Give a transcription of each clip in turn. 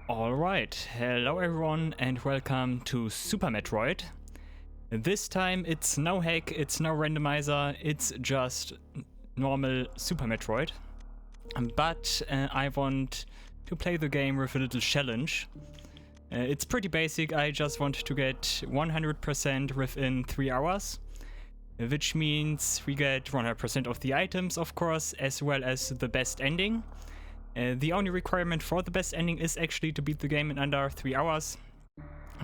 Alright, hello everyone and welcome to Sūpā Metroid. This time it's no hack, it's no randomizer, it's just normal Sūpā Metroid. But I want to play the game with a little challenge. It's pretty basic, I just want to get 100% within 3 hours. Which means we get 100% of the items, of course, as well as the best ending. The only requirement for the best ending is actually to beat the game in under 3 hours.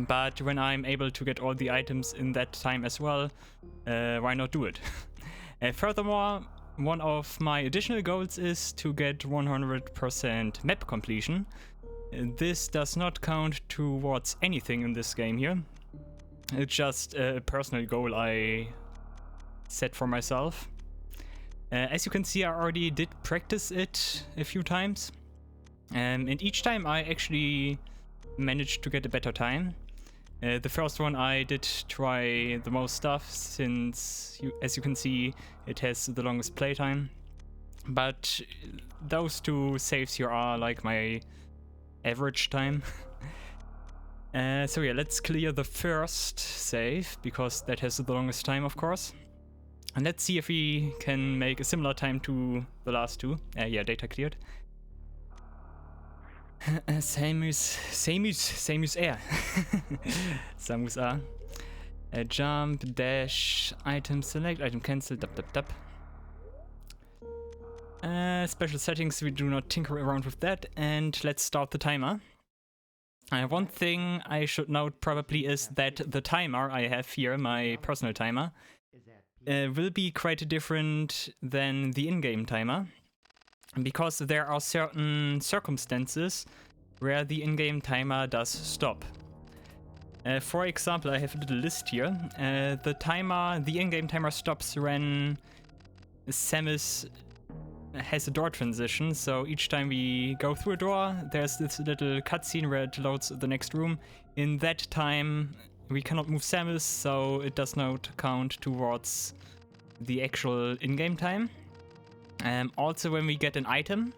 But when I'm able to get all the items in that time as well, why not do it? Furthermore, one of my additional goals is to get 100% map completion. This does not count towards anything in this game here. It's just a personal goal I set for myself. As you can see, I already did practice it a few times, and each time I actually managed to get a better time. The first one I did try the most stuff, since as you can see it has the longest playtime, but those two saves here are like my average time. So yeah, let's clear the first save, because that has the longest time, of course. And let's see if we can make a similar time to the last two. Yeah, data cleared. Samus air. Samus A. Jump, dash, item select, item cancel, dub. Special settings, we do not tinker around with that. And let's start the timer. One thing I should note probably is that the timer I have here, my personal timer, will be quite different than the in-game timer, because there are certain circumstances where the in-game timer does stop. For example, I have a little list here. The in-game timer stops when Samus has a door transition, so each time we go through a door, there's this little cutscene where it loads the next room. In that time, we cannot move Samus, so it does not count towards the actual in-game time. Also, when we get an item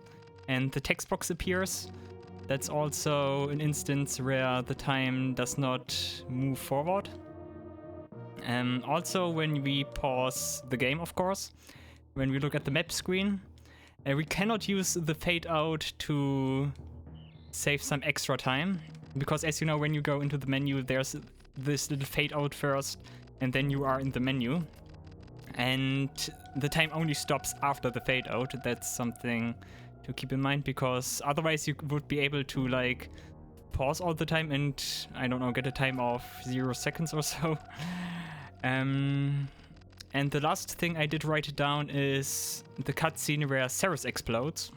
and the text box appears, that's also an instance where the time does not move forward. Also, when we pause the game, of course, when we look at the map screen, we cannot use the fade out to save some extra time, because as you know, when you go into the menu, there's this little fade out first, and then you are in the menu, and the time only stops after the fade out. That's something to keep in mind, because otherwise you would be able to like pause all the time and, I don't know, get a time of 0 seconds or so. And the last thing I did write down is the cutscene where Ceres explodes.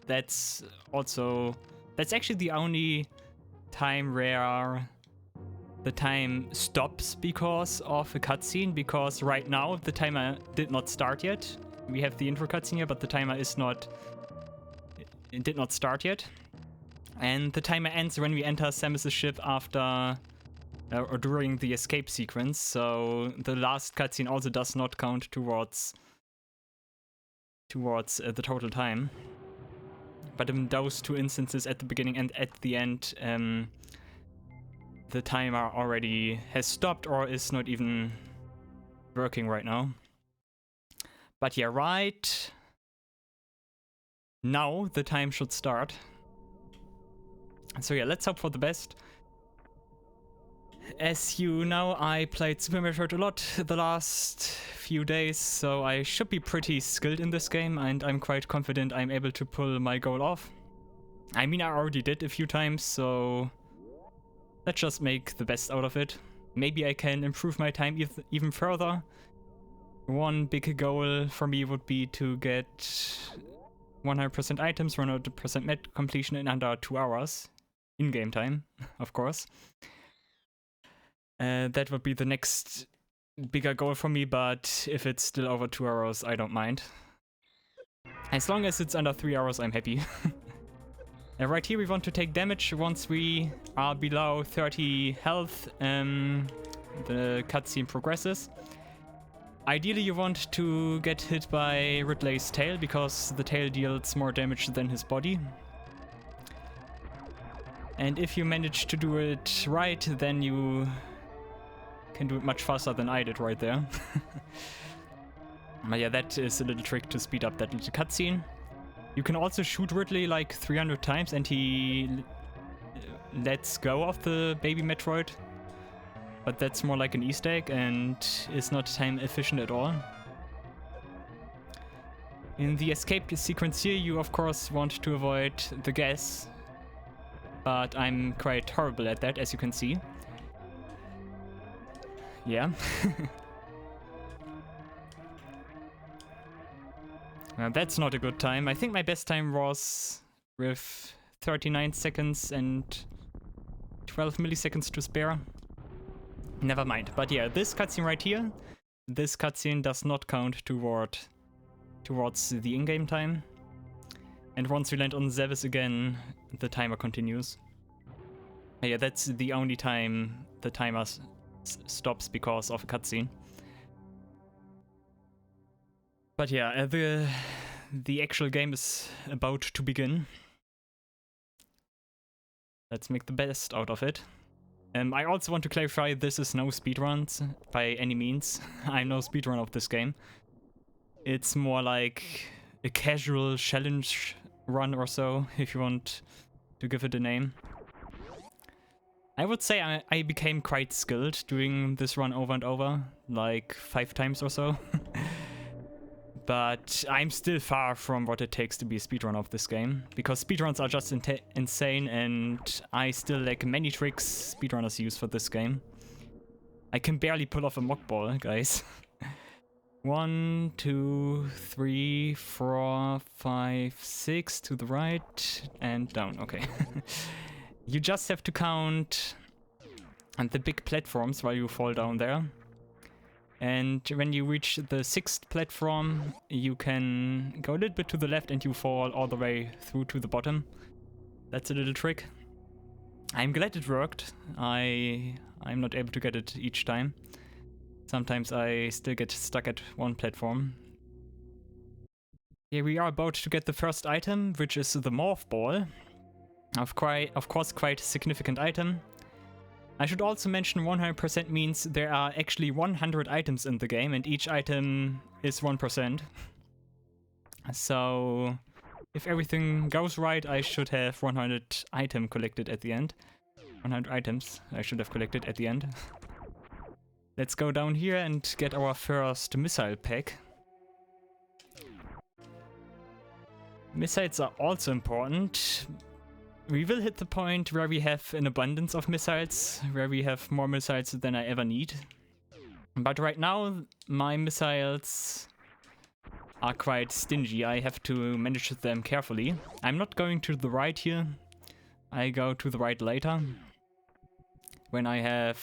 That's actually the only time where the time stops because of a cutscene, because right now the timer did not start yet. We have the intro cutscene here, but the timer did not start yet. And the timer ends when we enter Samus' ship after or during the escape sequence, so the last cutscene also does not count towards the total time. But in those two instances, at the beginning and at the end, the timer already has stopped or is not even working right now. But yeah, right now the time should start. So yeah, let's hope for the best. As you know, I played Sūpā Metroid a lot the last few days, so I should be pretty skilled in this game, and I'm quite confident I'm able to pull my goal off. I mean, I already did a few times, so let's just make the best out of it. Maybe I can improve my time even further. One big goal for me would be to get 100% items, 100% map completion in under 2 hours. In-game time, of course. That would be the next bigger goal for me, but if it's still over 2 hours, I don't mind. As long as it's under 3 hours, I'm happy. Right here we want to take damage once we are below 30 health. The cutscene progresses. Ideally you want to get hit by Ridley's tail, because the tail deals more damage than his body. And if you manage to do it right, then you can do it much faster than I did right there. But yeah, that is a little trick to speed up that little cutscene. You can also shoot Ridley like 300 times and he lets go of the baby Metroid. But that's more like an Easter egg and is not time efficient at all. In the escape sequence here, you of course want to avoid the gas. But I'm quite horrible at that, as you can see. Yeah. Now that's not a good time. I think my best time was with 39 seconds and 12 milliseconds to spare. Never mind. But yeah, this cutscene right here, this cutscene does not count towards the in-game time. And once you land on Zevis again, the timer continues. Yeah, that's the only time the timer stops because of a cutscene. But yeah, the actual game is about to begin. Let's make the best out of it. I also want to clarify, this is no speedruns by any means. I'm no speedrun of this game. It's more like a casual challenge run or so, if you want to give it a name. I would say I became quite skilled doing this run over and over, like 5 times or so. But I'm still far from what it takes to be a speedrun of this game, because speedruns are just insane and I still lack many tricks speedrunners use for this game. I can barely pull off a mock ball, guys. 1, 2, 3, 4, 5, 6 to the right and down. Okay. You just have to count the big platforms while you fall down there. And when you reach the 6th platform, you can go a little bit to the left and you fall all the way through to the bottom. That's a little trick. I'm glad it worked. I'm not able to get it each time. Sometimes I still get stuck at one platform. Here we are about to get the first item, which is the morph ball. Of course, quite a significant item. I should also mention 100% means there are actually 100 items in the game and each item is 1%. So if everything goes right, I should have 100 items collected at the end. 100 items I should have collected at the end. Let's go down here and get our first missile pack. Missiles are also important. We will hit the point where we have an abundance of missiles, where we have more missiles than I ever need. But right now, my missiles are quite stingy. I have to manage them carefully. I'm not going to the right here. I go to the right later, when I have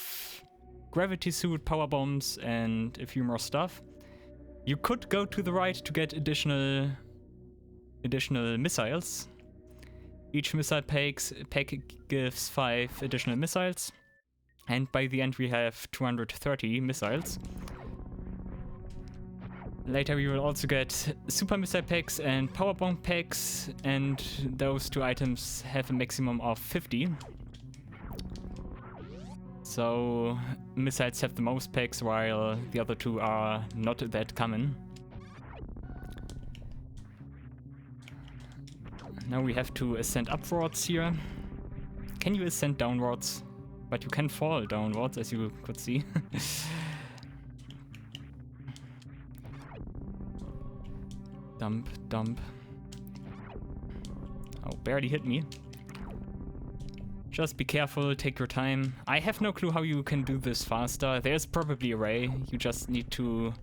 gravity suit, power bombs, and a few more stuff. You could go to the right to get additional missiles. Each missile pack gives 5 additional missiles, and by the end we have 230 missiles. Later we will also get super missile packs and power bomb packs, and those 2 items have a maximum of 50. So missiles have the most packs, while the other 2 are not that common. Now we have to ascend upwards here. Can you ascend downwards? But you can fall downwards, as you could see. Dump, dump. Oh, barely hit me. Just be careful, take your time. I have no clue how you can do this faster. There's probably a way. You just need to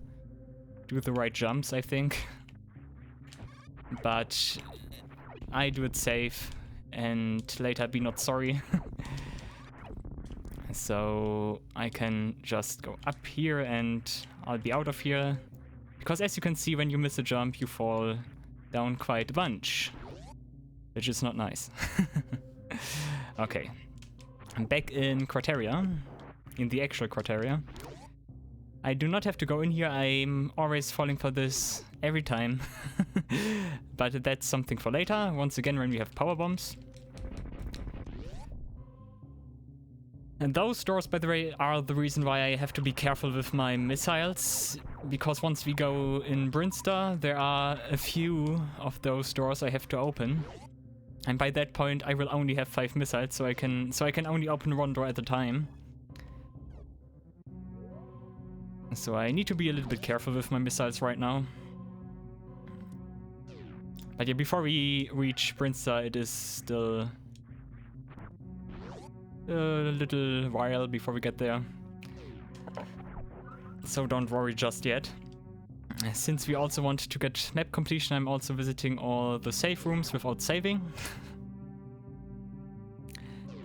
do the right jumps, I think. But I do it safe and later be not sorry. So I can just go up here and I'll be out of here. Because as you can see, when you miss a jump, you fall down quite a bunch. Which is not nice. Okay. I'm back in Criteria. In the actual Criteria. I do not have to go in here. I'm always falling for this every time. But that's something for later. Once again, when we have power bombs. And those doors, by the way, are the reason why I have to be careful with my missiles, because once we go in Brinster, there are a few of those doors I have to open. And by that point, I will only have 5 missiles, so I can only open one door at a time. So I need to be a little bit careful with my missiles right now. But yeah, before we reach Brinster, it is still a little while before we get there. So don't worry just yet. Since we also want to get map completion, I'm also visiting all the save rooms without saving.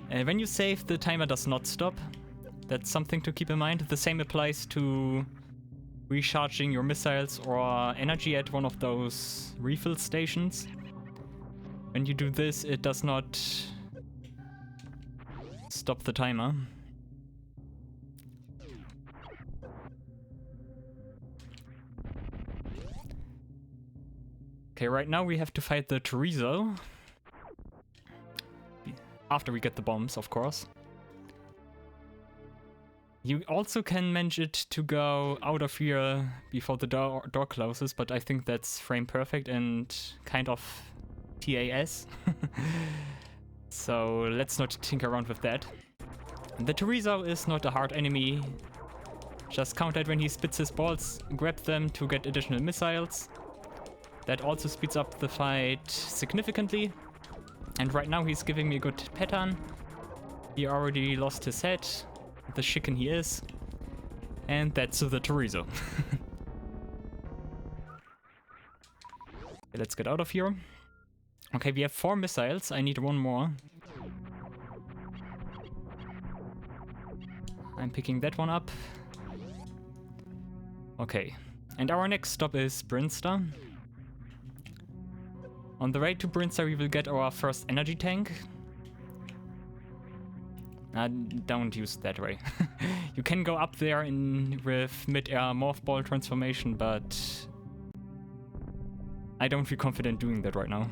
When you save, the timer does not stop. That's something to keep in mind. The same applies to recharging your missiles or energy at one of those refill stations. When you do this, it does not stop the timer. Okay, right now we have to fight the chorizo. After we get the bombs, of course. You also can manage it to go out of here before the door closes, but I think that's frame perfect and kind of TAS. So let's not tinker around with that. The chorizo is not a hard enemy. Just counter it when he spits his balls, grab them to get additional missiles. That also speeds up the fight significantly. And right now he's giving me a good pattern. He already lost his head, the chicken he is. And that's the chorizo. Okay, let's get out of here. Okay, we have 4 missiles. I need 1 more. I'm picking that one up. Okay. And our next stop is Brinster. On the way to Brinster, we will get our first energy tank. Don't use that way. You can go up there with mid-air morph ball transformation, but I don't feel confident doing that right now.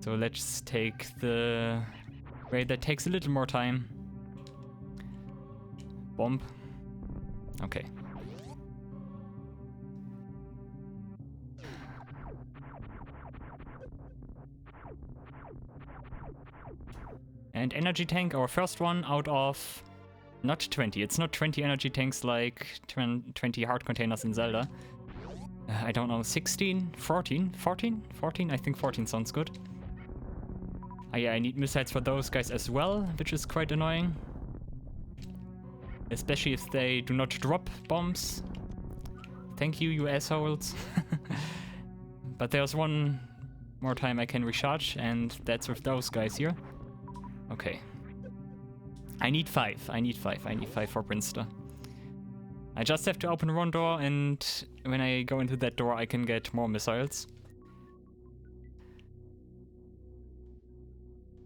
So let's take the way that takes a little more time. Bomb. Okay. And energy tank, our first one out of not 20. It's not 20 energy tanks like 20 heart containers in Zelda. I don't know, 16, 14, 14? 14? I think 14 sounds good. Yeah, I need missiles for those guys as well, which is quite annoying. Especially if they do not drop bombs. Thank you, you assholes. But there's one more time I can recharge, and that's with those guys here. Okay. I need 5. I need 5 for Brinster. I just have to open one door, and when I go into that door, I can get more missiles.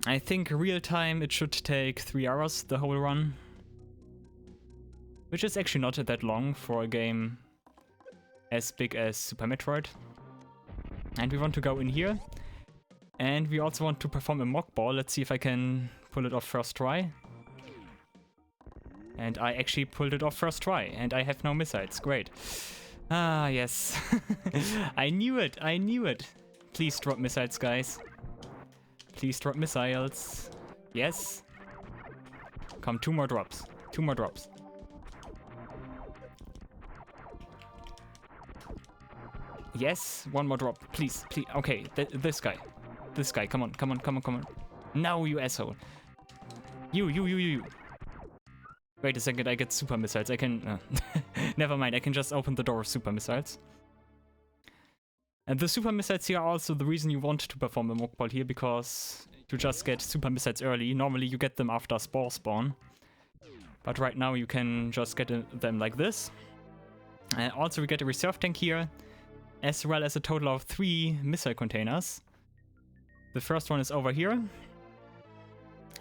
I think real time it should take 3 hours, the whole run. Which is actually not that long for a game as big as Super Metroid. And we want to go in here. And we also want to perform a mock ball. Let's see if I can pull it off first try. And I actually pulled it off first try. And I have no missiles. Great. Ah, yes. I knew it. I knew it. Please drop missiles, guys. Please drop missiles. Yes. Come, 2 more drops. 2 more drops. Yes, 1 more drop. Please, please. Okay, this guy. This guy. Come on, come on, come on, come on. No, you asshole. You. Wait a second, I get super missiles. I can... Never mind, I can just open the door with super missiles. And the super missiles here are also the reason you want to perform a mock ball here, because you just get super missiles early. Normally you get them after spore spawn. But right now you can just get them like this. Also we get a reserve tank here, as well as a total of 3 missile containers. The first one is over here.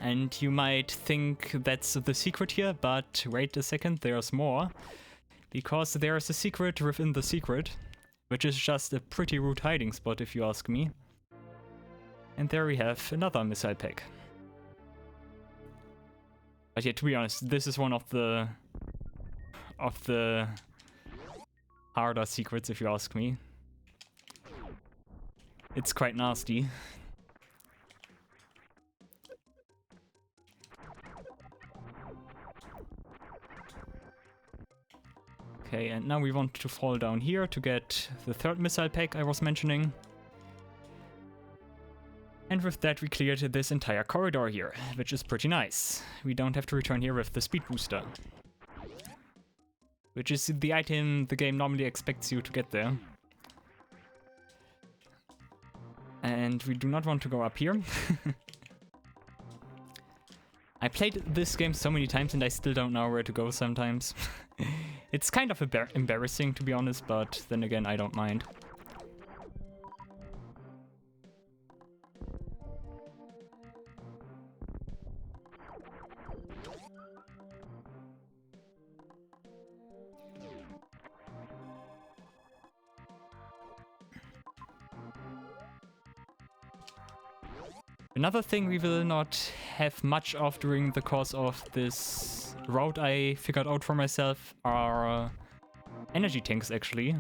And you might think that's the secret here, but wait a second, there's more. Because there's a secret within the secret, which is just a pretty rude hiding spot if you ask me. And there we have another missile pack. But yeah, to be honest, this is one of the harder secrets, if you ask me. It's quite nasty. Okay, and now we want to fall down here to get the third missile pack I was mentioning. And with that we cleared this entire corridor here, which is pretty nice. We don't have to return here with the speed booster, which is the item the game normally expects you to get there. And we do not want to go up here. I played this game so many times and I still don't know where to go sometimes. It's kind of embarrassing, to be honest, but then again, I don't mind. Another thing we will not have much of during the course of this route I figured out for myself are energy tanks, actually.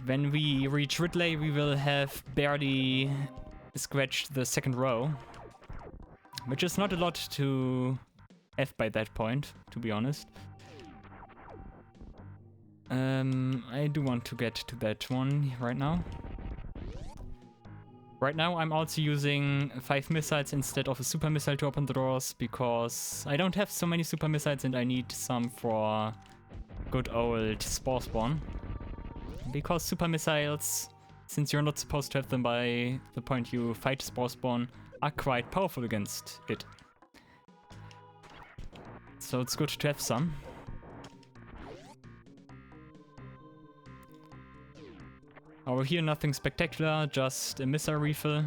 When we reach Ridley, we will have barely scratched the second row, which is not a lot to have by that point, to be honest. I do want to get to that one right now. Right now I'm also using 5 missiles instead of a super missile to open the doors, because I don't have so many super missiles and I need some for good old spore spawn. Because super missiles, since you're not supposed to have them by the point you fight spore spawn, are quite powerful against it. So it's good to have some. Over here, nothing spectacular, just a missile refill.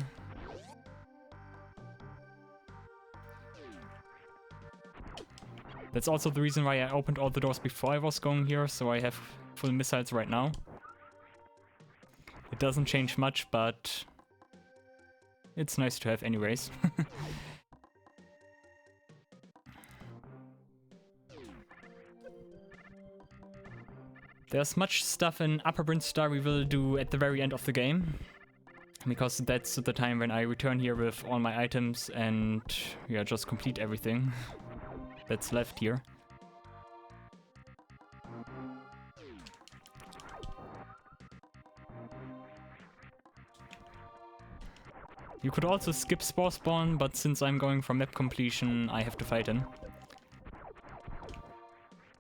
That's also the reason why I opened all the doors before I was going here, so I have full missiles right now. It doesn't change much, but it's nice to have anyways. There's much stuff in Upper Brinstar we will do at the very end of the game, because that's the time when I return here with all my items and yeah, just complete everything that's left here. You could also skip Spore Spawn, but since I'm going for map completion, I have to fight him.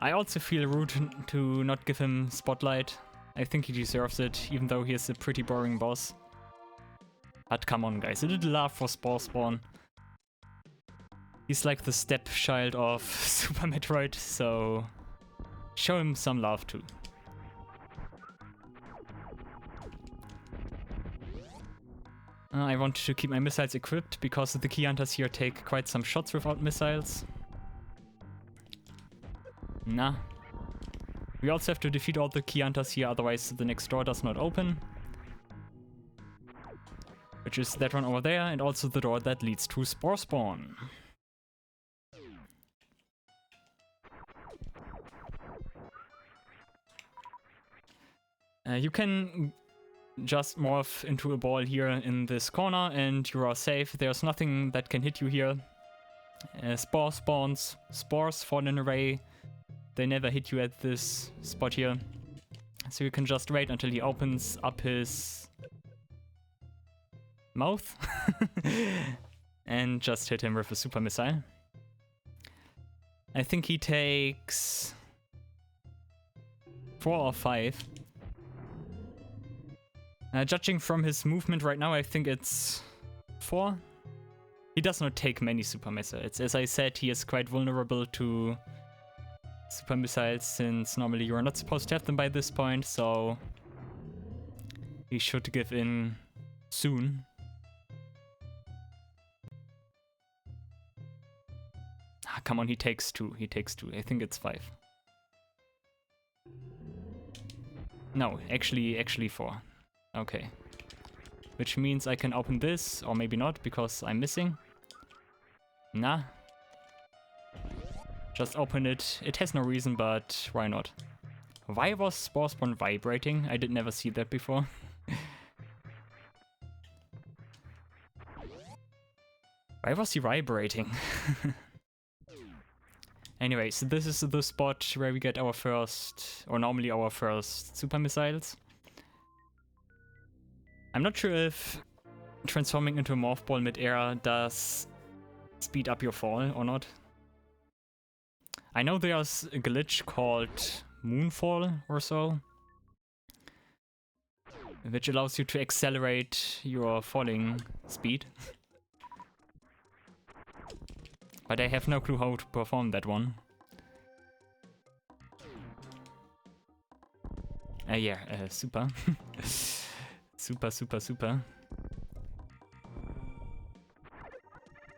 I also feel rude to not give him Spotlight. I think he deserves it, even though he is a pretty boring boss. But come on guys, a little love for Spore Spawn. He's like the stepchild of Super Metroid, so show him some love too. I want to keep my missiles equipped, because the key hunters here take quite some shots without missiles. Nah. We also have to defeat all the key hunters here, otherwise the next door does not open. Which is that one over there, and also the door that leads to Spore Spawn. You can just morph into a ball here in this corner and you are safe. There's nothing that can hit you here. Spore spawns, spores fall in an array. They never hit you at this spot here. So you can just wait until he opens up his mouth and just hit him with a super missile. I think he takes 4 or 5. Judging from his movement right now, I think it's 4. He does not take many super missiles. As I said, he is quite vulnerable to super missiles, since normally you are not supposed to have them by this point, so he should give in soon. Ah, come on, he takes 2. He takes 2. I think it's 5. No, actually 4. Okay. Which means I can open this, or maybe not, because I'm missing. Nah. Just open it. It has no reason, but why not? Why was Spore Spawn vibrating? I did never see that before. Why was he vibrating? Anyway, so this is the spot where we get our first, or normally our first super missiles. I'm not sure if transforming into a morph ball mid-air does speed up your fall or not. I know there's a glitch called Moonfall or so, which allows you to accelerate your falling speed. But I have no clue how to perform that one. Yeah, super. Super.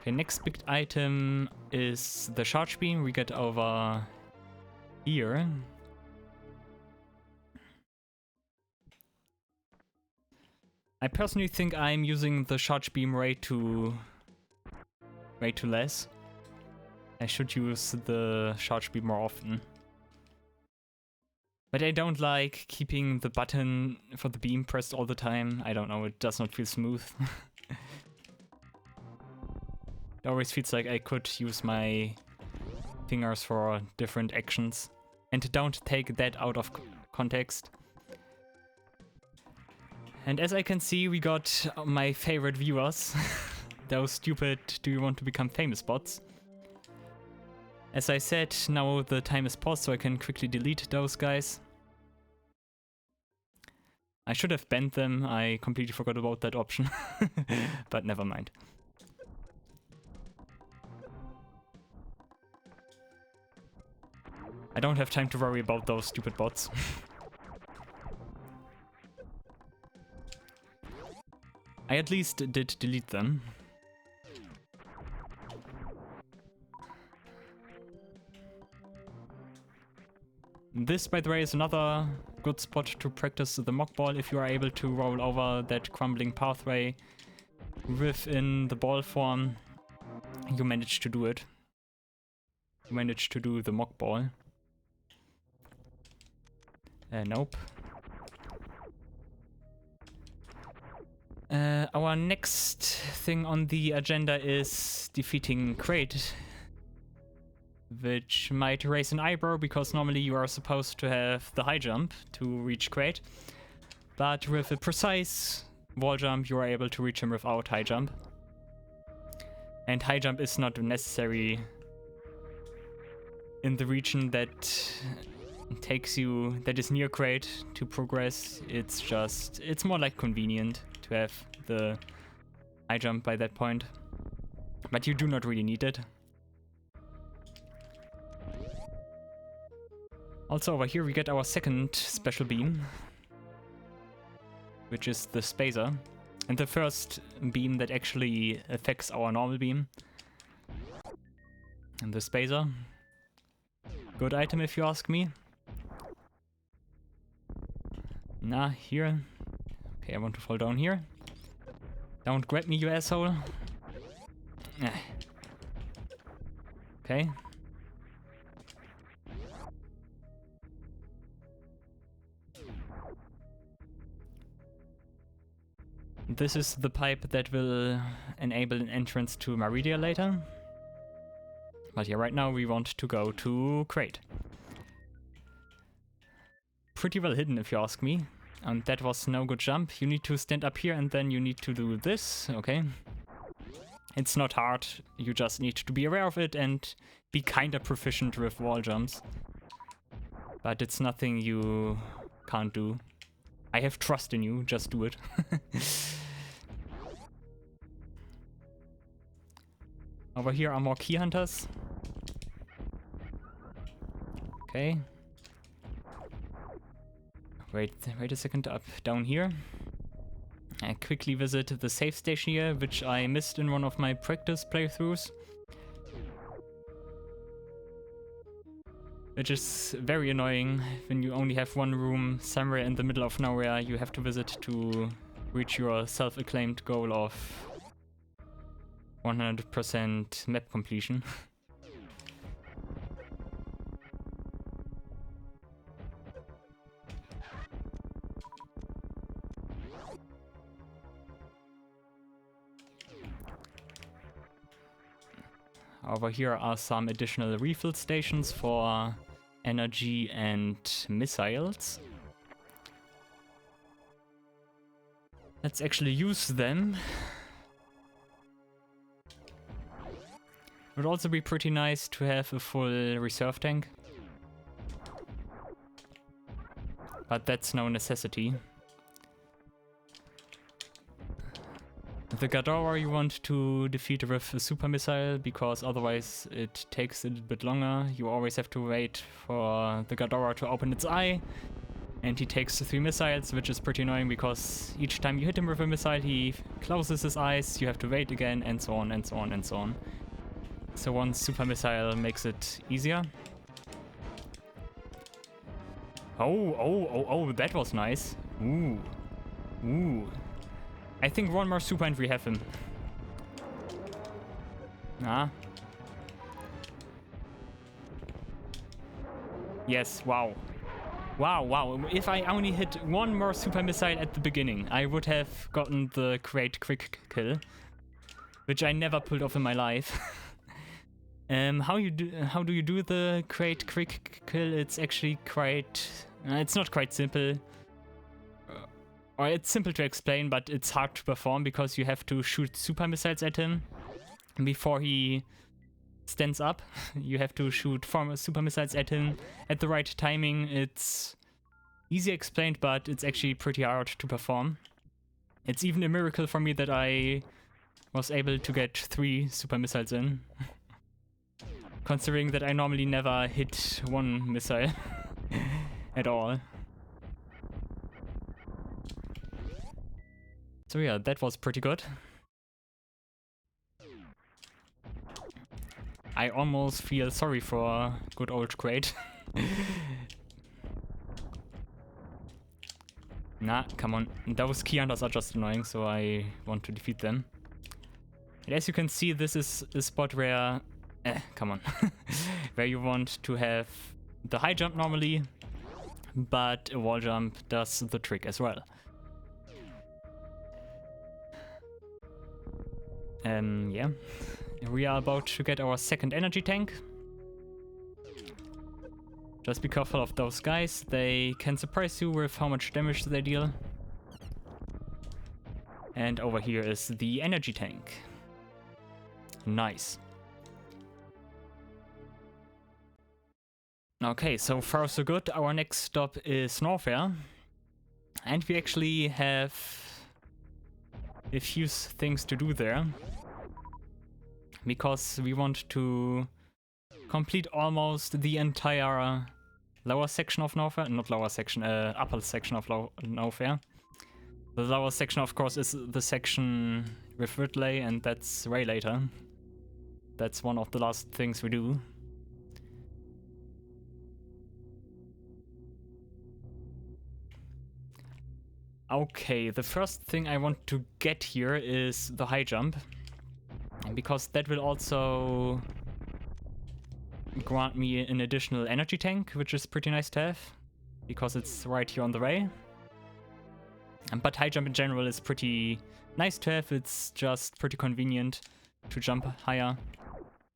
Okay, next big item is the charge beam we get over here. I personally think I'm using the charge beam way too less. I should use the charge beam more often. But I don't like keeping the button for the beam pressed all the time. I don't know, it does not feel smooth. It always feels like I could use my fingers for different actions. And don't take that out of context. And as I can see, we got my favorite viewers. Those stupid "do you want to become famous" bots. As I said, now the time is paused so I can quickly delete those guys. I should have banned them, I completely forgot about that option. But never mind. I don't have time to worry about those stupid bots. I at least did delete them. This, by the way, is another good spot to practice the mock ball if you are able to roll over that crumbling pathway within the ball form. You managed to do it. You managed to do the mock ball. Nope. Our next thing on the agenda is defeating Crate, which might raise an eyebrow because normally you are supposed to have the high jump to reach Crate, but with a precise wall jump you are able to reach him without high jump. And high jump is not necessary in the region that takes you, that is near Crate, to progress. It's more like convenient to have the high jump by that point, but you do not really need it. Also over here we get our second special beam, which is the Spacer, and the first beam that actually affects our normal beam. And the Spacer. Good item if you ask me. Nah, here. Okay, I want to fall down here. Don't grab me, you asshole. Okay. This is the pipe that will enable an entrance to Maridia later. But yeah, right now we want to go to Crate. Pretty well hidden if you ask me. And that was no good jump. You need to stand up here and then you need to do this, okay? It's not hard, you just need to be aware of it and be kinda proficient with wall jumps. But it's nothing you can't do. I have trust in you, just do it. Over here are more key hunters. Okay. Wait a second, up down here. I quickly visit the safe station here, which I missed in one of my practice playthroughs. Which is very annoying when you only have one room somewhere in the middle of nowhere you have to visit to reach your self-acclaimed goal of 100% map completion. Over here are some additional refill stations for energy and missiles. Let's actually use them. Would also be pretty nice to have a full reserve tank. But that's no necessity. The Ghidorah you want to defeat with a super missile, because otherwise it takes a little bit longer. You always have to wait for the Ghidorah to open its eye. And he takes 3 missiles, which is pretty annoying because each time you hit him with a missile he closes his eyes, you have to wait again, and so on and so on and so on. So one super missile makes it easier. Oh, that was nice. Ooh. I think one more super and we have him. Yes, wow. Wow. If I only hit one more super missile at the beginning, I would have gotten the great quick kill. Which I never pulled off in my life. How do you do the great quick kill? It's actually quite... it's not quite simple. Or it's simple to explain, but it's hard to perform because you have to shoot super missiles at him before he stands up. You have to shoot 4 super missiles at him at the right timing. It's easy explained, but it's actually pretty hard to perform. It's even a miracle for me that I was able to get 3 super missiles in. Considering that I normally never hit 1 missile at all. So yeah, that was pretty good. I almost feel sorry for good old Crate. Nah, come on. Those key hunters are just annoying, so I want to defeat them. And as you can see, this is a spot where... come on. Where you want to have the high jump normally, but a wall jump does the trick as well. Yeah. We are about to get our second energy tank. Just be careful of those guys, they can surprise you with how much damage they deal. And over here is the energy tank. Nice. Okay, so far so good. Our next stop is Norfair. And we actually have a few things to do there. Because we want to complete almost the entire lower section of Norfair. Not lower section, upper section of Norfair. The lower section, of course, is the section with Ridley, and that's way later. That's one of the last things we do. Okay, the first thing I want to get here is the high jump. Because that will also grant me an additional energy tank, which is pretty nice to have. Because it's right here on the way. But high jump in general is pretty nice to have. It's just pretty convenient to jump higher.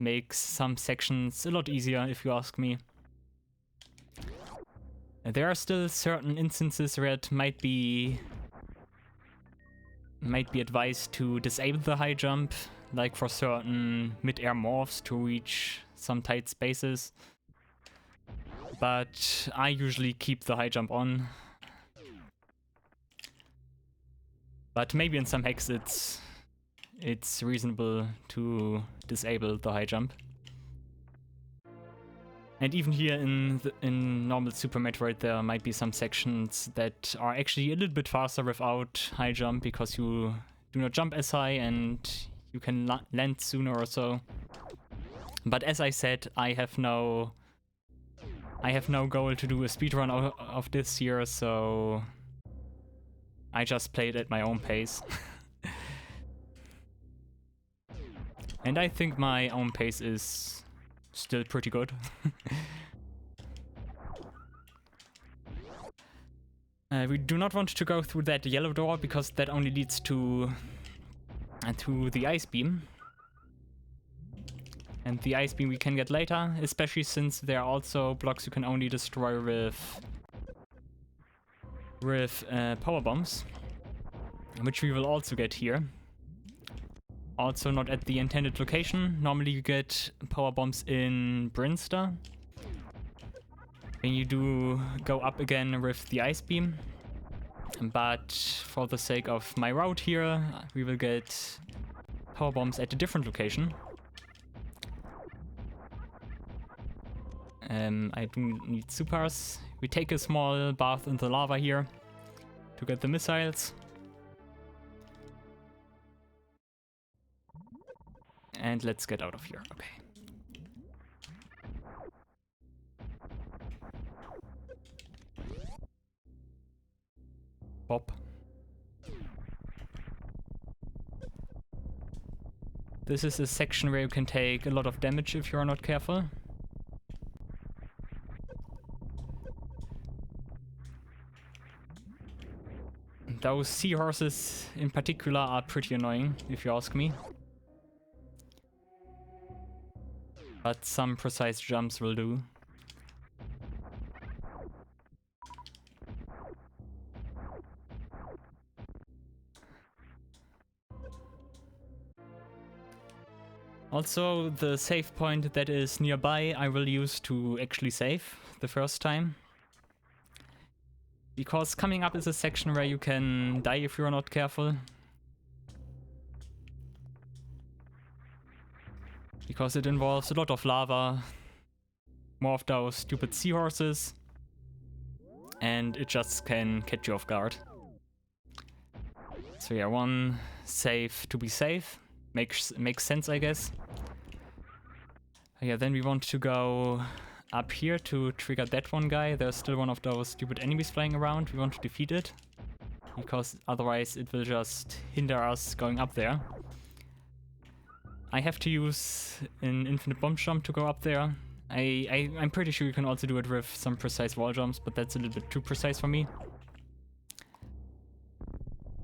Makes some sections a lot easier, if you ask me. There are still certain instances where it might be advised to disable the high jump, like for certain mid-air morphs to reach some tight spaces. But I usually keep the high jump on. But maybe in some hacks it's reasonable to disable the high jump. And even here in normal Super Metroid there might be some sections that are actually a little bit faster without high jump, because you do not jump as high and you can land sooner or so. But as I said, I have no goal to do a speedrun of this year, so I just played at my own pace. And I think my own pace is still pretty good. We do not want to go through that yellow door because that only leads to the ice beam. And the ice beam we can get later, especially since there are also blocks you can only destroy with power bombs, which we will also get here. Also not at the intended location. Normally you get power bombs in Brinster. Then you do go up again with the ice beam. But for the sake of my route here, we will get power bombs at a different location. I do need Sūpās. We take a small bath in the lava here to get the missiles. And let's get out of here. Okay. Bop. This is a section where you can take a lot of damage if you're not careful. Those seahorses in particular are pretty annoying, if you ask me. But some precise jumps will do. Also, the save point that is nearby I will use to actually save the first time. Because coming up is a section where you can die if you're not careful. Because it involves a lot of lava, more of those stupid seahorses, and it just can catch you off guard. So yeah, one save to be safe. Makes sense, I guess. Yeah, then we want to go up here to trigger that one guy. There's still one of those stupid enemies flying around. We want to defeat it, because otherwise it will just hinder us going up there. I have to use an infinite bomb jump to go up there. I'm pretty sure you can also do it with some precise wall jumps, but that's a little bit too precise for me.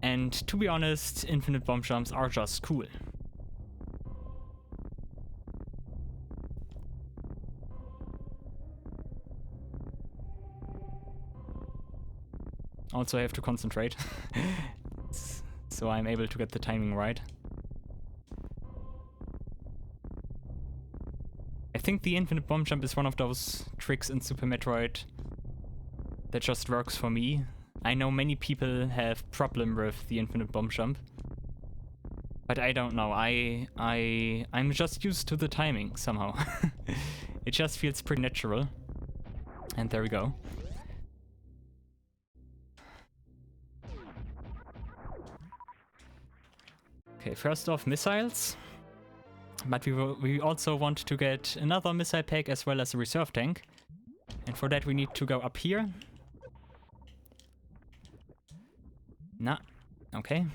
And to be honest, infinite bomb jumps are just cool. Also, I have to concentrate, so I'm able to get the timing right. I think the infinite bomb jump is one of those tricks in Super Metroid that just works for me. I know many people have problem with the infinite bomb jump, but I don't know. I'm just used to the timing somehow. It just feels pretty natural. And there we go. Okay, first off, missiles. But we also want to get another missile pack as well as a reserve tank. And for that we need to go up here. Nah, okay.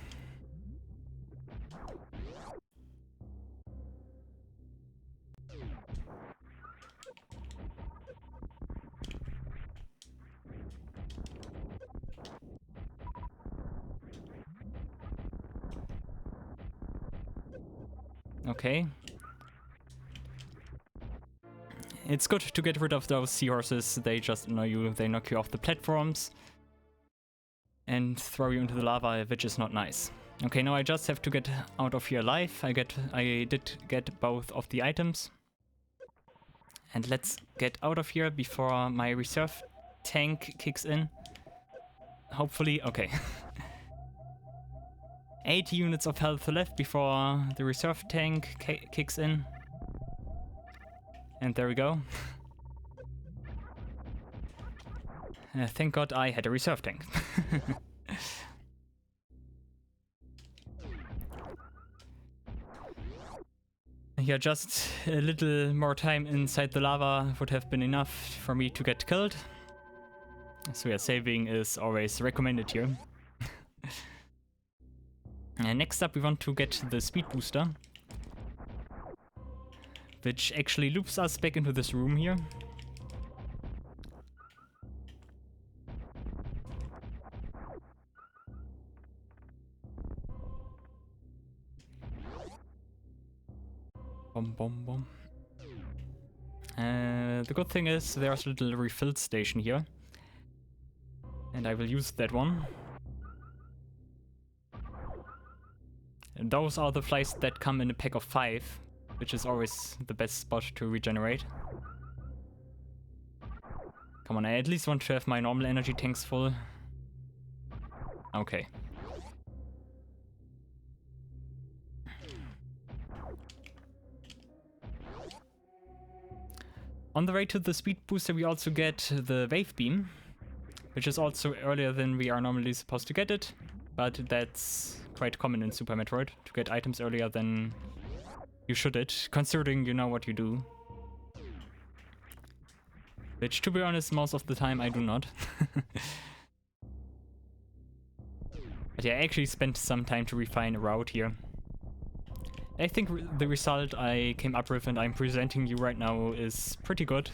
Okay. It's good to get rid of those seahorses. They just annoy you. They knock you off the platforms and throw you into the lava, which is not nice. Okay, now I just have to get out of here alive. I did get both of the items. And let's get out of here before my reserve tank kicks in. Hopefully, okay. 80 units of health left before the reserve tank kicks in. And there we go. Thank God I had a reserve tank. Yeah, just a little more time inside the lava would have been enough for me to get killed. So yeah, saving is always recommended here. Next up we want to get the speed booster. which actually loops us back into this room here. Bom, bom, bom. The good thing is there's a little refill station here. And I will use that one. And those are the flies that come in a pack of 5, which is always the best spot to regenerate. Come on, I at least want to have my normal energy tanks full. Okay. On the way to the speed booster we also get the wave beam, which is also earlier than we are normally supposed to get it, but that's quite common in Super Metroid, to get items earlier than you should it, considering you know what you do. Which, to be honest, most of the time I do not. But yeah, I actually spent some time to refine a route here. I think the result I came up with and I'm presenting you right now is pretty good.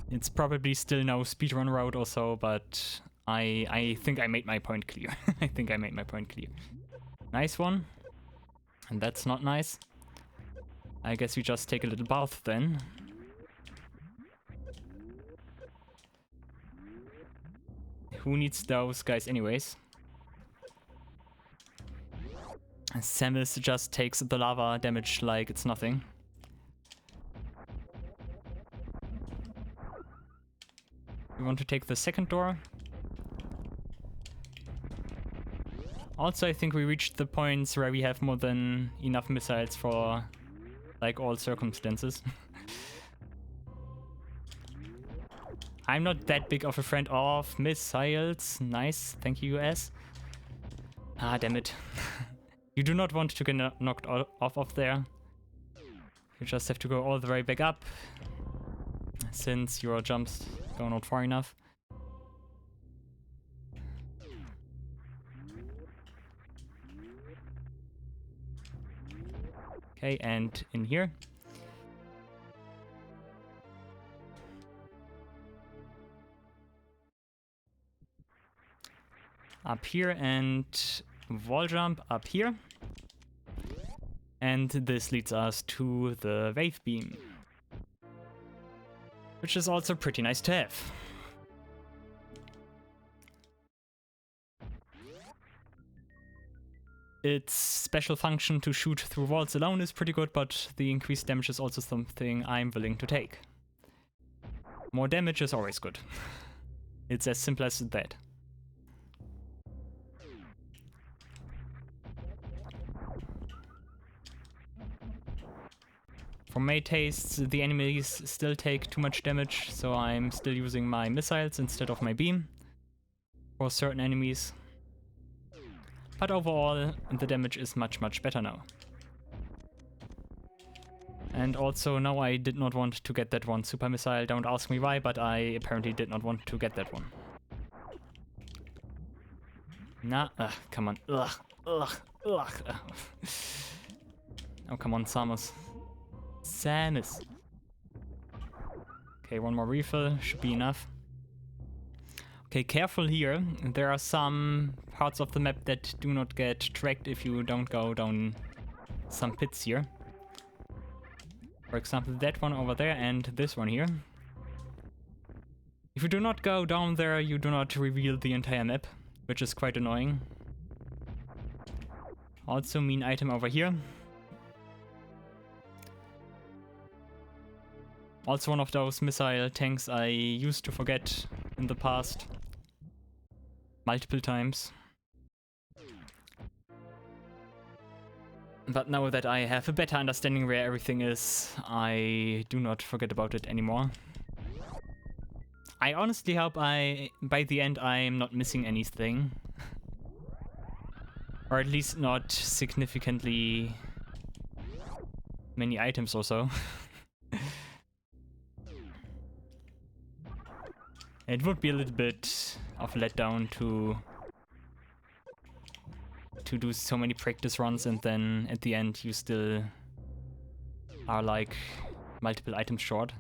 It's probably still no speedrun route or so, but I think I made my point clear. I think I made my point clear. Nice one. And that's not nice. I guess we just take a little bath then. Who needs those guys anyways? Samus just takes the lava damage like it's nothing. We want to take the second door. Also, I think we reached the points where we have more than enough missiles for, like, all circumstances. I'm not that big of a friend of missiles. Nice, thank you, US. Ah, damn it. You do not want to get knocked off of there. You just have to go all the way back up, since your jumps go not far enough. Okay, and in here. Up here and wall jump up here. And this leads us to the wave beam, which is also pretty nice to have. Its special function to shoot through walls alone is pretty good, but the increased damage is also something I'm willing to take. More damage is always good. It's as simple as that. For my tastes, the enemies still take too much damage, so I'm still using my missiles instead of my beam for certain enemies. But overall, the damage is much, much better now. And also, now I did not want to get that one super missile. Don't ask me why, but I apparently did not want to get that one. Nah, come on. Oh, come on, Samus. Samus. Okay, one more refill should be enough. Okay, careful here. There are some parts of the map that do not get tracked if you don't go down some pits here. For example, that one over there and this one here. If you do not go down there, you do not reveal the entire map, which is quite annoying. Also, mean item over here. Also one of those missile tanks I used to forget in the past. Multiple times. But now that I have a better understanding where everything is, I do not forget about it anymore. I honestly hope by the end I'm not missing anything. Or at least not significantly many items or so. It would be a little bit of a letdown to do so many practice runs and then at the end you still are like multiple items short.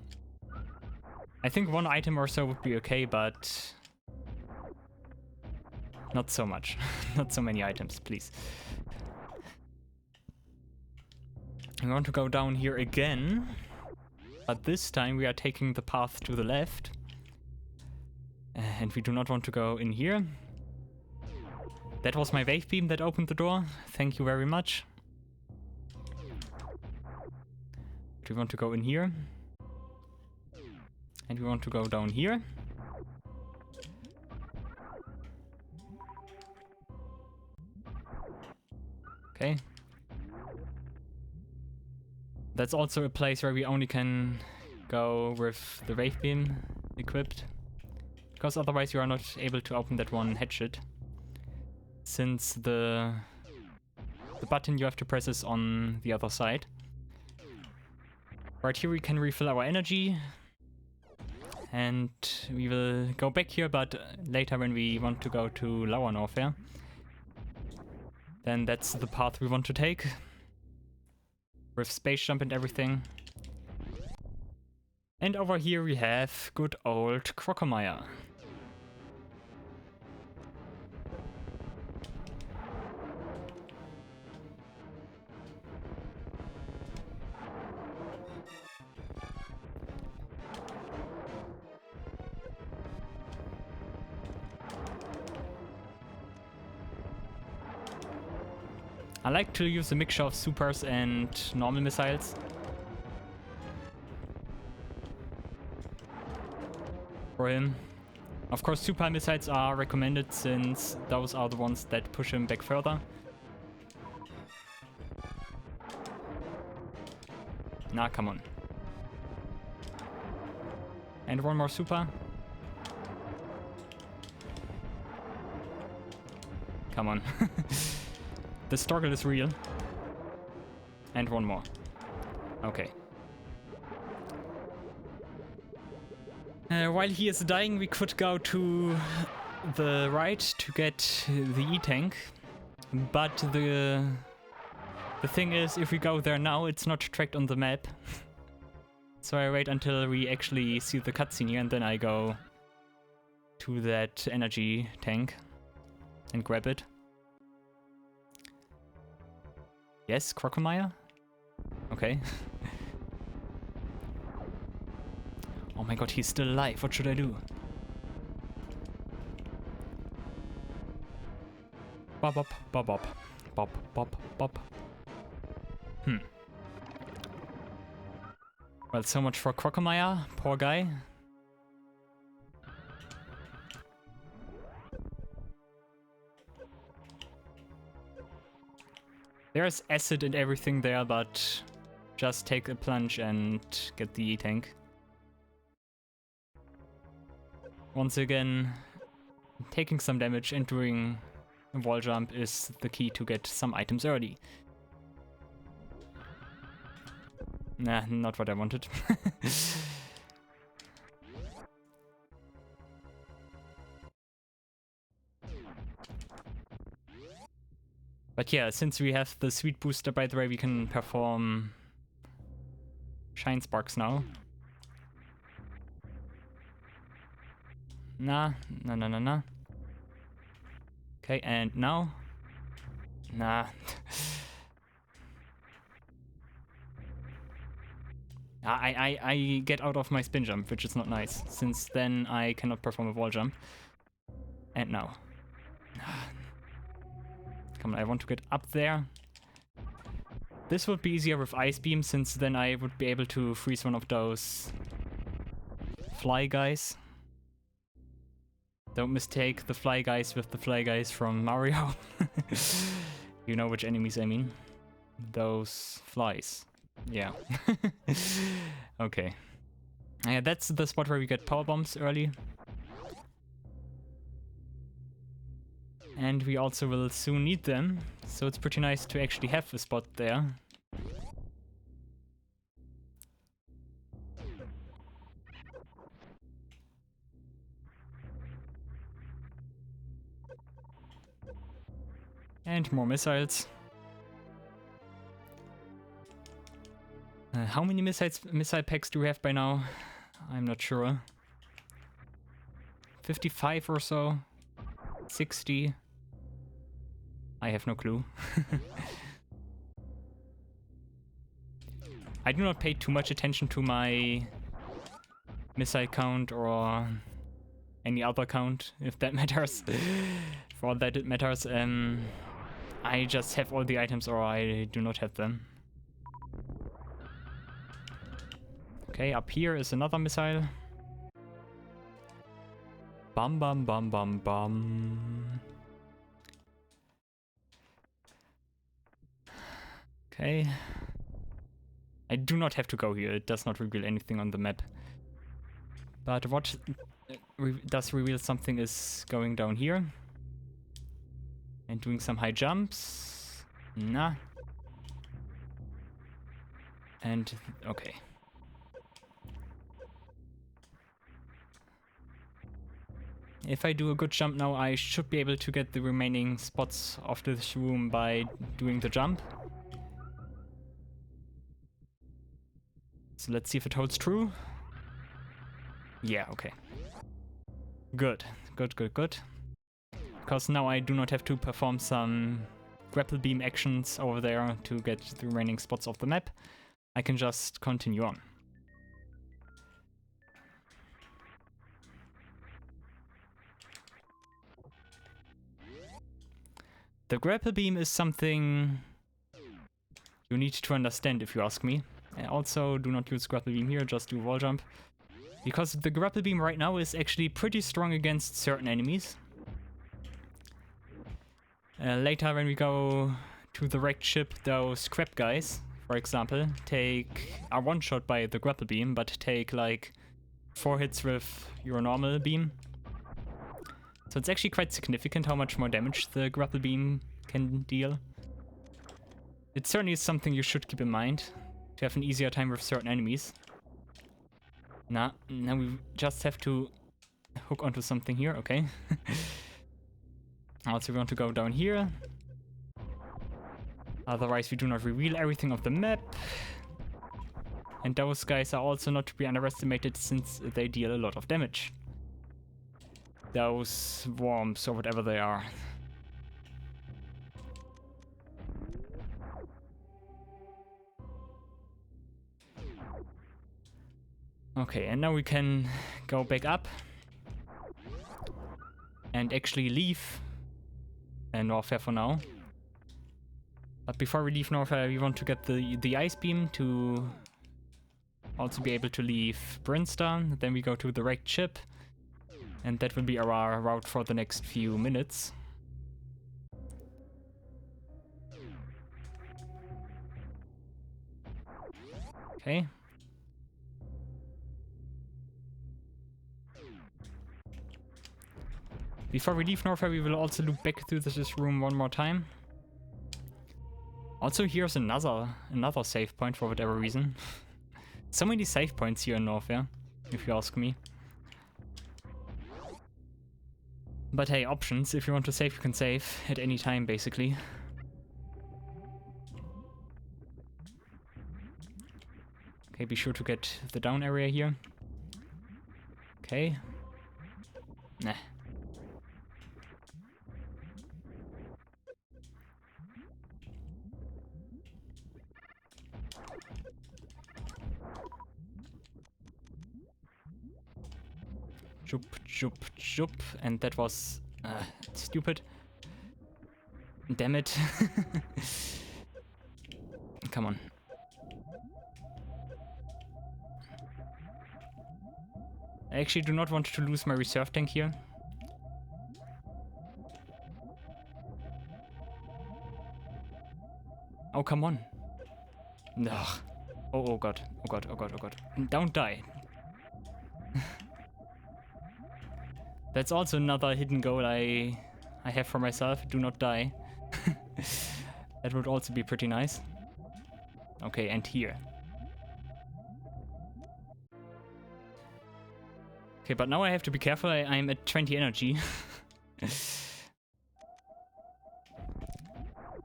I think one item or so would be okay, but not so much. Not so many items, please. We want to go down here again, but this time we are taking the path to the left. And we do not want to go in here. That was my wave beam that opened the door. Thank you very much. We want to go in here. And we want to go down here. Okay. That's also a place where we only can go with the wave beam equipped. Because otherwise you are not able to open that one hatchet. Since the button you have to press is on the other side. Right here we can refill our energy. And we will go back here, but later when we want to go to lower Norfair. Then that's the path we want to take. With space jump and everything. And over here we have good old Crocomire. I like to use a mixture of supers and normal missiles. For him. Of course, super missiles are recommended since those are the ones that push him back further. Nah, come on. And one more super. Come on. The struggle is real. And one more. Okay. While he is dying, we could go to the right to get the E-Tank. But the thing is, if we go there now, it's not tracked on the map. So I wait until we actually see the cutscene here, and then I go to that energy tank and grab it. Yes, Crocomire? Okay. Oh my god, he's still alive. What should I do? Bop bop bop bop. Bop bop bop. Well, so much for Crocomire. Poor guy. There's acid and everything there, but just take a plunge and get the E-Tank. Once again, taking some damage and doing a wall jump is the key to get some items early. Nah, not what I wanted. But yeah, since we have the sweet booster, by the way, we can perform Shine Sparks now. Nah. Okay, and now? Nah. I get out of my spin jump, which is not nice, since then I cannot perform a wall jump. And now. Come on, I want to get up there. This would be easier with Ice Beam, since then I would be able to freeze one of those fly guys. Don't mistake the fly guys with the fly guys from Mario. You know which enemies I mean. Those flies. Yeah. Okay. Yeah, that's the spot where we get power bombs early. And we also will soon need them, so it's pretty nice to actually have a spot there. And more missiles. How many missile packs do we have by now? I'm not sure. 55 or so? 60? I have no clue. I do not pay too much attention to my missile count or any other count, if that matters. For all that it matters, I just have all the items or I do not have them. Okay, up here is another missile. Bum bum bum bum bum. Okay. I do not have to go here, it does not reveal anything on the map. But what does reveal something is going down here. And doing some high jumps. Nah. And, okay. If I do a good jump now, I should be able to get the remaining spots of this room by doing the jump. So let's see if it holds true. Yeah, okay. Good, good, good, good. Because now I do not have to perform some grapple beam actions over there to get the remaining spots of the map. I can just continue on. The grapple beam is something you need to understand if you ask me. I also do not use grapple beam here, just do wall jump. Because the grapple beam right now is actually pretty strong against certain enemies. Later when we go to the wrecked ship, those crab guys, for example, are one-shot by the grapple beam, but take like 4 hits with your normal beam. So it's actually quite significant how much more damage the grapple beam can deal. It certainly is something you should keep in mind, to have an easier time with certain enemies. Now we just have to hook onto something here, okay. Also we want to go down here. Otherwise we do not reveal everything of the map. And those guys are also not to be underestimated since they deal a lot of damage. Those worms or whatever they are. Okay, and now we can go back up and actually leave Norfair for now. But before we leave Norfair, we want to get the ice beam to also be able to leave Brimstone. Then we go to the wrecked ship. And that will be our route for the next few minutes. Okay. Before we leave Norfair, we will also loop back through this room one more time. Also, here's another save point for whatever reason. So many save points here in Norfair, if you ask me. But hey, options. If you want to save, you can save at any time, basically. Okay, be sure to get the down area here. Okay. Nah. Jup, jup, jup. And that was stupid. Damn it. Come on. I actually do not want to lose my reserve tank here. Oh, come on. Ugh. Oh god. Oh god, oh god, oh god. Don't die. That's also another hidden goal I have for myself. Do not die. That would also be pretty nice. Okay, and here. Okay, but now I have to be careful. I'm at 20 energy.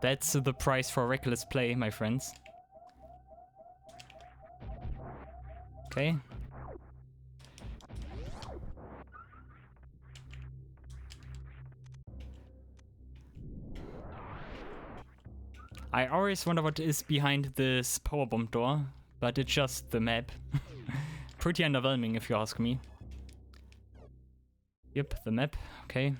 That's the price for reckless play, my friends. Okay. I always wonder what is behind this powerbomb door, but it's just the map. Pretty underwhelming if you ask me. Yep, the map, okay.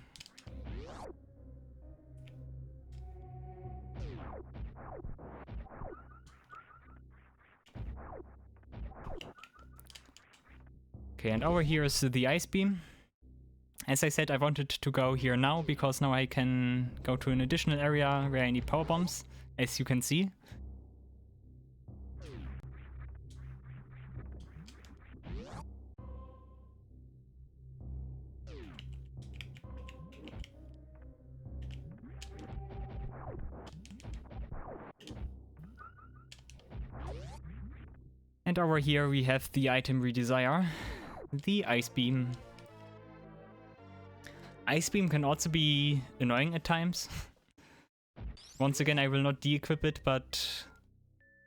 Okay, and over here is the ice beam. As I said, I wanted to go here now, because now I can go to an additional area where I need power bombs, as you can see. And over here we have the item we desire, the ice beam. Ice beam can also be annoying at times. Once again, I will not de-equip it, but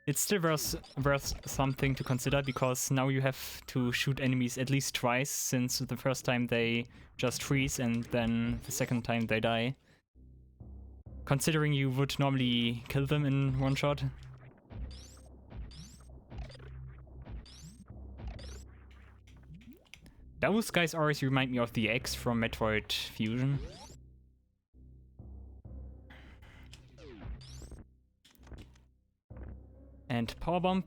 it's still worth something to consider, because now you have to shoot enemies at least twice, since the first time they just freeze and then the second time they die. Considering you would normally kill them in one shot. Those guys always remind me of the X from Metroid Fusion. And power bomb.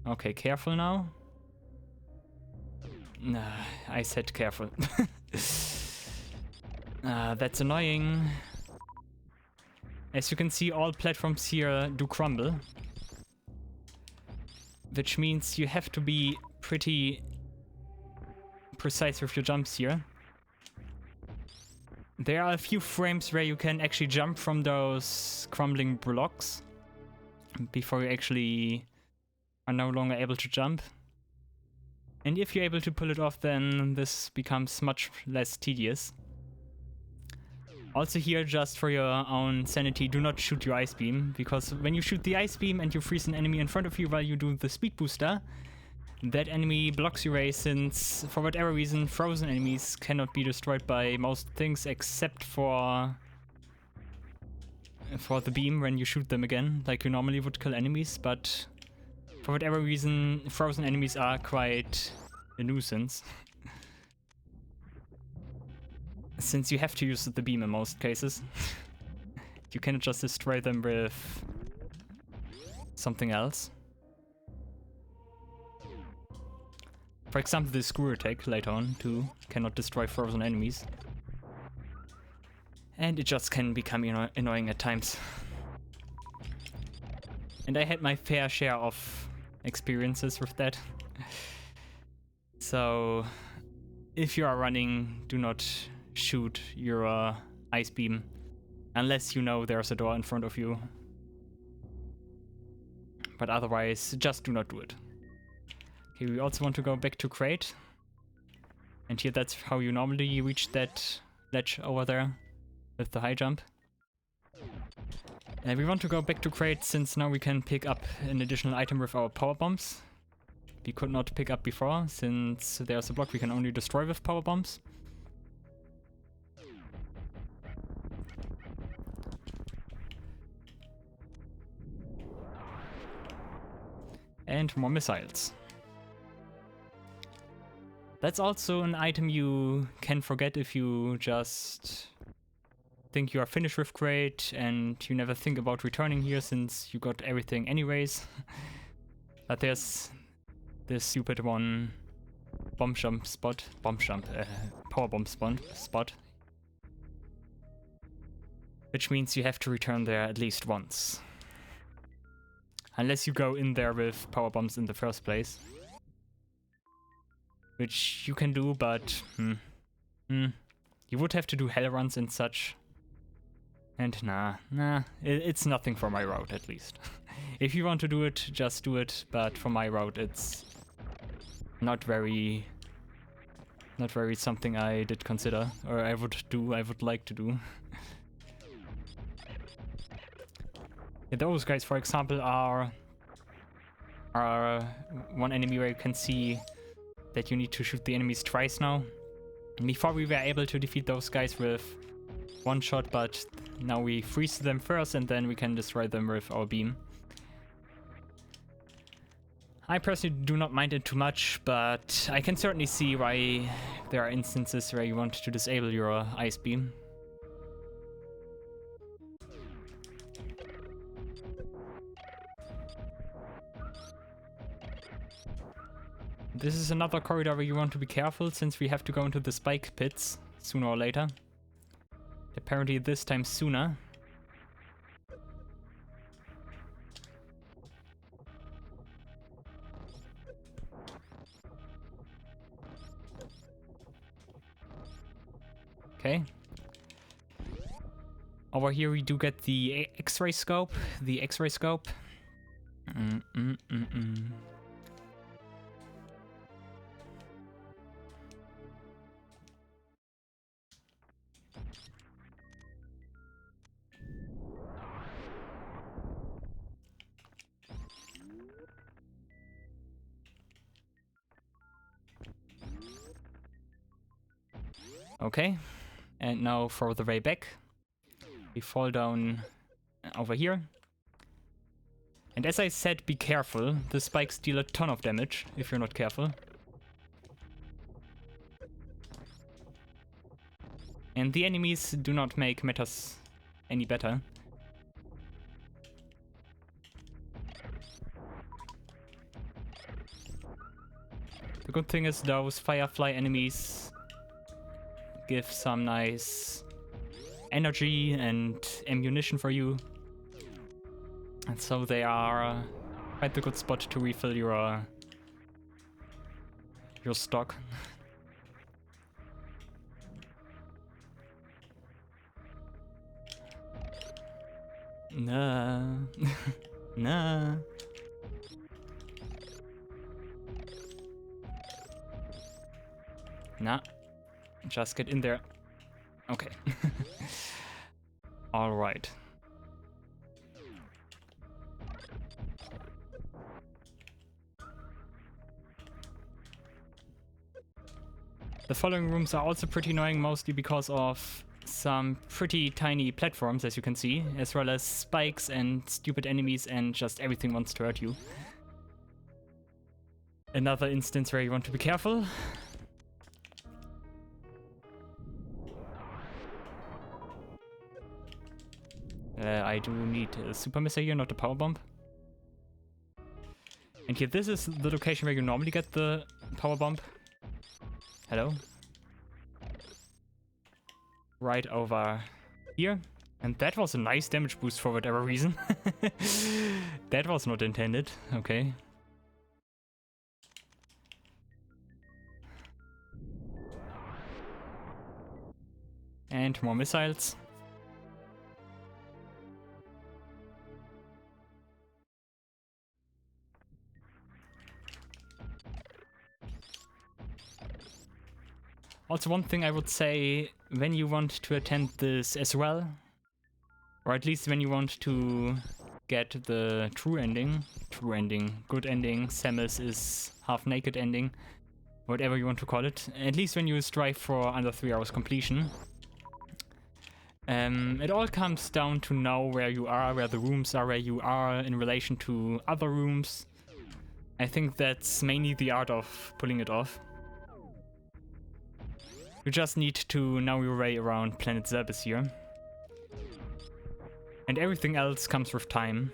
Okay, careful now. Nah, I said careful. That's annoying. As you can see, all platforms here do crumble. Which means you have to be pretty precise with your jumps here. There are a few frames where you can actually jump from those crumbling blocks before you actually are no longer able to jump. And if you're able to pull it off, then this becomes much less tedious. Also here, just for your own sanity, do not shoot your ice beam, because when you shoot the ice beam and you freeze an enemy in front of you while you do the speed booster, that enemy blocks your way, since for whatever reason frozen enemies cannot be destroyed by most things except for the beam when you shoot them again, like you normally would kill enemies, but for whatever reason frozen enemies are quite a nuisance. Since you have to use the beam in most cases. You cannot just destroy them with something else. For example, the screw attack later on too cannot destroy frozen enemies. And it just can become annoying at times. And I had my fair share of experiences with that. So if you are running, do not shoot your ice beam unless you know there's a door in front of you. But otherwise, just do not do it. Okay, we also want to go back to crate. And here that's how you normally reach that ledge over there with the high jump. And we want to go back to crate since now we can pick up an additional item with our power bombs. We could not pick up before, since there's a block we can only destroy with power bombs. And more missiles. That's also an item you can forget if you just think you are finished with crate and you never think about returning here since you got everything anyways. But there's this stupid one power bomb spot. Which means you have to return there at least once. Unless you go in there with power bombs in the first place. Which you can do, but you would have to do hell runs and such. And it's nothing for my route at least. If you want to do it, just do it, but for my route it's not very Not very something I did consider, or I would like to do. Yeah, those guys, for example, are one enemy where you can see that you need to shoot the enemies twice now. Before we were able to defeat those guys with one shot, but now we freeze them first and then we can destroy them with our beam. I personally do not mind it too much, but I can certainly see why there are instances where you want to disable your ice beam. This is another corridor where you want to be careful, since we have to go into the spike pits sooner or later. Apparently this time sooner. Okay. Over here we do get the X-ray scope. Okay, and now for the way back, we fall down over here. And as I said, be careful. The spikes deal a ton of damage if you're not careful. And the enemies do not make matters any better. The good thing is those firefly enemies give some nice energy and ammunition for you. And so they are quite a good spot to refill your stock. Nah. Nah. Nah. Just get in there. Okay. Alright. The following rooms are also pretty annoying, mostly because of some pretty tiny platforms, as you can see, as well as spikes and stupid enemies, and just everything wants to hurt you. Another instance where you want to be careful. I do need a super missile here, not a power bomb. And here, this is the location where you normally get the power bomb. Hello? Right over here. And that was a nice damage boost for whatever reason. That was not intended. Okay. And more missiles. Also, one thing I would say, when you want to attend this as well, or at least when you want to get the good ending, Samus is half-naked ending, whatever you want to call it, at least when you strive for under 3 hours completion, it all comes down to know where you are, where the rooms are, where you are in relation to other rooms. I think that's mainly the art of pulling it off. You just need to know your way around Planet Zebes here. And everything else comes with time.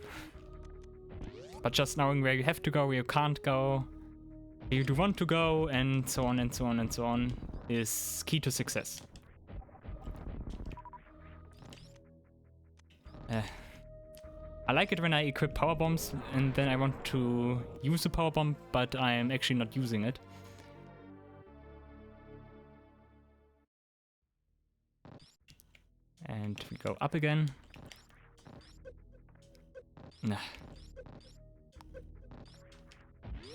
But just knowing where you have to go, where you can't go, where you do want to go, and so on and so on and so on, is key to success. I like it when I equip power bombs and then I want to use a power bomb, but I'm actually not using it. And we go up again. Nah.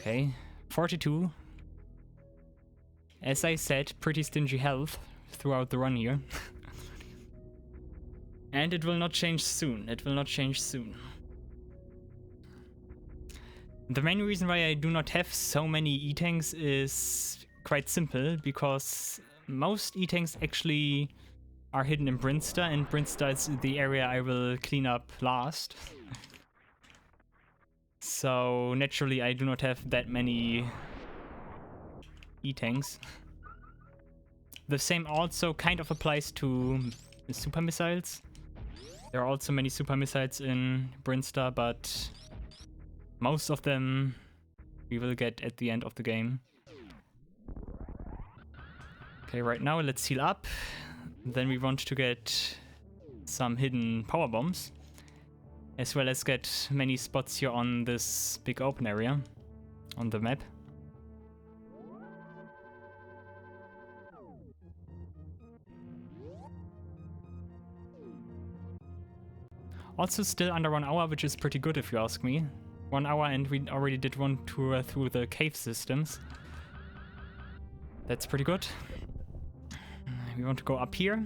Okay, 42. As I said, pretty stingy health throughout the run here. And it will not change soon. It will not change soon. The main reason why I do not have so many E-tanks is quite simple, because most E-tanks actually are hidden in Brinster, and Brinster is the area I will clean up last. So naturally I do not have that many E-tanks. The same also kind of applies to the super missiles. There are also many super missiles in Brinster, but most of them we will get at the end of the game. Okay, right now let's heal up. Then we want to get some hidden power bombs, as well as get many spots here on this big open area on the map. Also still under 1 hour, which is pretty good if you ask me. 1 hour and we already did one tour through the cave systems. That's pretty good. We want to go up here,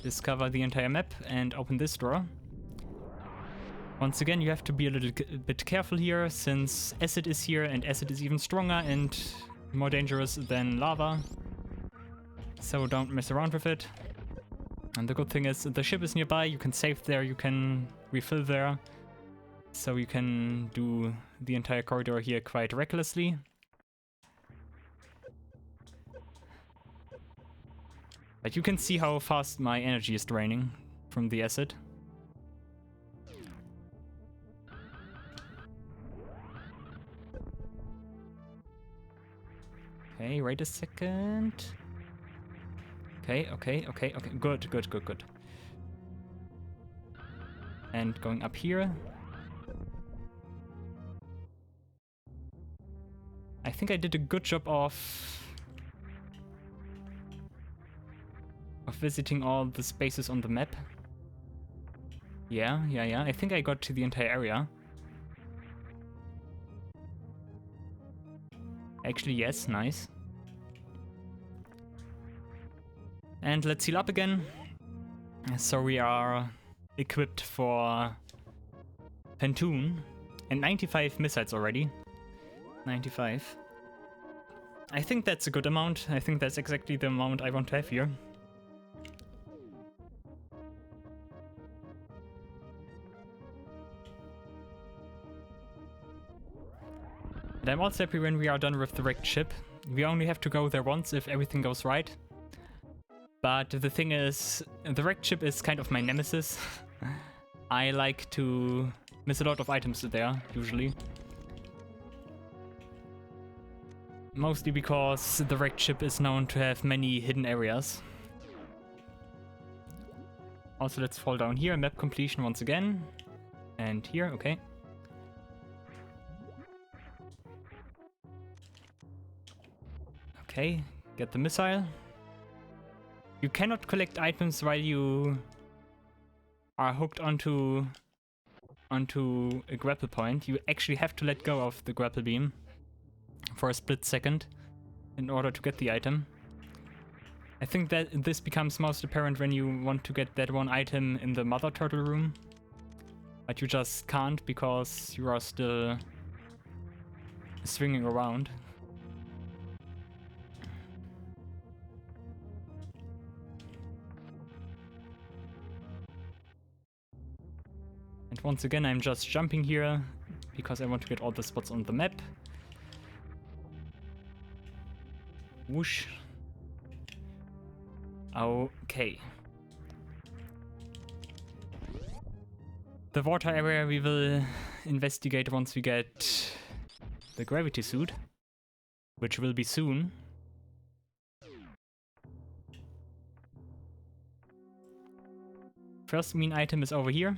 discover the entire map, and open this door. Once again, you have to be a little bit careful here, since acid is here, and acid is even stronger and more dangerous than lava. So don't mess around with it. And the good thing is the ship is nearby, you can save there, you can refill there. So you can do the entire corridor here quite recklessly. But you can see how fast my energy is draining from the acid. Okay, wait a second. Okay. Good. And going up here. I think I did a good job of visiting all the spaces on the map. Yeah. I think I got to the entire area. Actually, yes, nice. And let's heal up again. So we are equipped for Pantoon. And 95 missiles already. 95. I think that's a good amount. I think that's exactly the amount I want to have here. And I'm also happy when we are done with the wrecked ship. We only have to go there once if everything goes right. But the thing is, the wrecked ship is kind of my nemesis. I like to miss a lot of items there, usually. Mostly because the wrecked ship is known to have many hidden areas. Also, let's fall down here, map completion once again. And here, okay. Okay, get the missile. You cannot collect items while you are hooked onto a grapple point. You actually have to let go of the grapple beam for a split second in order to get the item. I think that this becomes most apparent when you want to get that one item in the mother turtle room, but you just can't because you are still swinging around. And once again, I'm just jumping here because I want to get all the spots on the map. Whoosh. Okay. The water area we will investigate once we get the gravity suit, which will be soon. First mean item is over here.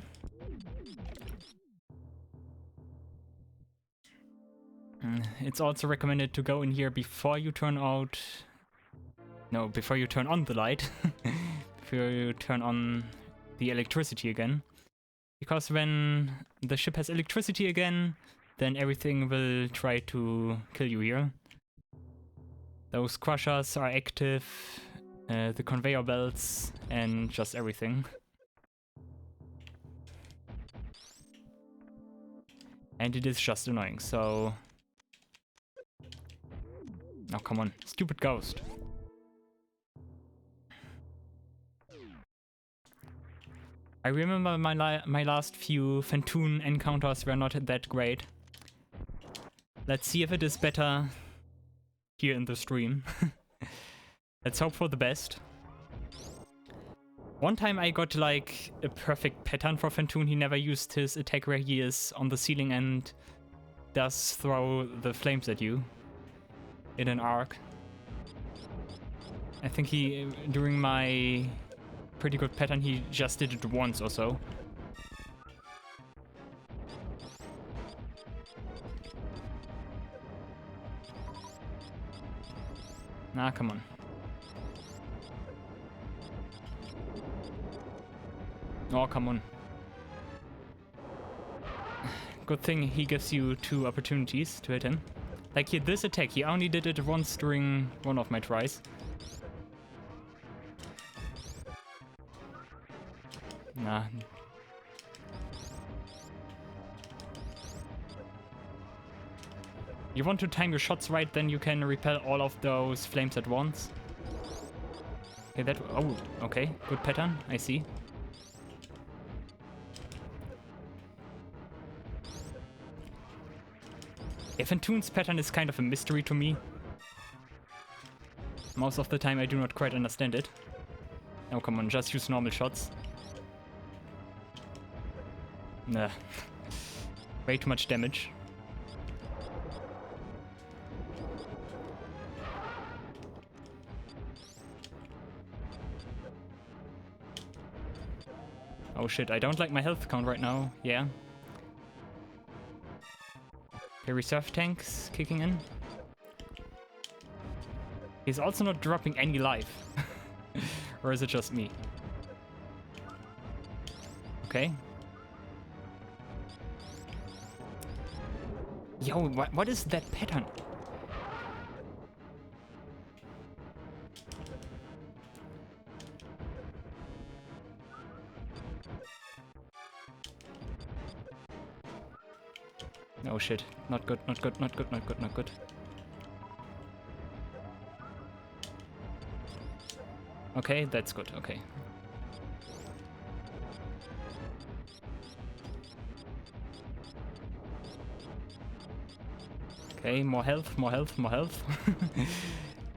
It's also recommended to go in here before you turn out... No, before you turn on the light. Before you turn on the electricity again. Because when the ship has electricity again, then everything will try to kill you here. Those crushers are active, the conveyor belts, and just everything. And it is just annoying, so... Oh, come on. Stupid ghost. I remember my last few Phantoon encounters were not that great. Let's see if it is better here in the stream. Let's hope for the best. One time I got like a perfect pattern for Phantoon. He never used his attack where he is on the ceiling and does throw the flames at you in an arc. I think he, during my pretty good pattern, he just did it once or so. Nah, come on. Oh, come on. Good thing he gives you 2 opportunities to hit him. Like here, this attack, he only did it once during one of my tries. Nah. You want to time your shots right, then you can repel all of those flames at once. Okay, that... Oh, okay. Good pattern, I see. Yeah, Phantoon's pattern is kind of a mystery to me. Most of the time I do not quite understand it. Oh, come on, just use normal shots. Nah. Way too much damage. Oh shit, I don't like my health count right now. Yeah. Okay, reserve tanks kicking in. He's also not dropping any life. Or is it just me? Okay. Yo, what is that pattern? Oh shit, not good, not good, not good, not good, not good. Okay, that's good, okay. Okay, more health, more health, more health.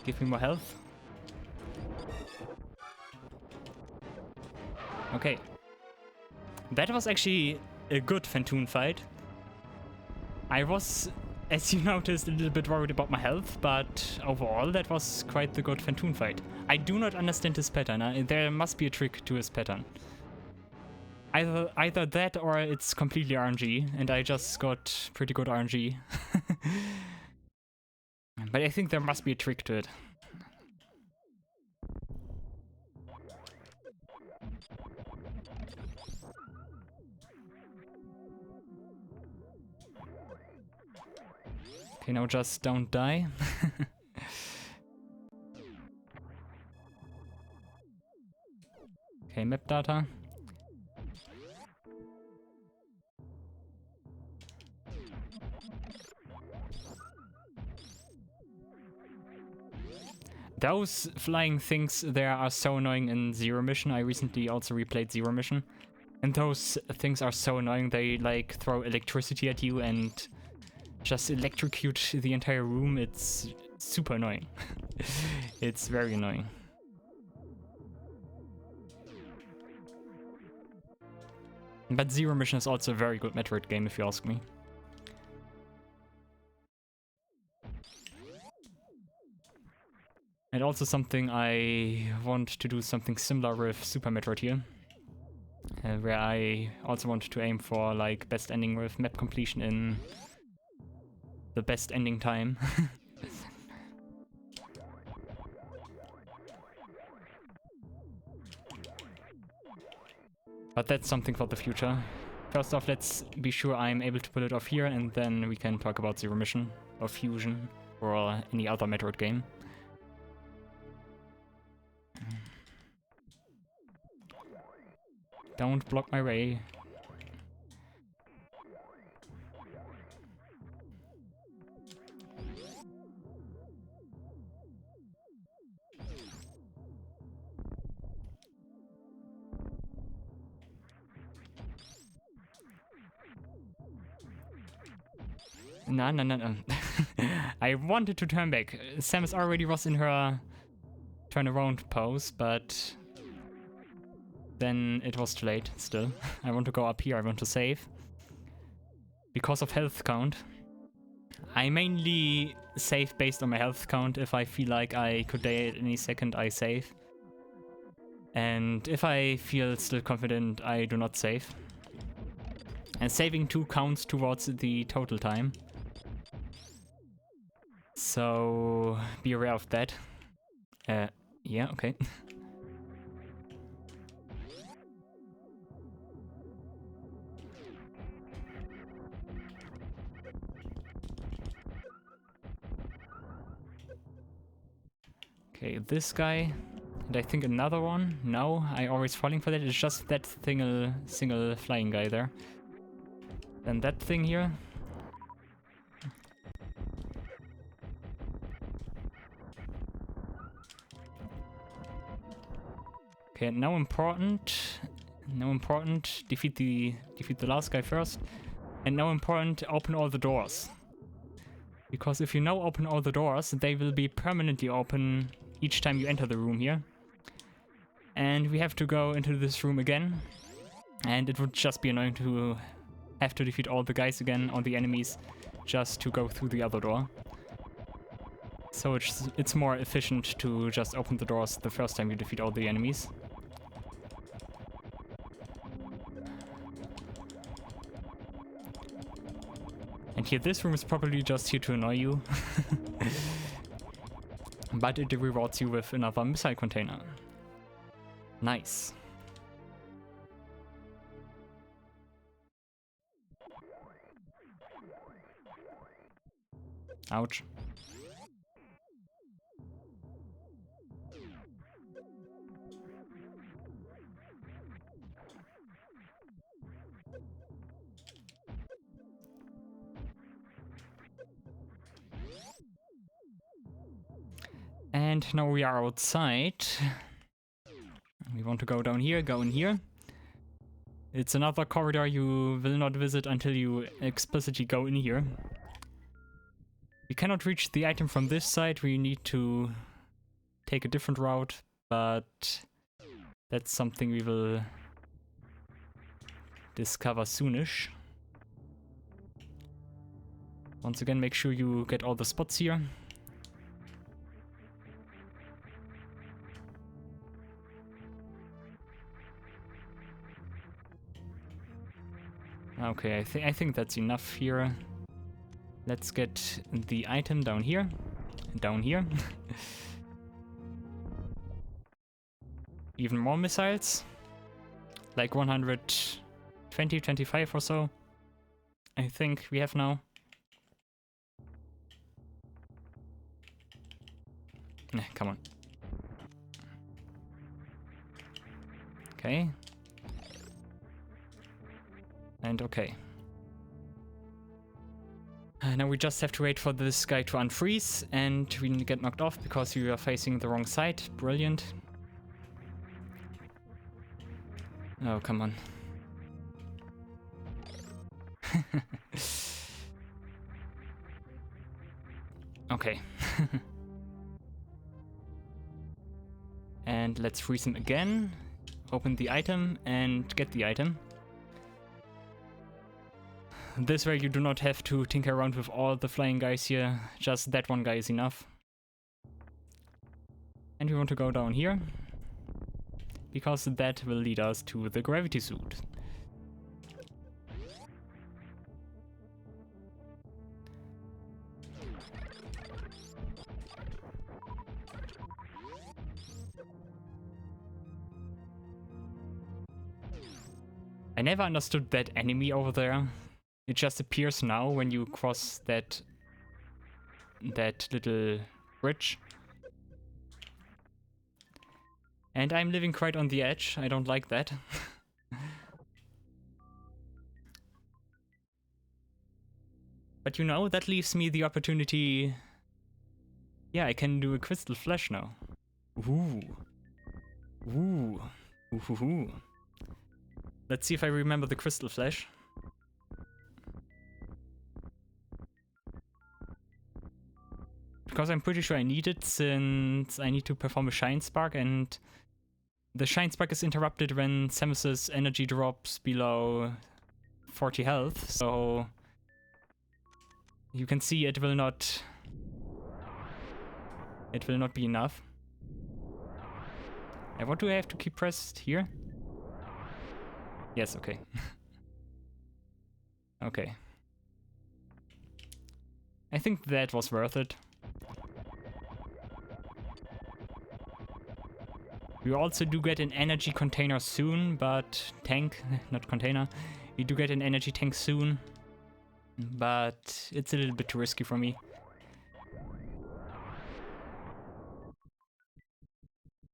Give me more health. Okay. That was actually a good Phantoon fight. I was, as you noticed, a little bit worried about my health, but overall that was quite the good Phantoon fight. I do not understand his pattern. There must be a trick to his pattern. Either that or it's completely RNG, and I just got pretty good RNG. But I think there must be a trick to it. Okay, now just don't die. Okay, map data. Those flying things there are so annoying in Zero Mission. I recently also replayed Zero Mission. And those things are so annoying. They like throw electricity at you and just electrocute the entire room. It's super annoying. It's very annoying. But Zero Mission is also a very good Metroid game, if you ask me. And also something I want to do something similar with Super Metroid here. Where I also want to aim for like best ending with map completion in the best ending time. But that's something for the future. First off, let's be sure I'm able to pull it off here, and then we can talk about Zero Mission or Fusion or any other Metroid game. Don't block my way. No. I wanted to turn back. Samus already was in her turnaround pose, but then it was too late still. I want to go up here, I want to save. Because of health count. I mainly save based on my health count. If I feel like I could die at any second, I save. And if I feel still confident, I do not save. And saving 2 counts towards the total time. So be aware of that. Yeah, okay. Okay, this guy. And I think another one. No, I always falling for that. It's just that single flying guy there. And that thing here. Okay, now important. Defeat the last guy first. And now important, open all the doors. Because if you now open all the doors, they will be permanently open each time you enter the room here. And we have to go into this room again. And it would just be annoying to have to defeat all the guys again, all the enemies, just to go through the other door. So it's more efficient to just open the doors the first time you defeat all the enemies. And here, this room is probably just here to annoy you. But it rewards you with another missile container. Nice. Ouch. And now we are outside. We want to go down here, go in here. It's another corridor you will not visit until you explicitly go in here. We cannot reach the item from this side, we need to take a different route, but that's something we will discover soonish. Once again, make sure you get all the spots here. Okay, I think that's enough here. Let's get the item down here. Down here. Even more missiles. Like 120, 25 or so. I think we have now. Come on. Okay. And okay. Now we just have to wait for this guy to unfreeze and we get knocked off because we are facing the wrong side. Brilliant. Oh, come on. Okay. And let's freeze him again. Open the item and get the item. This way you do not have to tinker around with all the flying guys here, just that one guy is enough. And we want to go down here, because that will lead us to the gravity suit. I never understood that enemy over there. It just appears now when you cross that little bridge. And I'm living quite on the edge, I don't like that. But you know, that leaves me the opportunity... Yeah, I can do a crystal flash now. Ooh. Ooh. Ooh. Let's see if I remember the crystal flash. Because I'm pretty sure I need it, since I need to perform a Shine Spark, and the Shine Spark is interrupted when Samus's energy drops below 40 health, so you can see it will not be enough. And what do I have to keep pressed here? Yes, okay. Okay. I think that was worth it. We also do get an energy container soon, but tank, not container. We do get an energy tank soon, but it's a little bit too risky for me.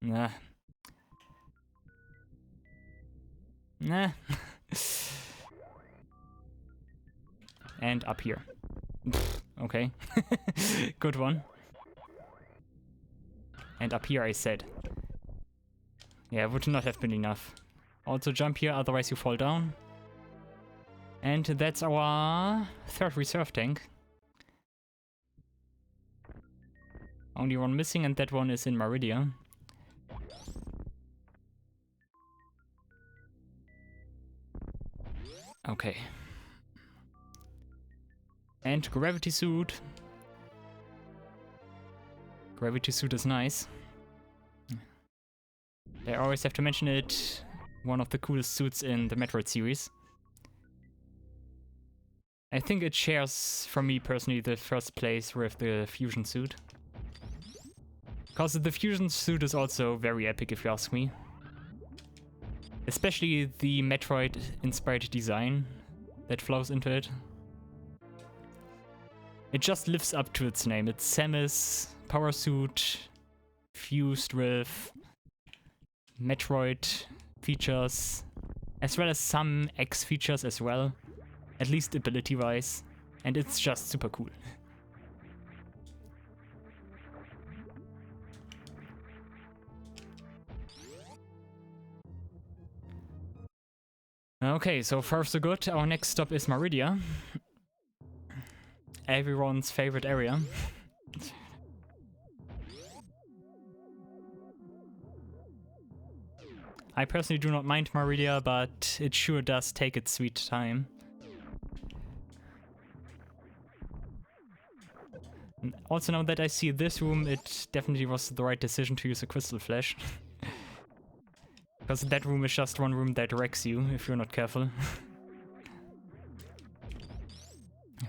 Nah. Nah. And up here. Okay. Good one. And up here I said. Yeah, would not have been enough. Also jump here, otherwise you fall down. And that's our third reserve tank. Only one missing, and that one is in Maridia. Okay. And gravity suit. Gravity suit is nice. I always have to mention it. One of the coolest suits in the Metroid series. I think it shares, for me personally, the first place with the fusion suit. Because the fusion suit is also very epic, if you ask me. Especially the Metroid-inspired design that flows into it. It just lives up to its name. It's Samus power suit fused with Metroid features, as well as some X features as well, at least ability-wise, and it's just super cool. Okay, so far so good. Our next stop is Maridia. Everyone's favorite area. I personally do not mind Maridia, but it sure does take its sweet time. And also, now that I see this room, it definitely was the right decision to use a crystal flash. Because that room is just one room that wrecks you if you're not careful.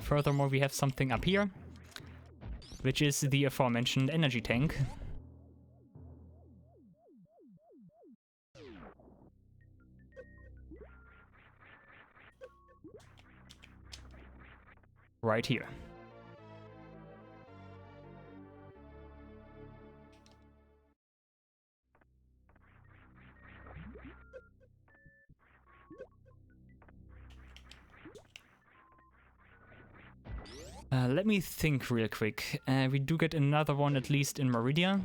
Furthermore, we have something up here, which is the aforementioned energy tank. Right here. Let me think real quick. We do get another one at least in Maridia.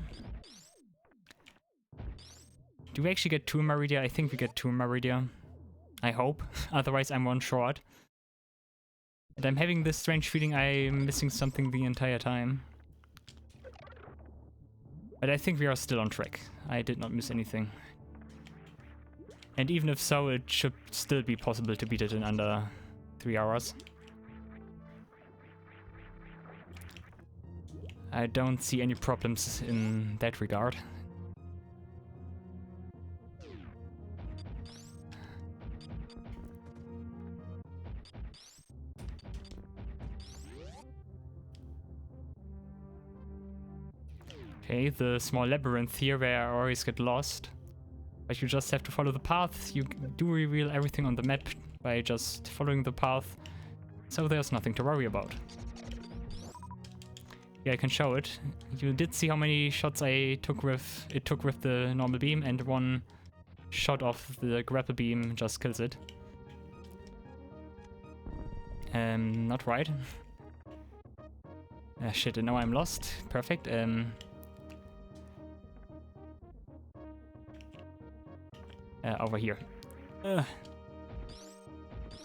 Do we actually get two in Maridia? I think we get two in Maridia. I hope. Otherwise I'm one short. And I'm having this strange feeling I'm missing something the entire time. But I think we are still on track. I did not miss anything. And even if so, it should still be possible to beat it in under 3 hours. I don't see any problems in that regard. Okay, the small labyrinth here where I always get lost. But you just have to follow the path. You do reveal everything on the map by just following the path. So there's nothing to worry about. Yeah, I can show it. You did see how many shots it took with the normal beam, and one shot of the grapple beam just kills it. Not right. Shit, and now I'm lost. Perfect. Over here.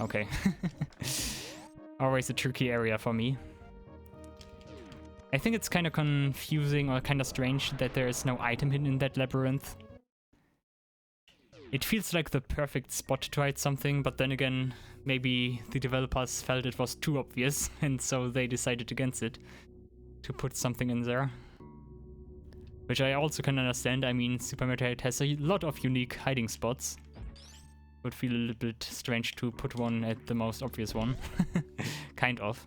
Okay. Always a tricky area for me. I think it's kind of confusing or kind of strange that there is no item hidden in that labyrinth. It feels like the perfect spot to hide something, but then again, maybe the developers felt it was too obvious, and so they decided against it, to put something in there. Which I also can understand. I mean, Super Metroid has a lot of unique hiding spots. Would feel a little bit strange to put one at the most obvious one. Kind of.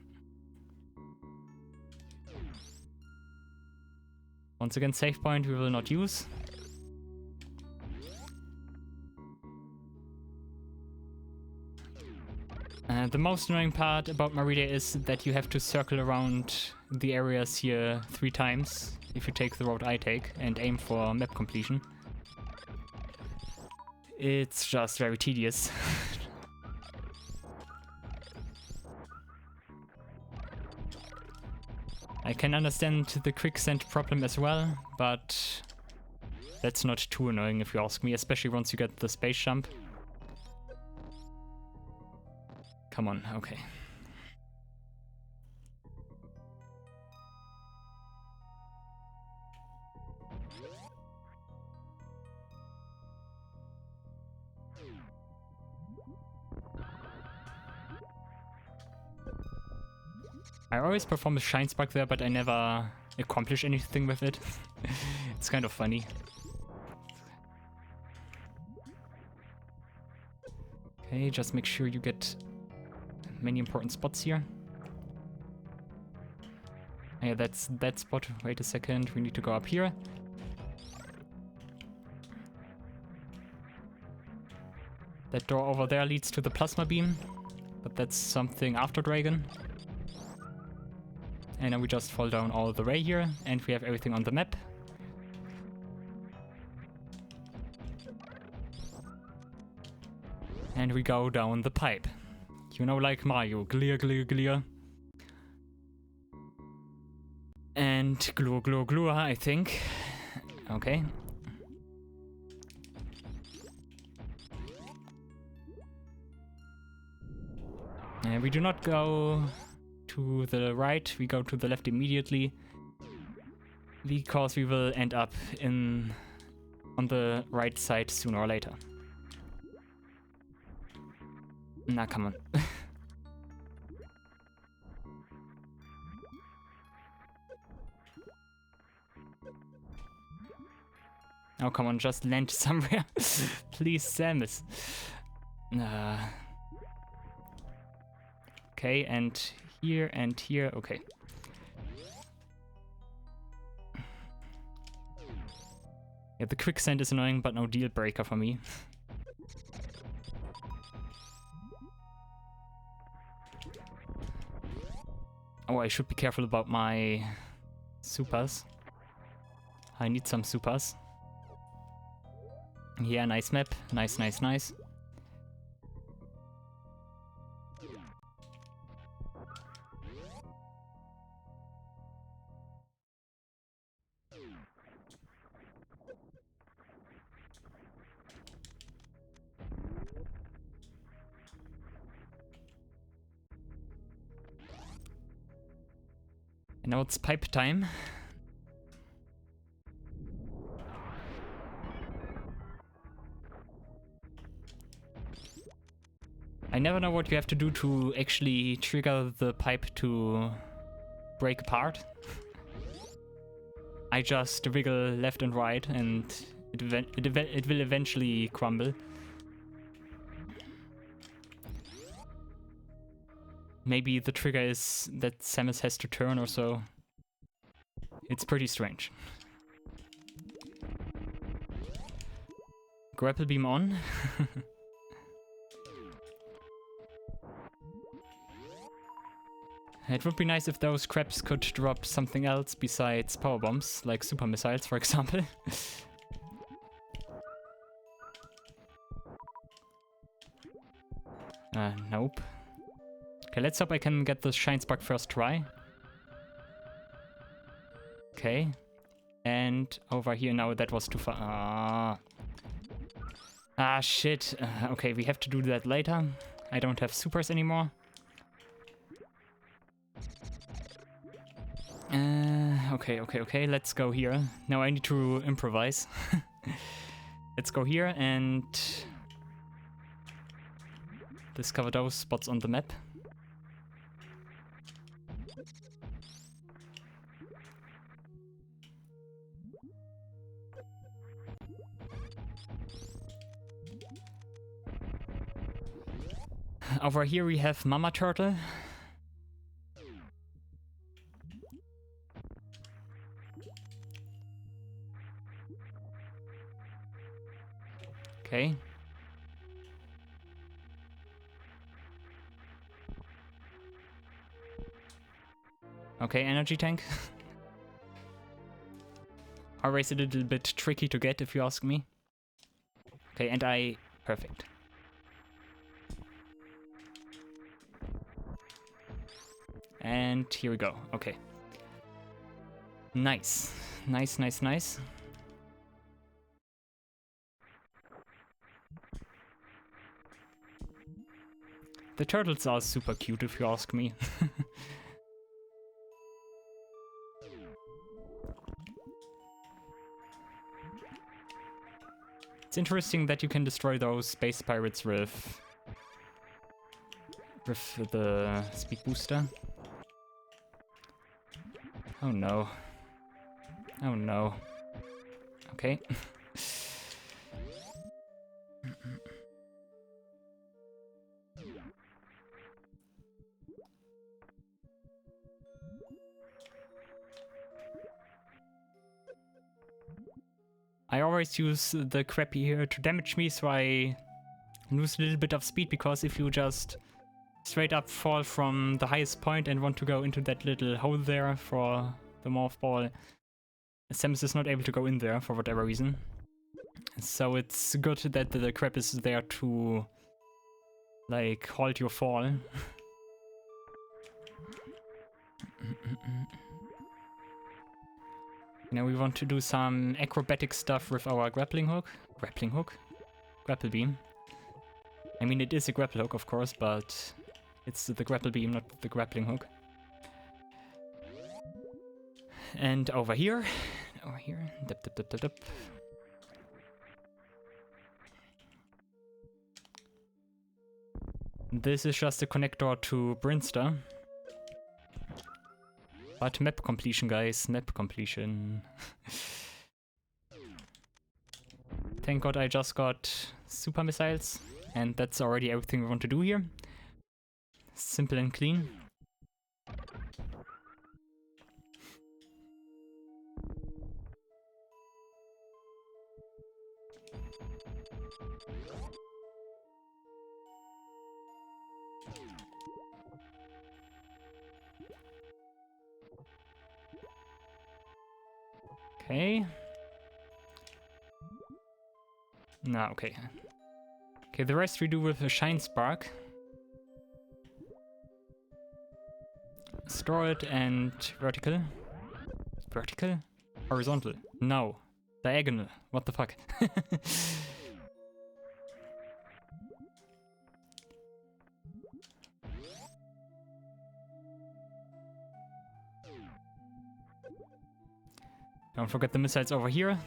Once again, save point we will not use. The most annoying part about Marida is that you have to circle around the areas here 3 times if you take the road I take and aim for map completion. It's just very tedious. I can understand the quicksand problem as well, but that's not too annoying if you ask me, especially once you get the space jump. Come on, okay. I always perform a shine spark there, but I never accomplish anything with it. It's kind of funny. Okay, just make sure you get many important spots here. Yeah, that's that spot. Wait a second, we need to go up here. That door over there leads to the plasma beam, but that's something after Dragon. And then we just fall down all the way here, and we have everything on the map. And we go down the pipe. You know, like Mario, glear, glear, glear. And glue, glue, glue, I think. Okay. And we do not go to the right, we go to the left immediately. Because we will end up on the right side sooner or later. Nah, come on. Oh, come on, just land somewhere. Please, Samus. Okay, and here, okay. Yeah, the quicksand is annoying, but no deal breaker for me. Oh, I should be careful about my Sūpās. I need some Sūpās. Yeah, nice map. Nice, nice, nice. And now it's pipe time. I never know what you have to do to actually trigger the pipe to break apart. I just wiggle left and right and it will eventually crumble. Maybe the trigger is that Samus has to turn or so. It's pretty strange. Grapple beam on. It would be nice if those crabs could drop something else besides power bombs, like super missiles, for example. Nope. Okay, let's hope I can get the Shine Spark first try. Okay. And over here, no, that was too far. Ah, shit. Okay, we have to do that later. I don't have supers anymore. Okay, let's go here. Now I need to improvise. Let's go here and discover those spots on the map. Over here we have Mama Turtle. Okay. Okay, energy tank. Always a little bit tricky to get if you ask me. Okay, and perfect. And here we go. Okay. Nice. Nice. The turtles are super cute if you ask me. It's interesting that you can destroy those space pirates with the speed booster. Oh no. Oh no. Okay. I always use the crappy here to damage me, so I lose a little bit of speed, because if you just straight up fall from the highest point and want to go into that little hole there for the morph ball, Samus is not able to go in there for whatever reason. So it's good that the crap is there to, like, halt your fall. Now we want to do some acrobatic stuff with our grappling hook. Grappling hook? Grapple beam. I mean, it is a grapple hook, of course, but it's the grapple beam, not the grappling hook. And over here. Dip. This is just a connector to Brinster. But map completion, guys, map completion. Thank God I just got super missiles, and that's already everything we want to do here. Simple and clean. Okay. No, okay. Okay, the rest we do with a Shine Spark. Store it and vertical. Vertical? Horizontal. No. Diagonal. What the fuck? Don't forget the missiles over here.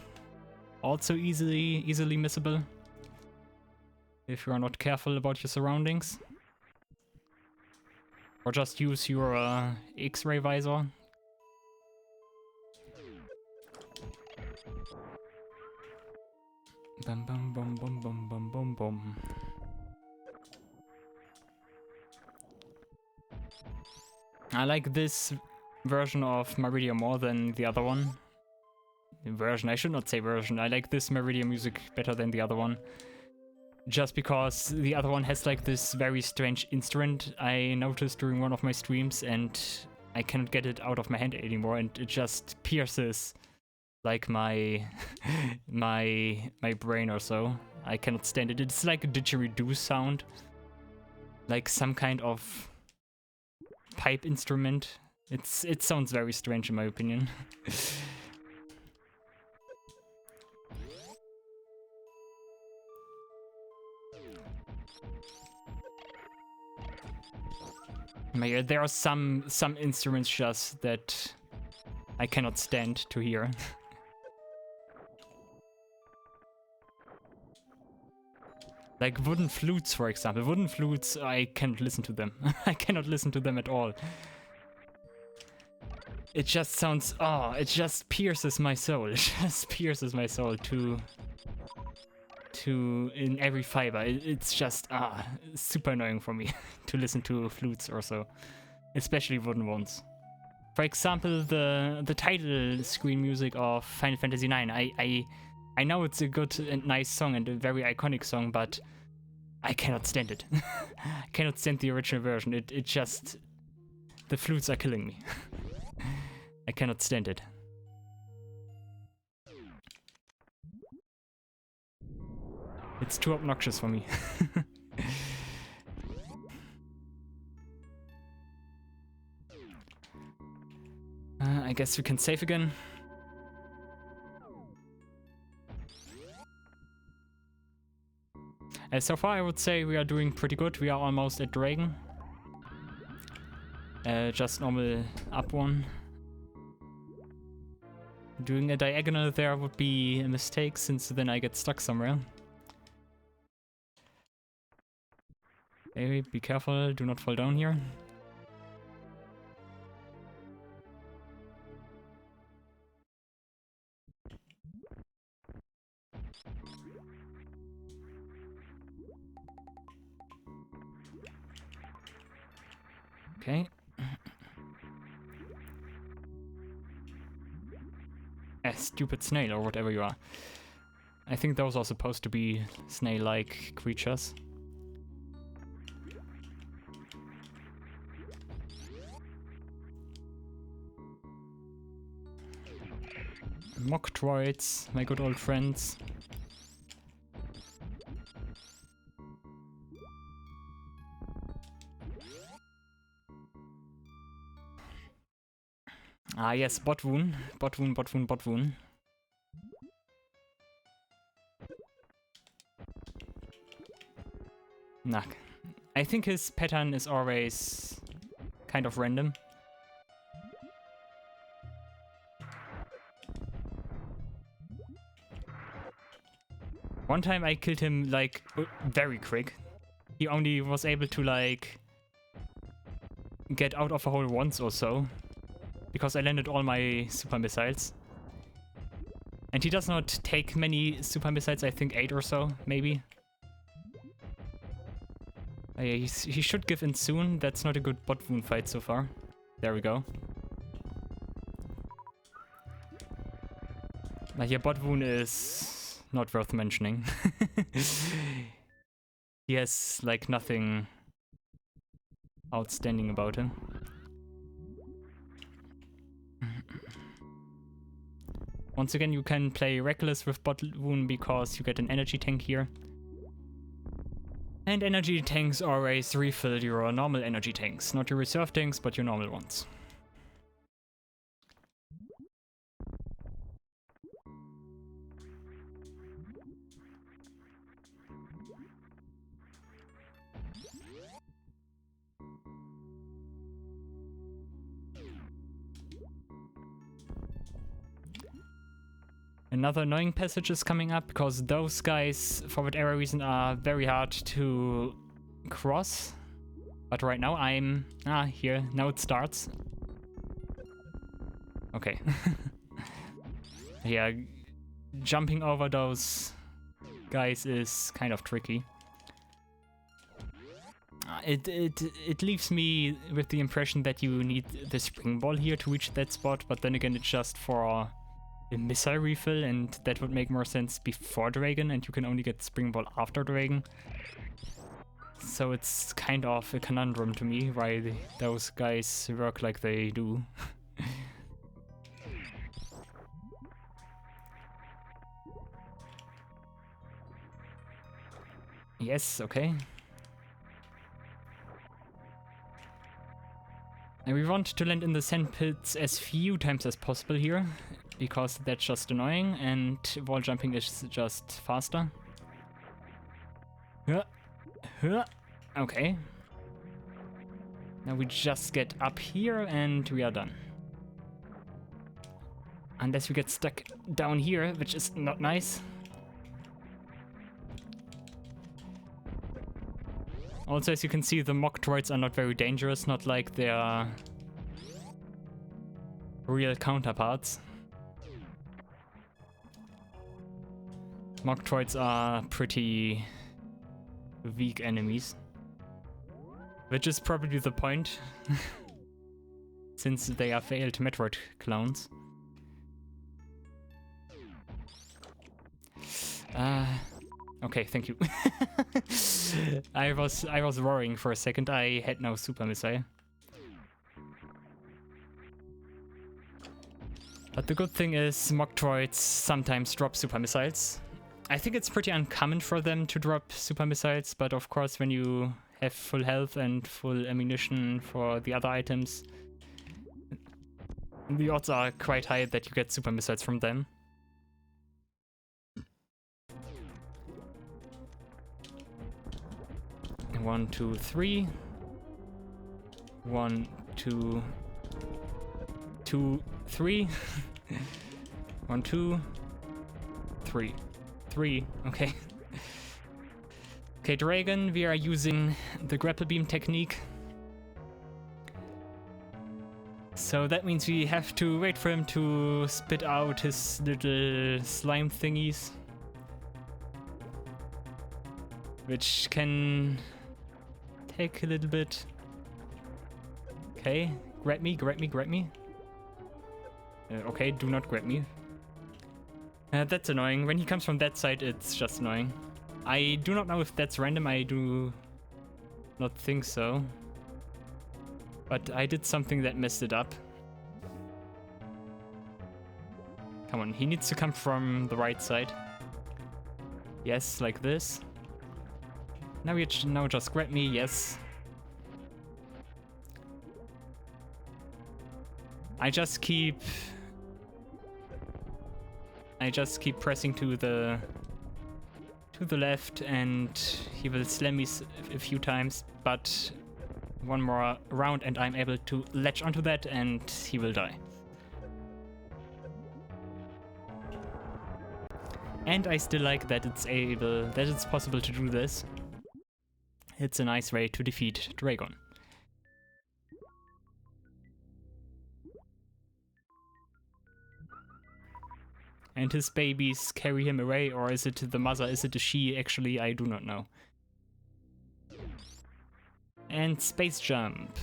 Also easily missable. If you are not careful about your surroundings. Or just use your X-ray visor. Bum bum bum bum bum bum bum bum. I like this version of Maridia more than the other one. I should not say version. I like this Maridia music better than the other one. Just because the other one has like this very strange instrument I noticed during one of my streams, and I cannot get it out of my hand anymore, and it just pierces like my my brain or so. I cannot stand it. It's like a didgeridoo sound. like some kind of pipe instrument. It sounds very strange in my opinion. There are some instruments just that I cannot stand to hear. Like wooden flutes, for example. Wooden flutes, I can't listen to them. I cannot listen to them at all. It just sounds, oh, it just pierces my soul. It just pierces my soul to in every fiber. It's just, super annoying for me to listen to flutes or so. Especially wooden ones. For example, the title screen music of Final Fantasy IX. I know it's a good and nice song and a very iconic song, but I cannot stand it. I cannot stand the original version. It just... The flutes are killing me. I cannot stand it. It's too obnoxious for me. I guess we can save again. So far I would say we are doing pretty good. We are almost at Dragon. Just normal up one. Doing a diagonal there would be a mistake, since then I get stuck somewhere. Hey, be careful, do not fall down here. Okay. A stupid snail or whatever you are. I think those are supposed to be snail-like creatures. Metroids, my good old friends. Ah yes, Botwoon. Botwoon. Nah. I think his pattern is always kind of random. One time I killed him like very quick. He only was able to like get out of a hole once or so, because I landed all my super missiles. And he does not take many super missiles, I think 8 or so, maybe. Yeah, he should give in soon. That's not a good Botwoon fight so far. There we go. Yeah, Botwoon is not worth mentioning. He has like nothing outstanding about him. Once again, you can play Reckless with Botwoon because you get an energy tank here. And energy tanks always refill your normal energy tanks. Not your reserve tanks, but your normal ones. Another annoying passage is coming up, because those guys, for whatever reason, are very hard to cross. But right now I'm... here, now it starts. Okay. Yeah, jumping over those guys is kind of tricky. It leaves me with the impression that you need the spring ball here to reach that spot, but then again it's just for a missile refill, and that would make more sense before Dragon, and you can only get Spring Ball after Dragon. So it's kind of a conundrum to me why those guys work like they do. Yes, okay. And we want to land in the sand pits as few times as possible here, because that's just annoying and wall jumping is just faster. Okay. Now we just get up here and we are done. Unless we get stuck down here, which is not nice. Also, as you can see, the mock droids are not very dangerous, not like their real counterparts. Mock droids are pretty weak enemies. Which is probably the point, since they are failed Metroid clones. Okay, thank you. I was worrying for a second. I had no super missile. But the good thing is mock droids sometimes drop super missiles. I think it's pretty uncommon for them to drop super missiles, but of course when you have full health and full ammunition for the other items, the odds are quite high that you get super missiles from them. One, two, three. 1, 2, 2, 3. 1, 2, 3. 3, okay. Okay, Dragon, we are using the grapple beam technique. So that means we have to wait for him to spit out his little slime thingies. Which can take a little bit. Okay, grab me, grab me, grab me. Okay, do not grab me. That's annoying. When he comes from that side, it's just annoying. I do not know if that's random, I do not think so. But I did something that messed it up. Come on, he needs to come from the right side. Yes, like this. Now just grab me, yes. I just keep pressing to the left and he will slam me a few times, but one more round and I'm able to latch onto that and he will die. And I still like that it's possible to do this. It's a nice way to defeat Dragon. And his babies carry him away, or is it the mother? Is it a she? Actually, I do not know. And space jump.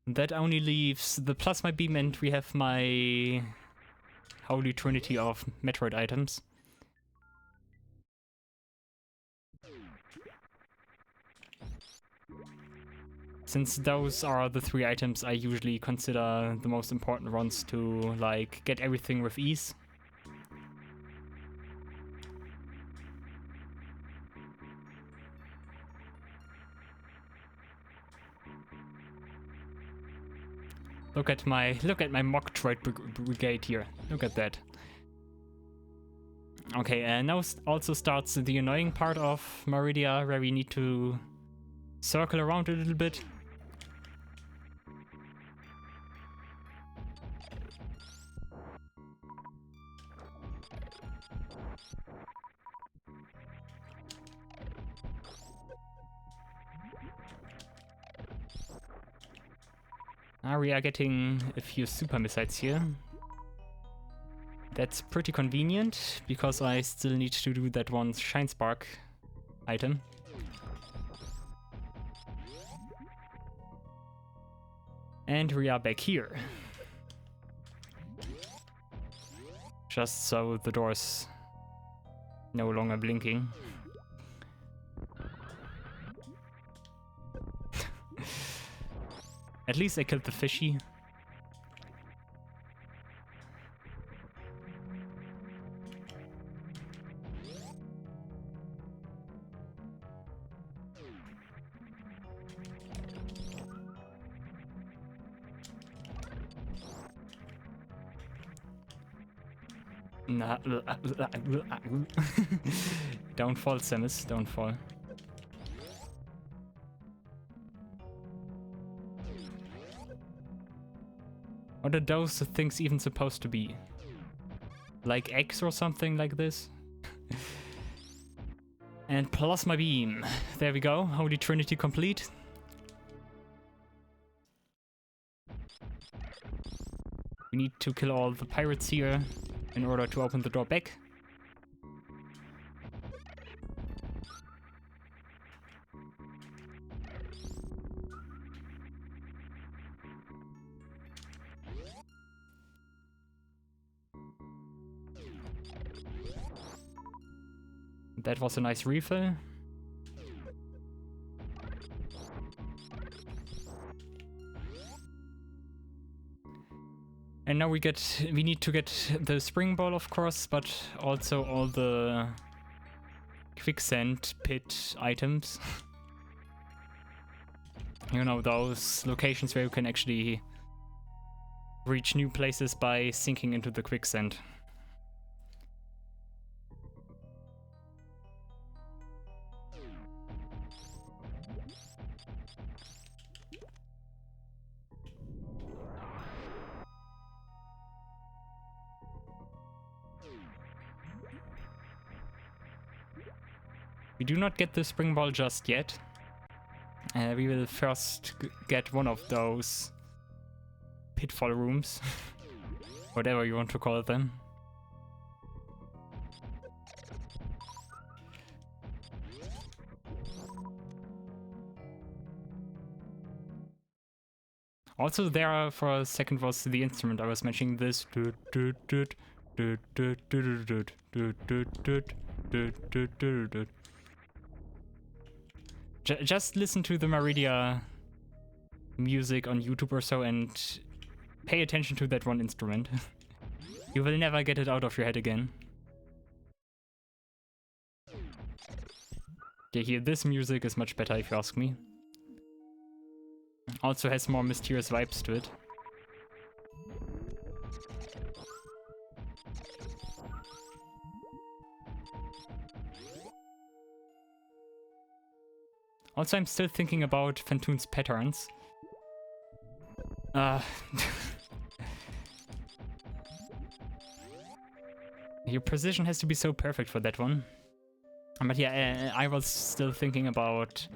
That only leaves the plasma beam and we have my holy trinity of Metroid items. Since those are the 3 items I usually consider the most important ones to, like, get everything with ease. Look at my mock droid brigade here. Look at that. Okay, and now also starts the annoying part of Meridia, where we need to circle around a little bit. We are getting a few super missiles here. That's pretty convenient, because I still need to do that one Shine Spark item. And we are back here. Just so the door's no longer blinking. At least I killed the fishy. Nah, don't fall, Samus, don't fall. What are those things even supposed to be? Like eggs or something like this? And plasma beam. There we go, Holy Trinity complete. We need to kill all the pirates here in order to open the door back. That was a nice refill. And now we need to get the spring ball, of course, but also all the quicksand pit items. You know, those locations where you can actually reach new places by sinking into the quicksand. We do not get the spring ball just yet. We will first get one of those pitfall rooms, whatever you want to call them. Also there for a second was the instrument I was mentioning, this. Just listen to the Maridia music on YouTube or so and pay attention to that one instrument. You will never get it out of your head again. Yeah, here, this music is much better if you ask me. Also has more mysterious vibes to it. Also, I'm still thinking about Phantoon's patterns. Your precision has to be so perfect for that one. But yeah, I was still thinking about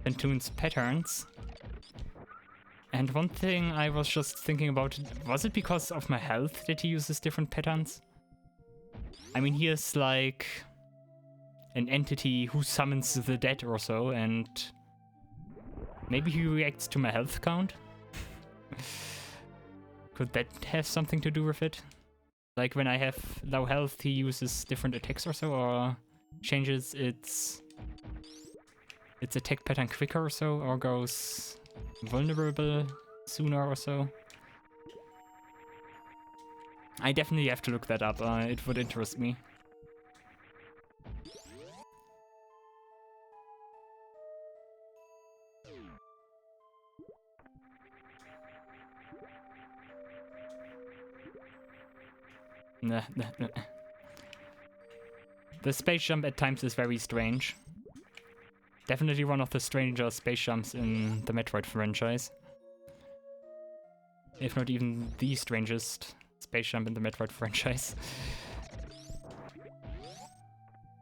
Phantoon's patterns. And one thing I was just thinking about, was it because of my health that he uses different patterns? I mean, he is like an entity who summons the dead or so, and maybe he reacts to my health count? Could that have something to do with it? Like when I have low health, he uses different attacks or so, or changes its attack pattern quicker or so, or goes vulnerable sooner or so. I definitely have to look that up, it would interest me. Nah. The space jump at times is very strange. Definitely one of the stranger space jumps in the Metroid franchise. If not even the strangest space jump in the Metroid franchise.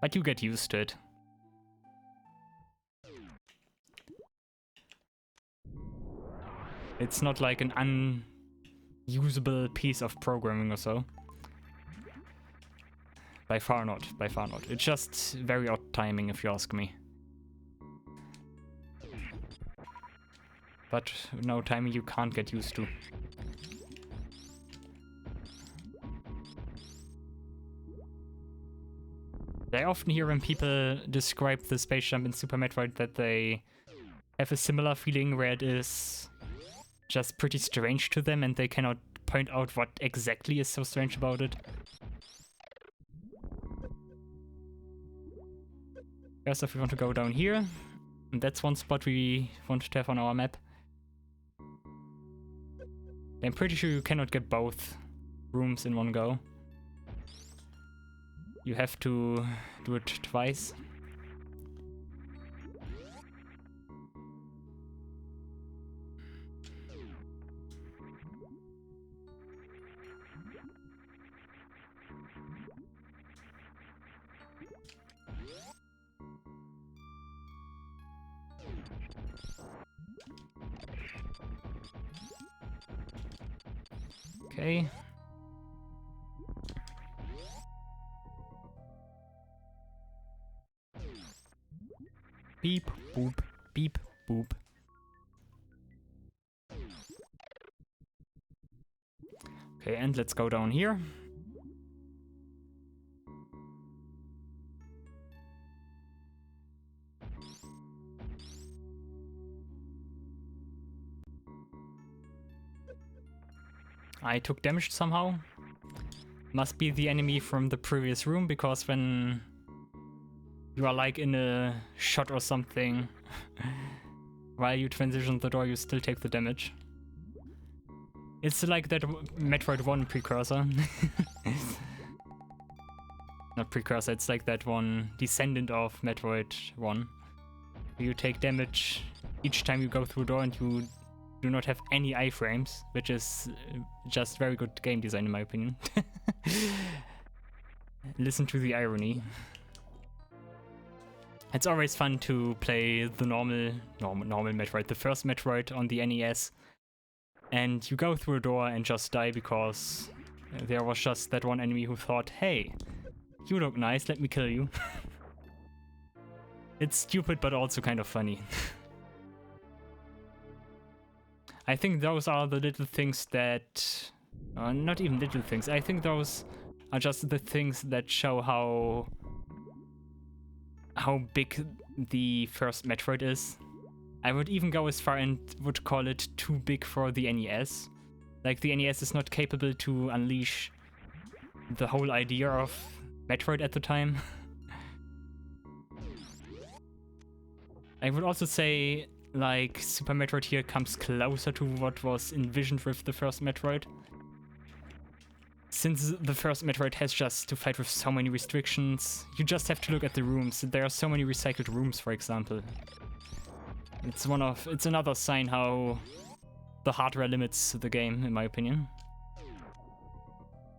But you get used to it. It's not like an unusable piece of programming or so. By far not, by far not. It's just very odd timing if you ask me. But no, timing you can't get used to. I often hear when people describe the space jump in Super Metroid that they have a similar feeling where it is just pretty strange to them and they cannot point out what exactly is so strange about it. First off, we want to go down here. And that's one spot we want to have on our map. I'm pretty sure you cannot get both rooms in one go. you have to do it twice. Okay. Beep, boop, beep, boop. Okay, and let's go down here. I took damage somehow. Must be the enemy from the previous room, because when you are like in a shot or something, while you transition the door, you still take the damage. It's like that Metroid 1 precursor. Not precursor, it's like that one descendant of Metroid 1. You take damage each time you go through a door and you do not have any iframes, which is just very good game design in my opinion. Listen to the irony. It's always fun to play the normal Metroid, the first Metroid on the NES, and you go through a door and just die because there was just that one enemy who thought, hey, you look nice, let me kill you. It's stupid but also kind of funny. I think those are the little things that... not even little things, I think those are just the things that show how big the first Metroid is. I would even go as far and would call it too big for the NES. Like, the NES is not capable to unleash the whole idea of Metroid at the time. I would also say, like, Super Metroid here comes closer to what was envisioned with the first Metroid. Since the first Metroid has just to fight with so many restrictions, you just have to look at the rooms. There are so many recycled rooms, for example. It's another sign how the hardware limits the game, in my opinion.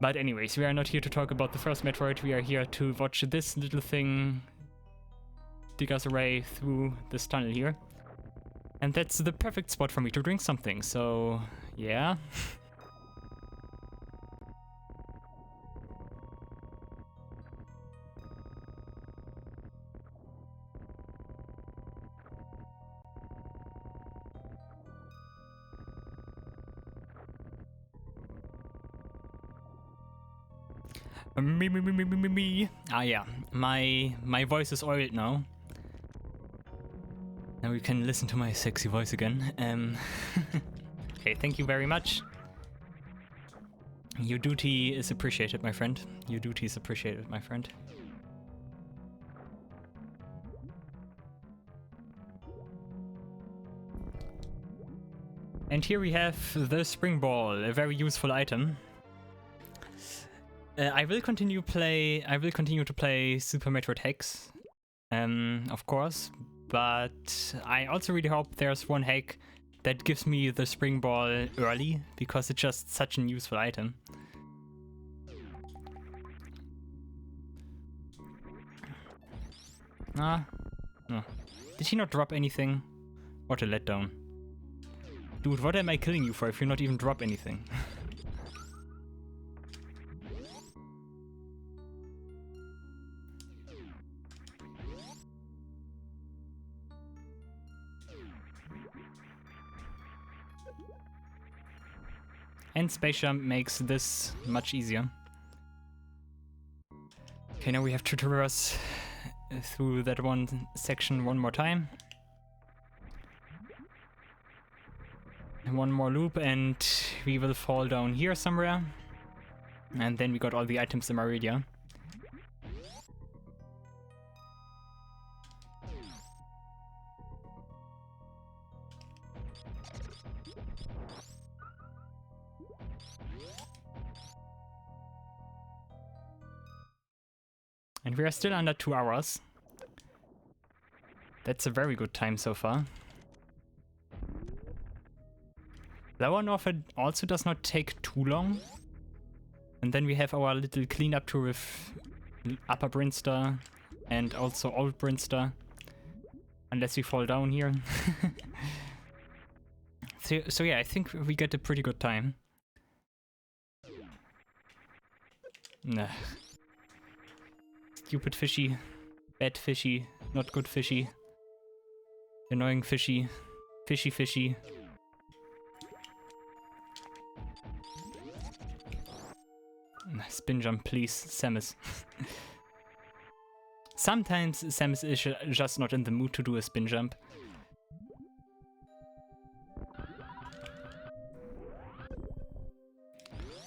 But anyways, we are not here to talk about the first Metroid, we are here to watch this little thing dig us away through this tunnel here. And that's the perfect spot for me to drink something, so yeah. Me. Ah yeah, my voice is oiled now. Now you can listen to my sexy voice again. Okay, thank you very much. Your duty is appreciated, my friend. Your duty is appreciated, my friend. And here we have the spring ball, a very useful item. I will continue to play Super Metroid Hex, of course, but I also really hope there's one hack that gives me the spring ball early, because it's just such an useful item. Ah, no. Did he not drop anything? What a letdown. Dude, what am I killing you for if you not even drop anything? And Space Jump makes this much easier. Okay, now we have to traverse through that one section one more time. And one more loop and we will fall down here somewhere. And then we got all the items in Maridia. And we are still under 2 hours. That's a very good time so far. Lower North also does not take too long. And then we have our little cleanup tour with Upper Brinster and also Old Brinster. Unless we fall down here. So yeah, I think we get a pretty good time. Nah. Stupid fishy. Bad fishy. Not good fishy. Annoying fishy. Fishy fishy. Spin jump, please, Samus. Sometimes Samus is just not in the mood to do a spin jump.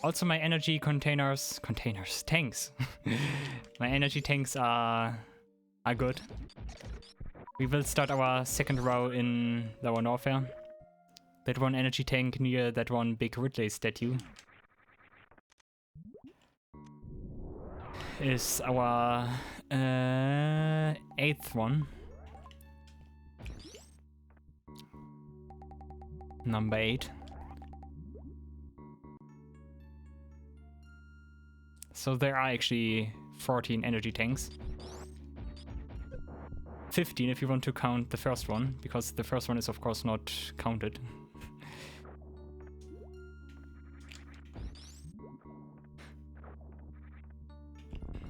Also, my energy tanks. My energy tanks are good. We will start our second row in Lower North here. That one energy tank near that one big Ridley statue is our 8th one. Number 8. So there are actually 14 energy tanks. 15 if you want to count the first one, because the first one is of course not counted.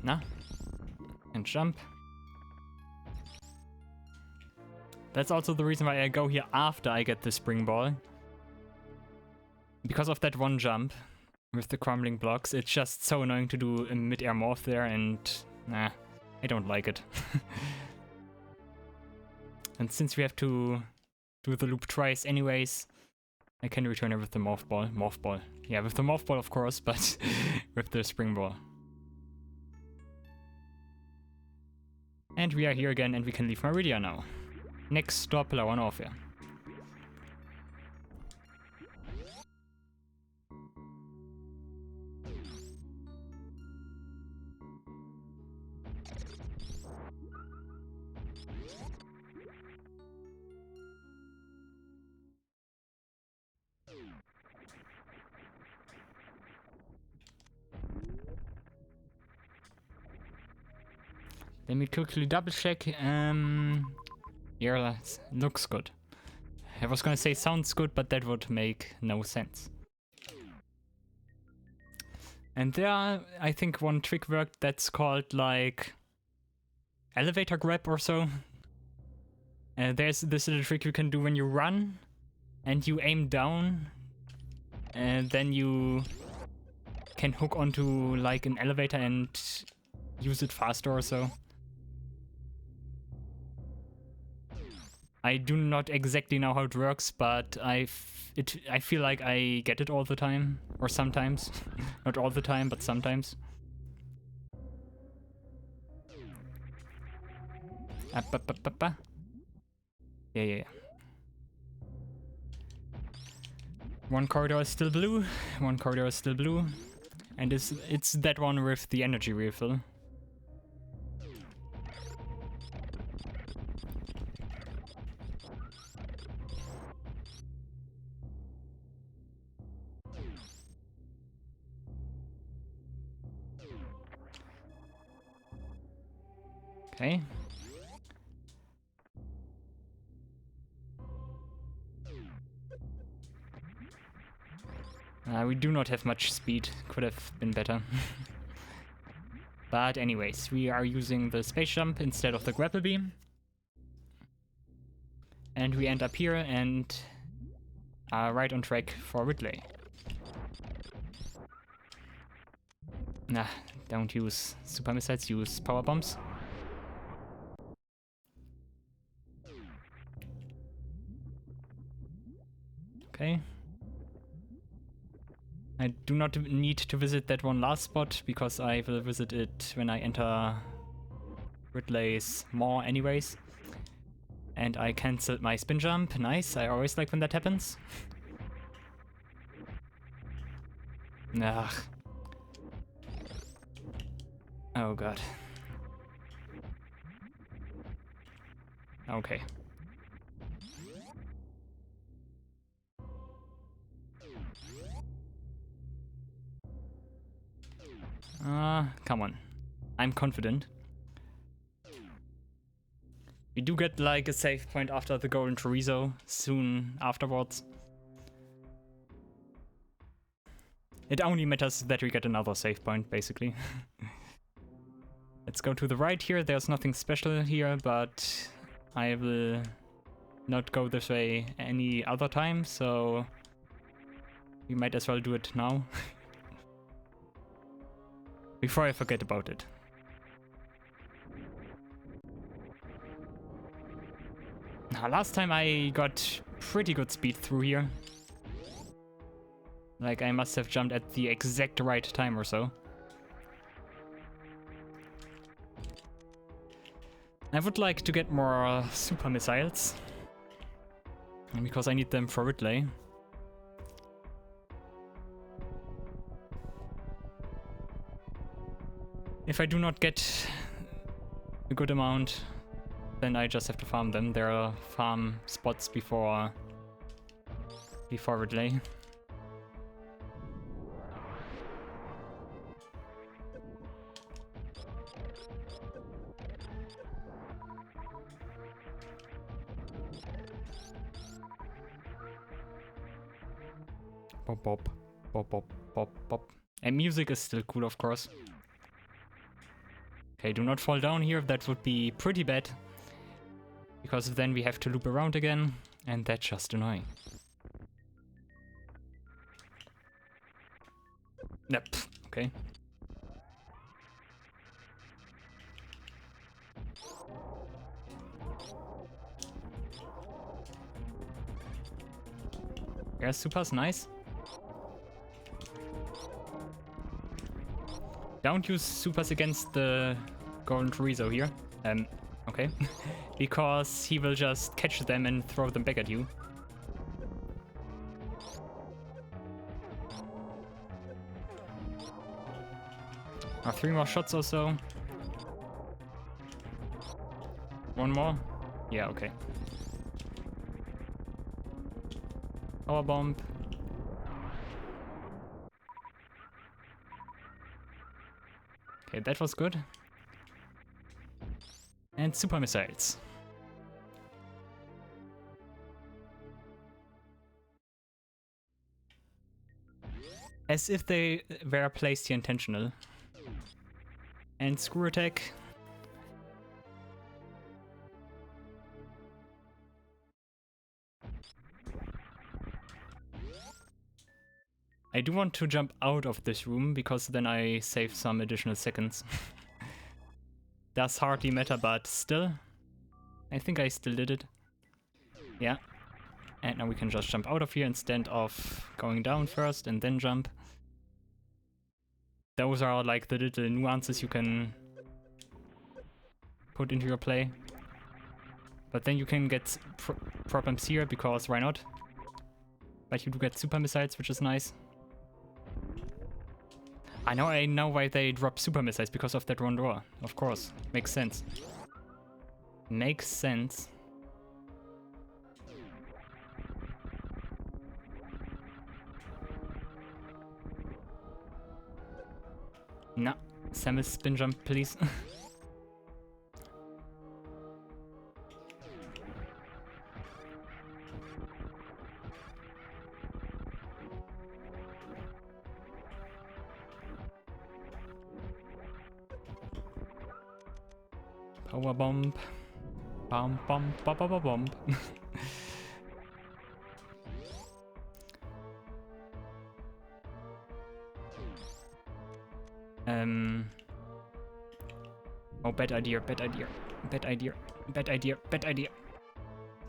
Nah. And jump. That's also the reason why I go here after I get the spring ball. Because of that one jump with the crumbling blocks, it's just so annoying to do a mid-air morph there, and nah, I don't like it. And since we have to do the loop twice anyways, I can return it with the morph ball. Morph ball. Yeah, with the morph ball of course, but with the spring ball. And we are here again, and we can leave Meridia now. Next stop, Lower North here. Let me quickly double check. Yeah, that looks good. I was gonna say sounds good, but that would make no sense. And there are, I think, one trick worked that's called like elevator grab or so. There's this little trick you can do when you run and you aim down, and then you can hook onto like an elevator and use it faster or so. I do not exactly know how it works, but I feel like I get it all the time, or sometimes. Not all the time, but sometimes. Yeah. One corridor is still blue, one corridor is still blue, and it's that one with the energy refill. Okay. We do not have much speed, could have been better. But anyways, we are using the space jump instead of the grapple beam. And we end up here and are right on track for Ridley. Nah, don't use super missiles, use power bombs. Okay. I do not need to visit that one last spot, because I will visit it when I enter Ridley's Maw anyways. And I cancelled my spin jump. Nice, I always like when that happens. Ugh. Oh god. Okay. Come on. I'm confident. We do get like a save point after the golden chorizo soon afterwards. It only matters that we get another save point, basically. Let's go to the right here. There's nothing special here, but I will not go this way any other time, so we might as well do it now. Before I forget about it. Now, last time I got pretty good speed through here. Like, I must have jumped at the exact right time or so. I would like to get more super missiles. Because I need them for Ridley. If I do not get a good amount, then I just have to farm them. There are farm spots before Ridley. Pop, pop, pop, pop, pop, pop. And music is still cool, of course. Okay, do not fall down here, that would be pretty bad. Because then we have to loop around again, and that's just annoying. Yep, okay. Yeah, Sūpā's nice. Don't use Sūpā's against the golden chorizo here. Okay. Because he will just catch them and throw them back at you. Three more shots or so. One more? Yeah, okay. Power bomb. Okay, that was good. And super missiles. As if they were placed here intentional. And screw attack. I do want to jump out of this room because then I save some additional seconds. Does hardly matter, but still. I think I still did it. Yeah. And now we can just jump out of here instead of going down first and then jump. Those are like the little nuances you can put into your play. But then you can get problems here because why not? But you do get super missiles, which is nice. I know why they drop super missiles, because of that one door. Of course. Makes sense. Makes sense. No. Samus spin jump, please. Power bomb. Bum bum ba ba ba bomb. Oh, bad idea, bad idea, bad idea, bad idea, bad idea.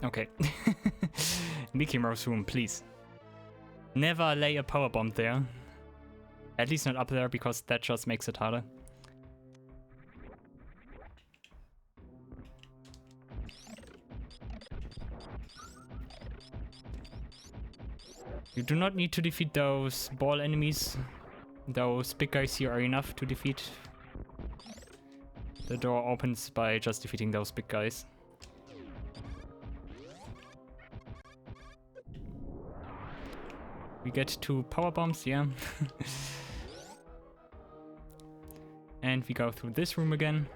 Okay. Mickey Mouse room, please. Never lay a power bomb there. At least not up there, because that just makes it harder. You do not need to defeat those ball enemies. Those big guys here are enough to defeat. The door opens by just defeating those big guys. We get 2 power bombs, yeah. And we go through this room again.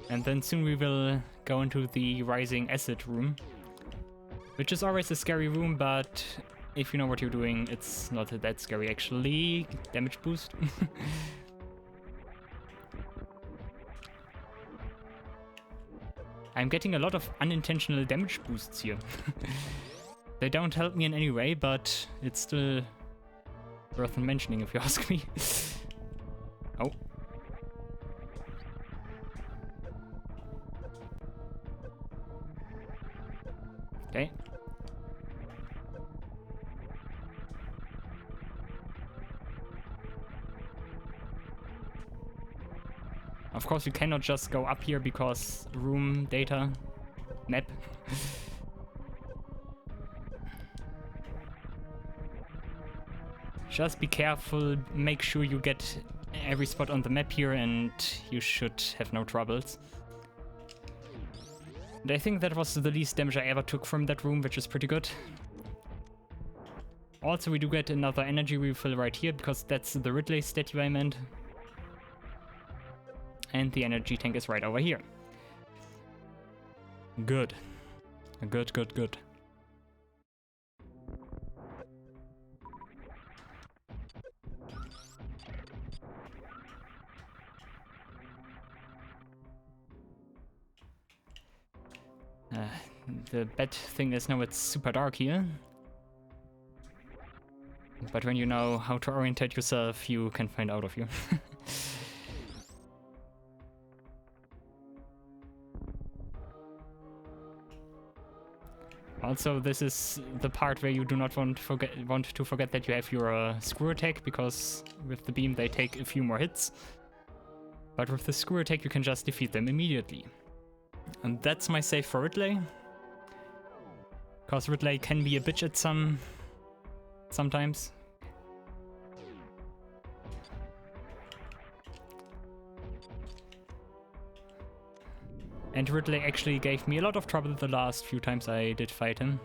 And then soon we will go into the rising acid room, which is always a scary room, but if you know what you're doing, it's not that scary actually. Damage boost. I'm getting a lot of unintentional damage boosts here. They don't help me in any way, but it's still worth mentioning if you ask me. Oh. Okay. Of course, you cannot just go up here because room data map. Just be careful, make sure you get every spot on the map here and you should have no troubles. And I think that was the least damage I ever took from that room, which is pretty good. Also, we do get another energy refill right here, because that's the Ridley statue I meant. And the energy tank is right over here. Good. Good, good, good. The bad thing is now it's super dark here. But when you know how to orientate yourself, you can find out of here. Also, this is the part where you do not want to forget that you have your screw attack, because with the beam they take a few more hits. But with the screw attack you can just defeat them immediately. And that's my save for Ridley. Because Ridley can be a bitch at sometimes. And Ridley actually gave me a lot of trouble the last few times I did fight him.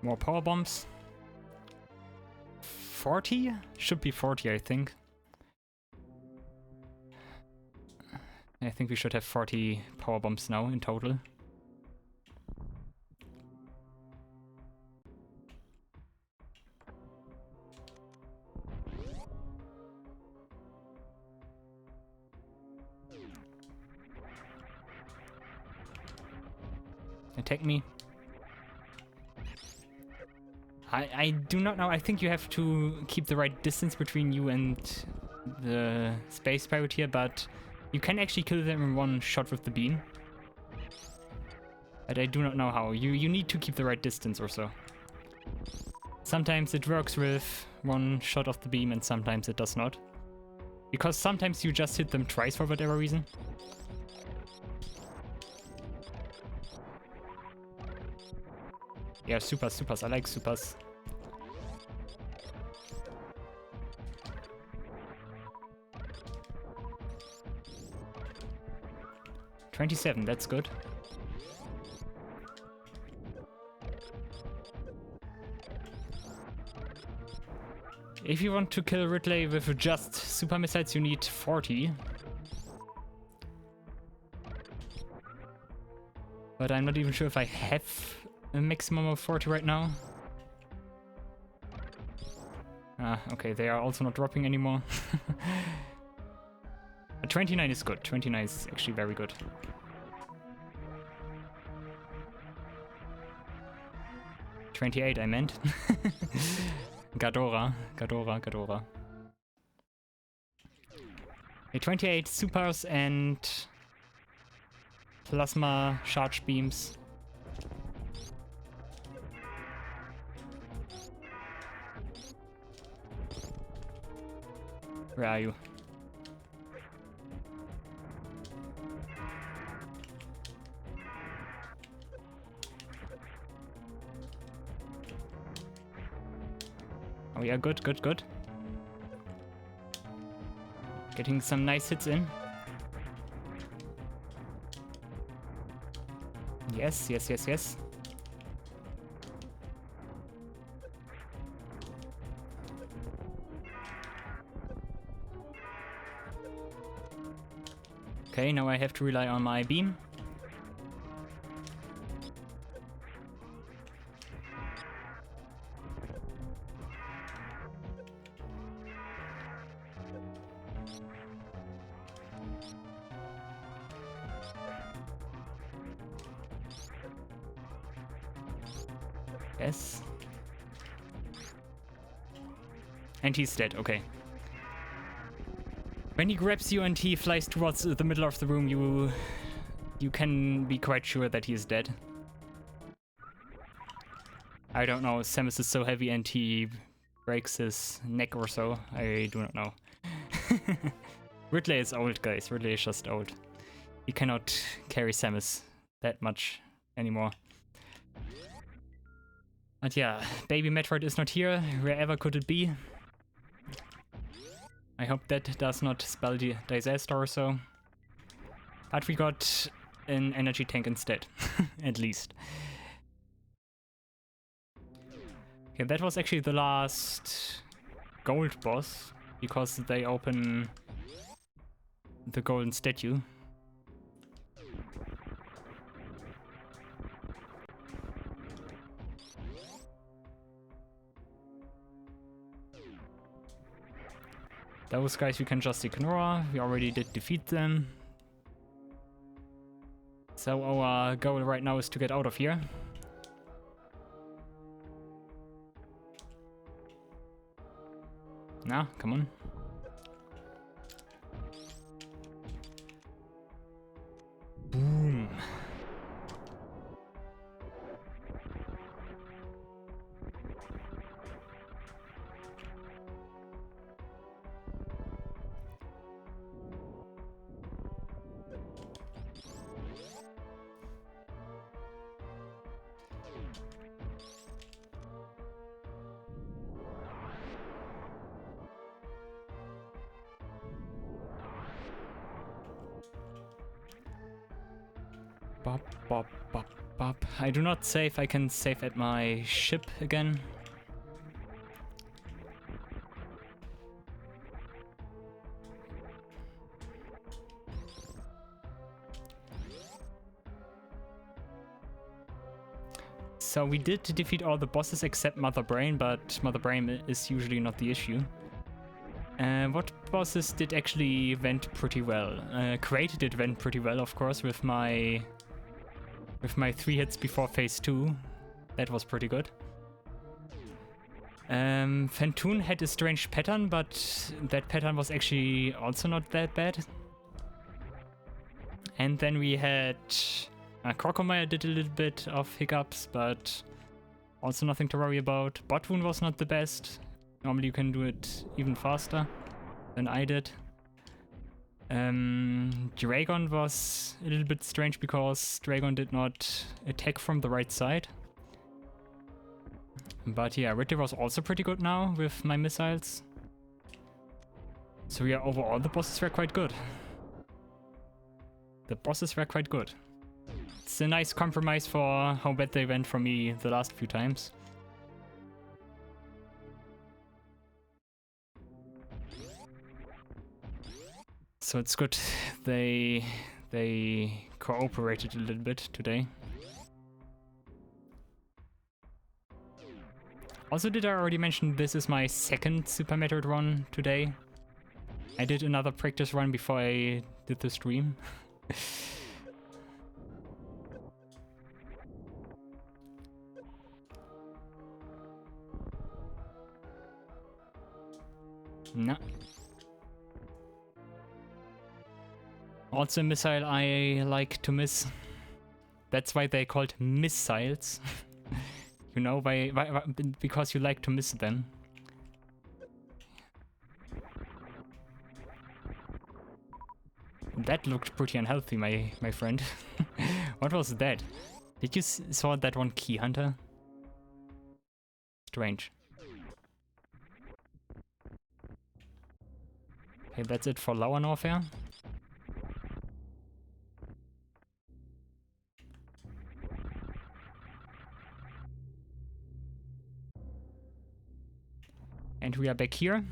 More power bombs. 40? Should be 40, I think. I think we should have 40 power bombs now in total. Attack me. I do not know. I think you have to keep the right distance between you and the space pirate here, but you can actually kill them in one shot with the beam. But I do not know how. You need to keep the right distance or so. Sometimes it works with one shot of the beam and sometimes it does not. Because sometimes you just hit them twice for whatever reason. Yeah, Sūpās. I like Sūpās. $27, that's good. If you want to kill Ridley with just super missiles, you need 40. But I'm not even sure if I have a maximum of 40 right now. Ah, okay, they are also not dropping anymore. 29 is good. 29 is actually very good. $28, I meant. Ghidorah. Okay, 28 Sūpās and plasma charge beams. Where are you? Oh yeah, good, good, good. Getting some nice hits in. Yes, yes, yes, yes. Okay, now I have to rely on my beam. Yes. And he's dead, okay. When he grabs you and he flies towards the middle of the room, you can be quite sure that he is dead. I don't know, Samus is so heavy and he breaks his neck or so. I do not know. Ridley is old, guys. Ridley is just old. He cannot carry Samus that much anymore. But yeah, baby Metroid is not here. Wherever could it be? I hope that does not spell disaster or so. But we got an energy tank instead, at least. Okay, that was actually the last gold boss, because they open the golden statue. Those guys we can just ignore, we already did defeat them. So our goal right now is to get out of here. Nah, come on. Boom. Bop, bop, bop, bop. I do not save, I can save at my ship again. So we did defeat all the bosses except Mother Brain, but Mother Brain is usually not the issue. What bosses did actually went pretty well? Crate did went pretty well, of course, with my 3 hits before phase 2. That was pretty good. Phantoon had a strange pattern, but that pattern was actually also not that bad. And then we had Crocomire did a little bit of hiccups, but also nothing to worry about. Botwoon was not the best. Normally you can do it even faster than I did. Dragon was a little bit strange because Dragon did not attack from the right side. But yeah, Ridley was also pretty good now with my missiles. So yeah, overall the bosses were quite good. The bosses were quite good. It's a nice compromise for how bad they went for me the last few times. So it's good they cooperated a little bit today. Also, did I already mention this is my second Super Metroid run today? I did another practice run before I did the stream. No. Also a missile I like to miss. That's why they're called missiles. You know, because you like to miss them. That looked pretty unhealthy, my friend. What was that? Did you saw that one key hunter? Strange. Okay, that's it for lower warfare. And we are back here.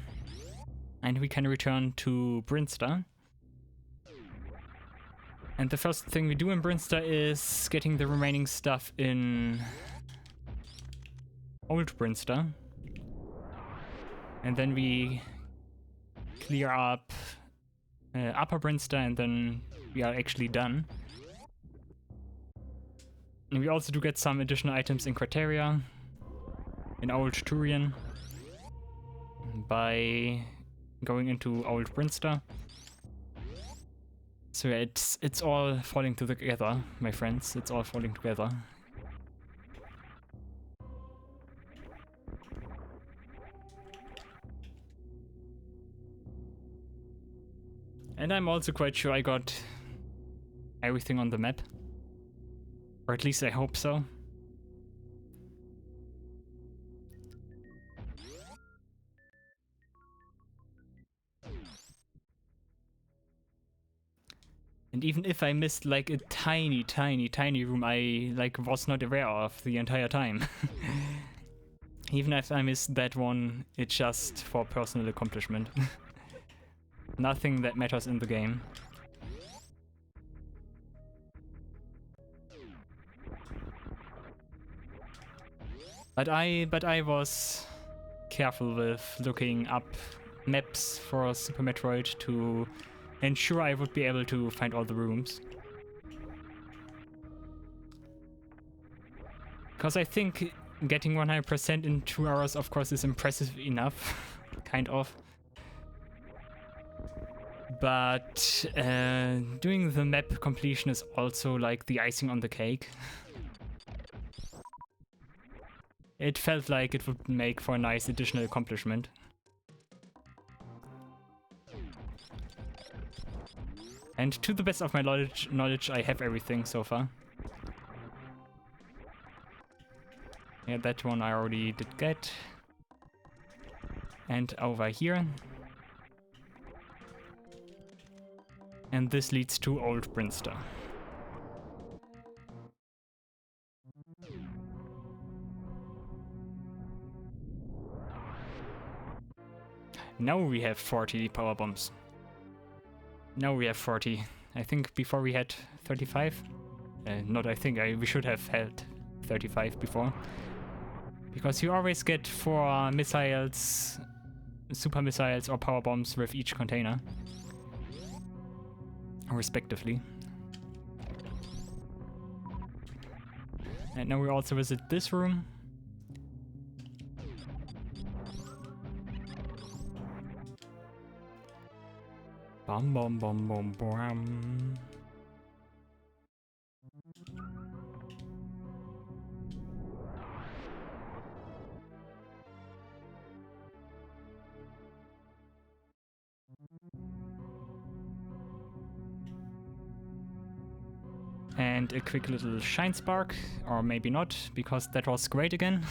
And we can return to Brinster. And the first thing we do in Brinster is getting the remaining stuff in Old Brinster. And then we clear up Upper Brinster, and then we are actually done. And we also do get some additional items in Criteria, in Old Turian, by going into Old Brinster. So yeah, it's all falling together, my friends. It's all falling together. And I'm also quite sure I got everything on the map. Or at least I hope so. And even if I missed like a tiny room I like was not aware of the entire time. Even if I missed that one, it's just for personal accomplishment. Nothing that matters in the game. But I was careful with looking up maps for Super Metroid to ensure I would be able to find all the rooms. Because I think getting 100% in 2 hours of course is impressive enough, kind of. But doing the map completion is also like the icing on the cake. It felt like it would make for a nice additional accomplishment. And to the best of my knowledge, I have everything so far. Yeah, that one I already did get. And over here. And this leads to Old Brinster. Now we have 40 power bombs. Now we have 40. I think before we had 35. Not I think, we should have had 35 before. Because you always get 4 missiles, super missiles or power bombs with each container. Respectively. And now we also visit this room. Bum bum bum bum bum. And a quick little shine spark, or maybe not, because that was great again.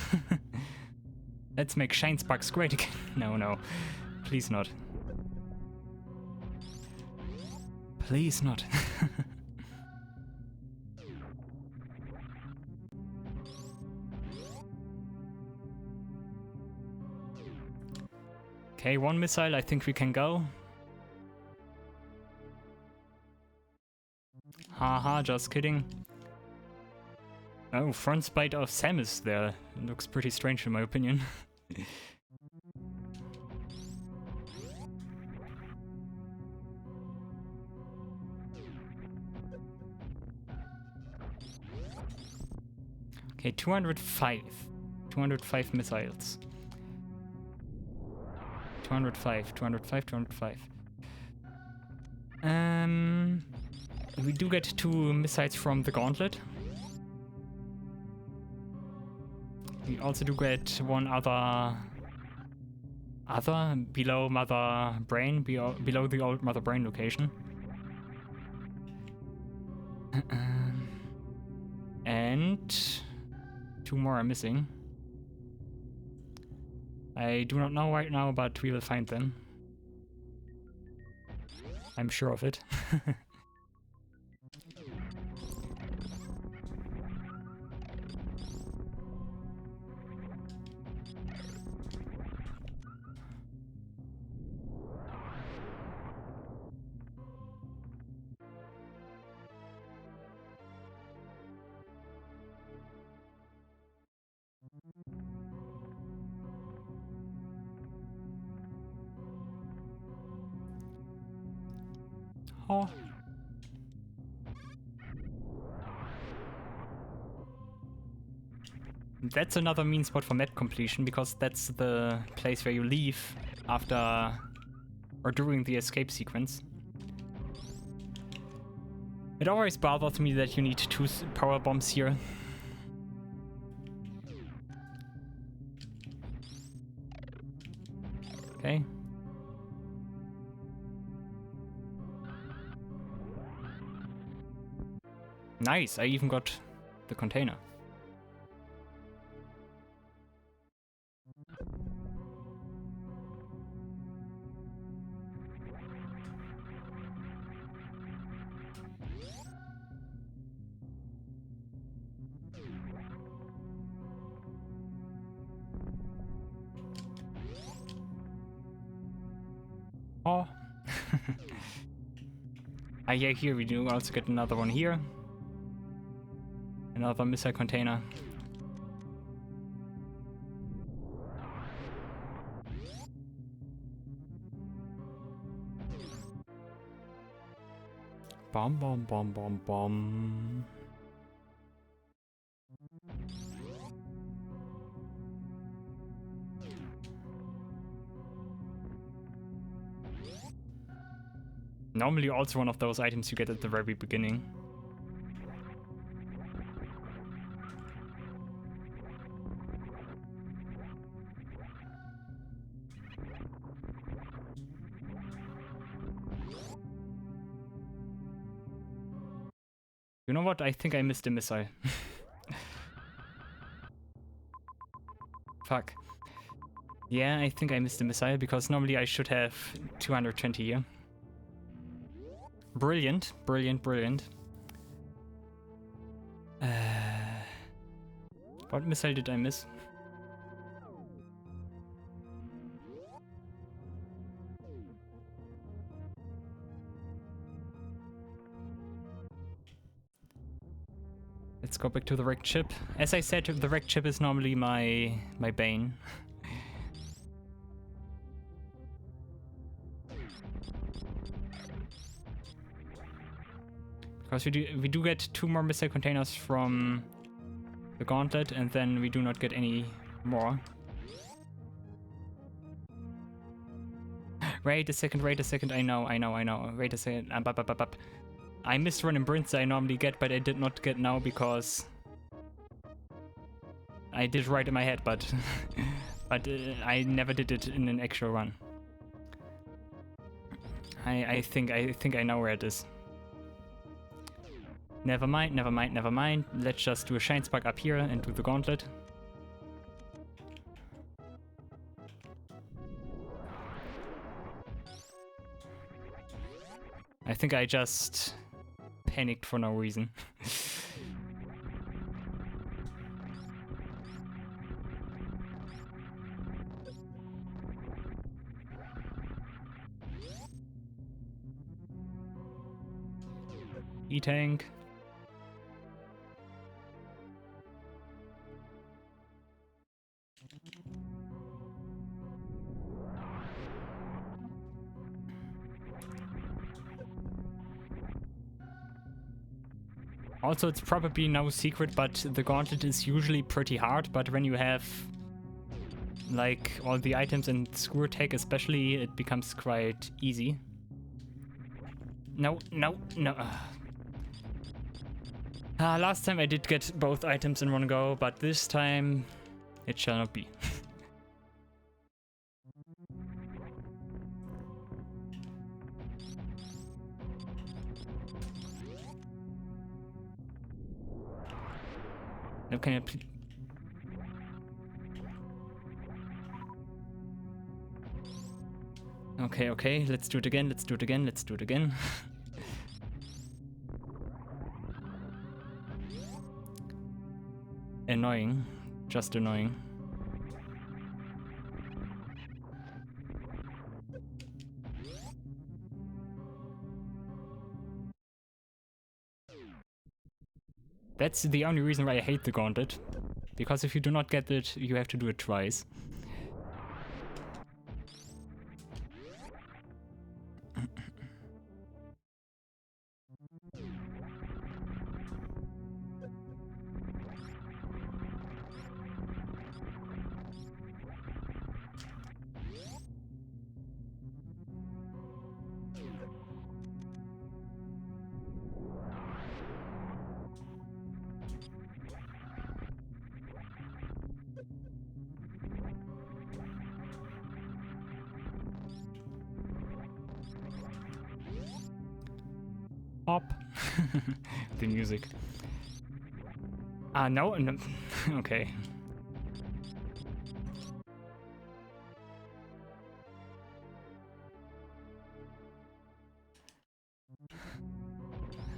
Let's make shine sparks great again. No, please not. Please not. Okay, 1 missile, I think we can go. Haha, just kidding. Oh, front spite of Samus there. It looks pretty strange in my opinion. Okay, 205. 205 missiles. 205. We do get 2 missiles from the gauntlet. We also do get 1 other below Mother Brain, below the old Mother Brain location. And 2 more are missing. I do not know right now, but we will find them. I'm sure of it. Oh. That's another mean spot for map completion, because that's the place where you leave after or during the escape sequence. It always bothers me that you need 2 power bombs here. Okay. Nice, I even got the container. Oh. Yeah, here we do also get another one here. Another missile container. Bomb, bomb, bomb, bomb, bomb. Normally also one of those items you get at the very beginning. You know what? I think I missed a missile. Fuck. Yeah, I think I missed a missile, because normally I should have 220 here. Brilliant, brilliant, brilliant. What missile did I miss? Let's go back to the wrecked ship. As I said, the wrecked ship is normally my bane. Because we do get 2 more missile containers from the gauntlet, and then we do not get any more. Wait a second, I know. Wait a second. I missed run and sprints I normally get, but I did not get now because I did right in my head, but I never did it in an actual run. I think I know where it is. Never mind. Let's just do a shine spark up here and do the gauntlet. I think I just panicked for no reason. E-tank. Also, it's probably no secret, but the gauntlet is usually pretty hard, but when you have like all the items and screw attack especially, it becomes quite easy. No. Last time I did get both items in one go, but this time it shall not be. No, can I please? Okay, okay, let's do it again, let's do it again, let's do it again. Annoying. Just annoying. That's the only reason why I hate the gauntlet. Because if you do not get it, you have to do it twice. Pop. The music. No, no. Okay.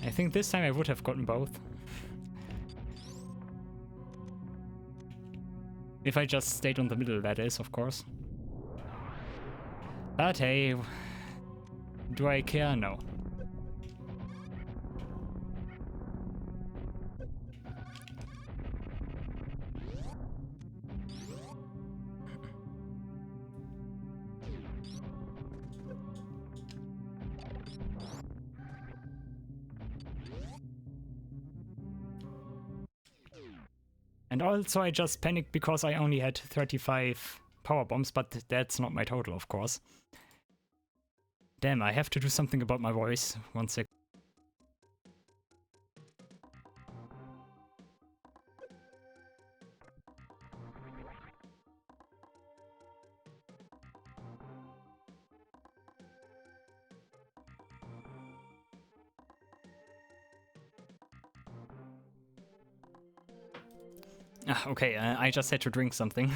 I think this time I would have gotten both. If I just stayed on the middle, that is, of course. But hey, do I care? No. And also I just panicked because I only had 35 power bombs, but that's not my total, of course. Damn, I have to do something about my voice. 1 sec. Okay, I just had to drink something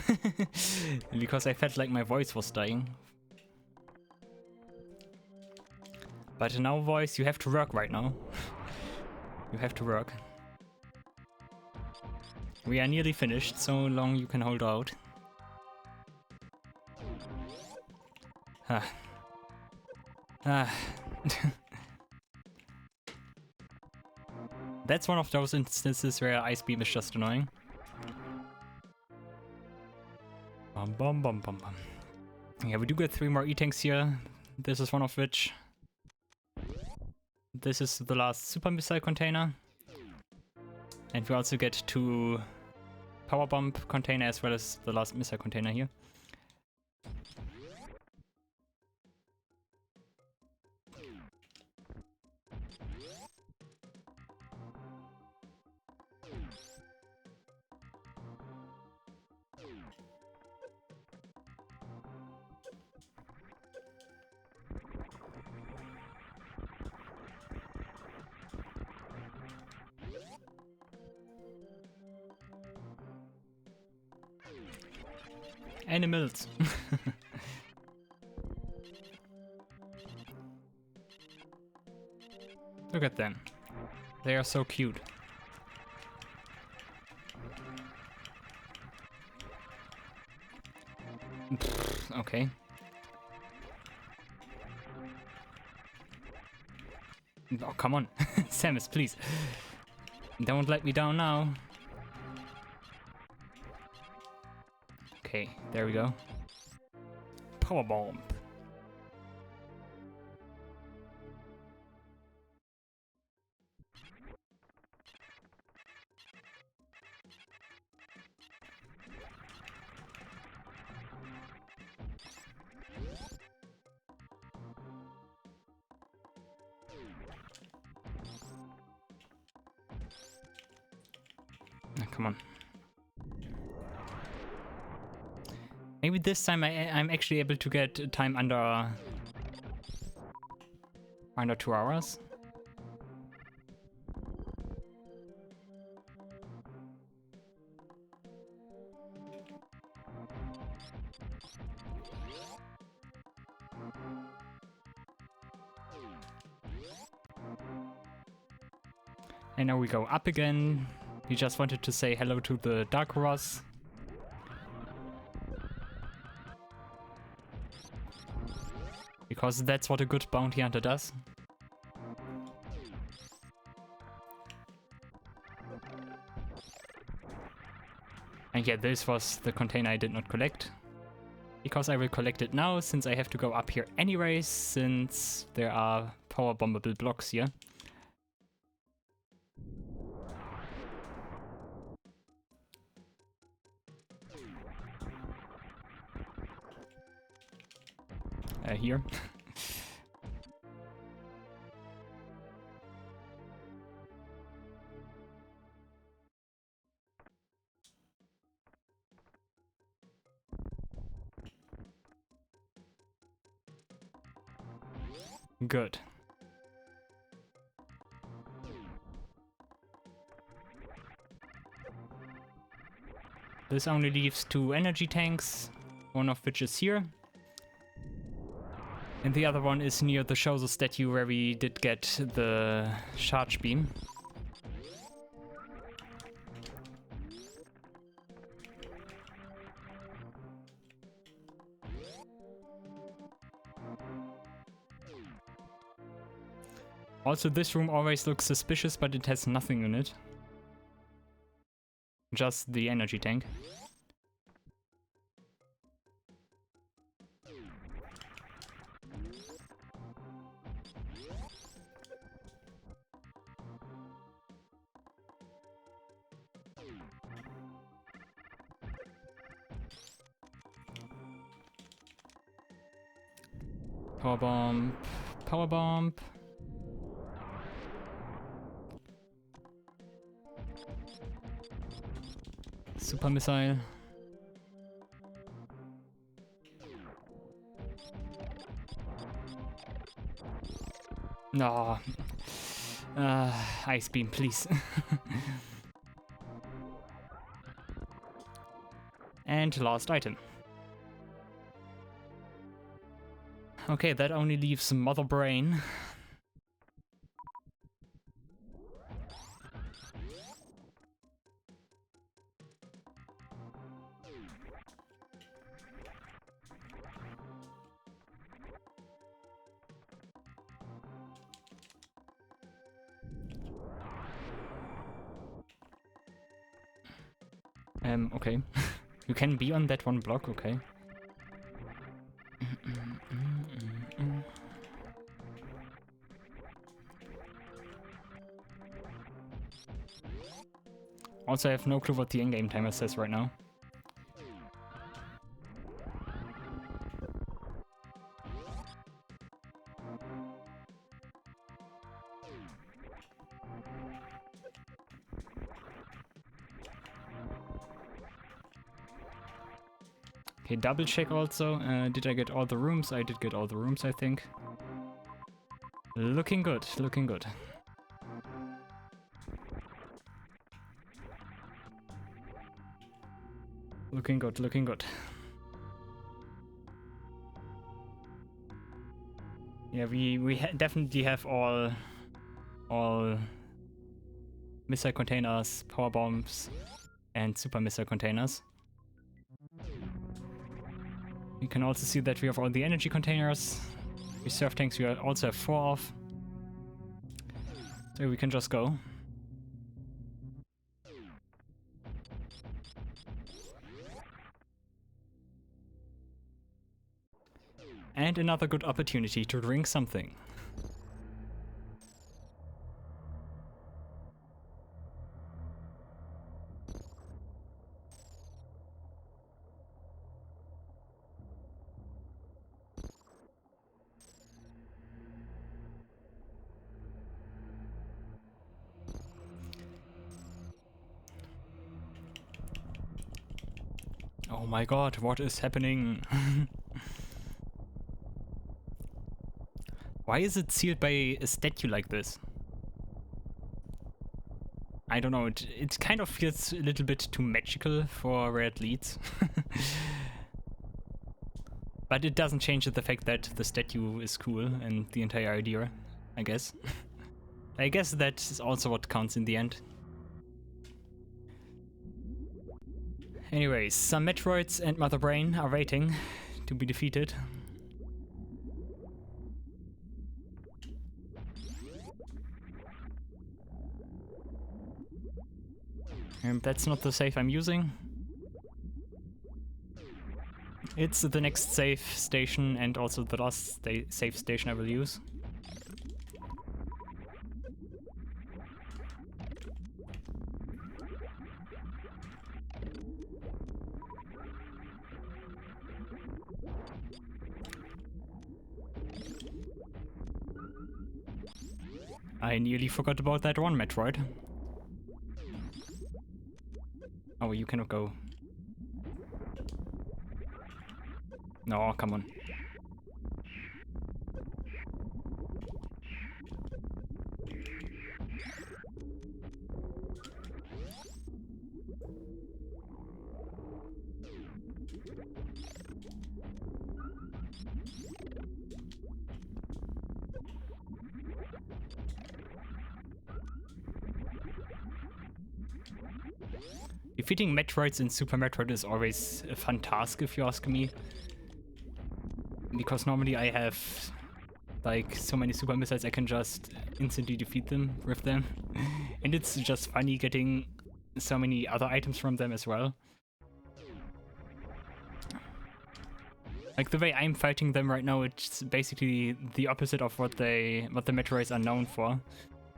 because I felt like my voice was dying. But now, voice, you have to work right now. You have to work. We are nearly finished, so long you can hold out. That's one of those instances where Ice Beam is just annoying. Bum bum bum bum bum. Yeah, we do get 3 more E-tanks here. This is one of which. This is the last super missile container. And we also get 2 power bomb container as well as the last missile container here. Animals. Look at them. They are so cute. Okay. Oh, come on. Samus, please. Don't let me down now. Okay, there we go. Power bomb. Come on. Maybe this time I'm actually able to get time under 2 hours. And now we go up again. We just wanted to say hello to the Dark Ross. Because that's what a good bounty hunter does. And yeah, this was the container I did not collect. Because I will collect it now, since I have to go up here anyways, since there are power bombable blocks here. Here. Good. This only leaves 2 energy tanks, one of which is here. And the other one is near the Shozo statue where we did get the charge beam. Also, this room always looks suspicious, but it has nothing in it. Just the energy tank. Power bomb, power bomb. Super missile. No. Ice beam, please. And last item. Okay, that only leaves Mother Brain. Okay. You can be on that one block, okay. Also, I have no clue what the in-game timer says right now. Okay, double check also. Did I get all the rooms? I did get all the rooms, I think. Looking good, looking good. Looking good, looking good. Yeah, we definitely have all missile containers, power bombs, and super missile containers. You can also see that we have all the energy containers. Reserve tanks we also have 4 of. So we can just go. And another good opportunity to drink something. Oh my god, what is happening? Why is it sealed by a statue like this? I don't know, it kind of feels a little bit too magical for where it leads. But it doesn't change the fact that the statue is cool and the entire idea, I guess. I guess that is also what counts in the end. Anyways, some Metroids and Mother Brain are waiting to be defeated. And that's not the save I'm using. It's the next save station and also the last save station I will use. I nearly forgot about that one Metroid. Oh, you cannot go. No, come on. Defeating Metroids in Super Metroid is always a fun task, if you ask me. Because normally I have like so many super missiles I can just instantly defeat them with them. And it's just funny getting so many other items from them as well. Like the way I'm fighting them right now, it's basically the opposite of what the Metroids are known for.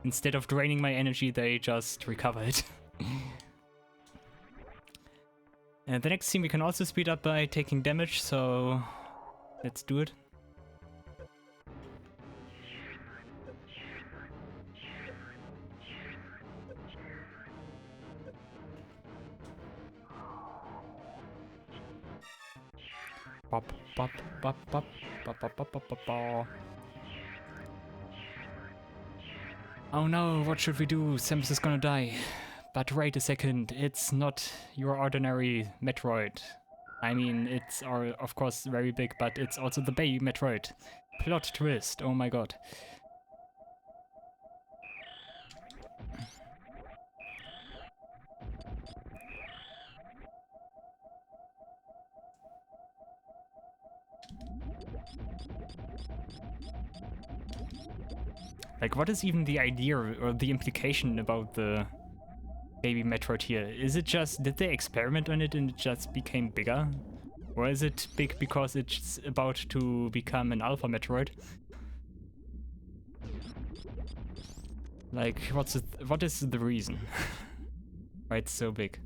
Instead of draining my energy, they just recover it. And the next scene we can also speed up by taking damage, so let's do it. Pop, pop, pop, pop, pop, pop, pop, pop, pop. Oh no, what should we do? Samus is gonna die. But wait a second, it's not your ordinary Metroid. I mean, it's of course very big, but it's also the baby Metroid. Plot twist, oh my god. Like, what is even the idea or the implication about the baby Metroid here? Is it just, did they experiment on it and it just became bigger? Or is it big because it's about to become an alpha Metroid? Like, what is the reason why it's so big?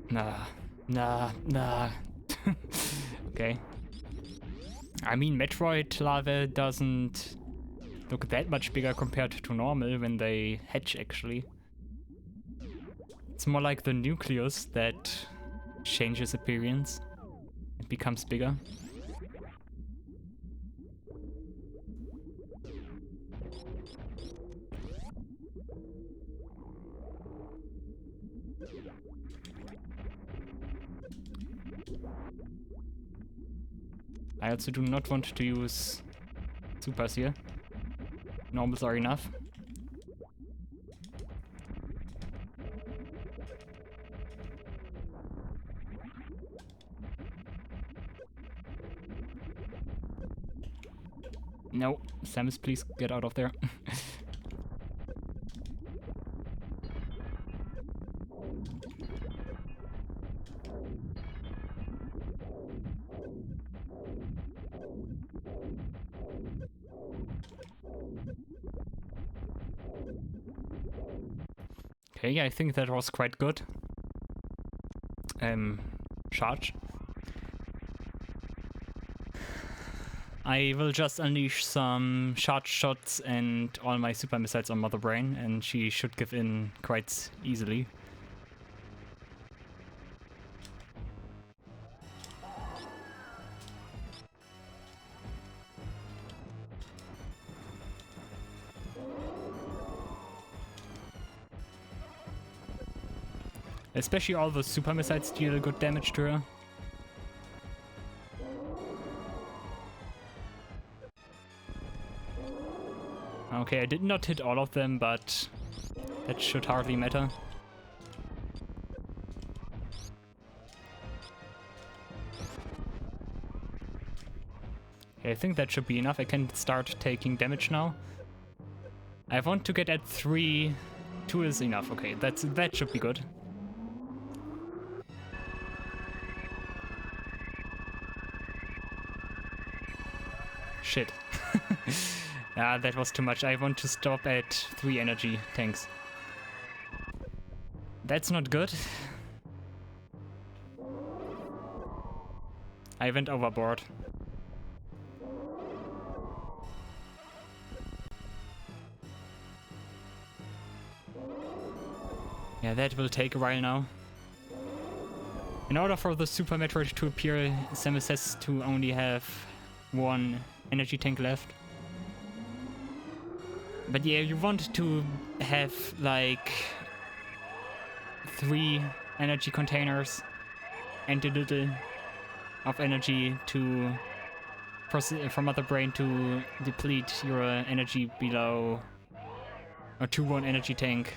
Nah. Okay. I mean, Metroid larvae doesn't look that much bigger compared to normal when they hatch, actually. It's more like the nucleus that changes appearance. It becomes bigger. I also do not want to use Sūpās here. Normals are enough. No, Samus, please get out of there. Okay, I think that was quite good. Charge. I will just unleash some charge shots and all my super missiles on Mother Brain, and she should give in quite easily. Especially all those super missiles deal good damage to her. Okay, I did not hit all of them, but that should hardly matter. Okay, I think that should be enough. I can start taking damage now. I want to get at 3. 2 is enough. Okay, that should be good. Shit. Ah, that was too much. I want to stop at 3 energy. Thanks. That's not good. I went overboard. Yeah, that will take a while now. In order for the Super Metroid to appear, Samus has to only have 1 energy tank left. But yeah, you want to have like 3 energy containers and a little of energy to for Mother Brain to deplete your energy below, or to 1 energy tank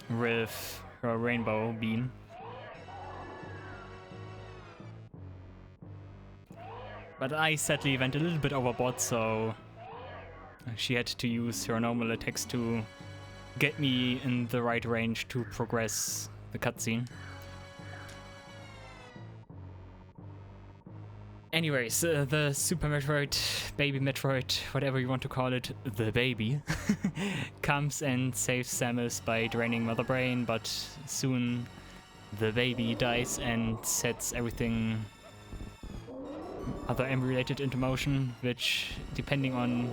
with her rainbow beam. But I sadly went a little bit overboard, so she had to use her normal attacks to get me in the right range to progress the cutscene. Anyways, the Super Metroid, Baby Metroid, whatever you want to call it, the baby, comes and saves Samus by draining Mother Brain, but soon the baby dies and sets everything other M-related into motion, which, depending on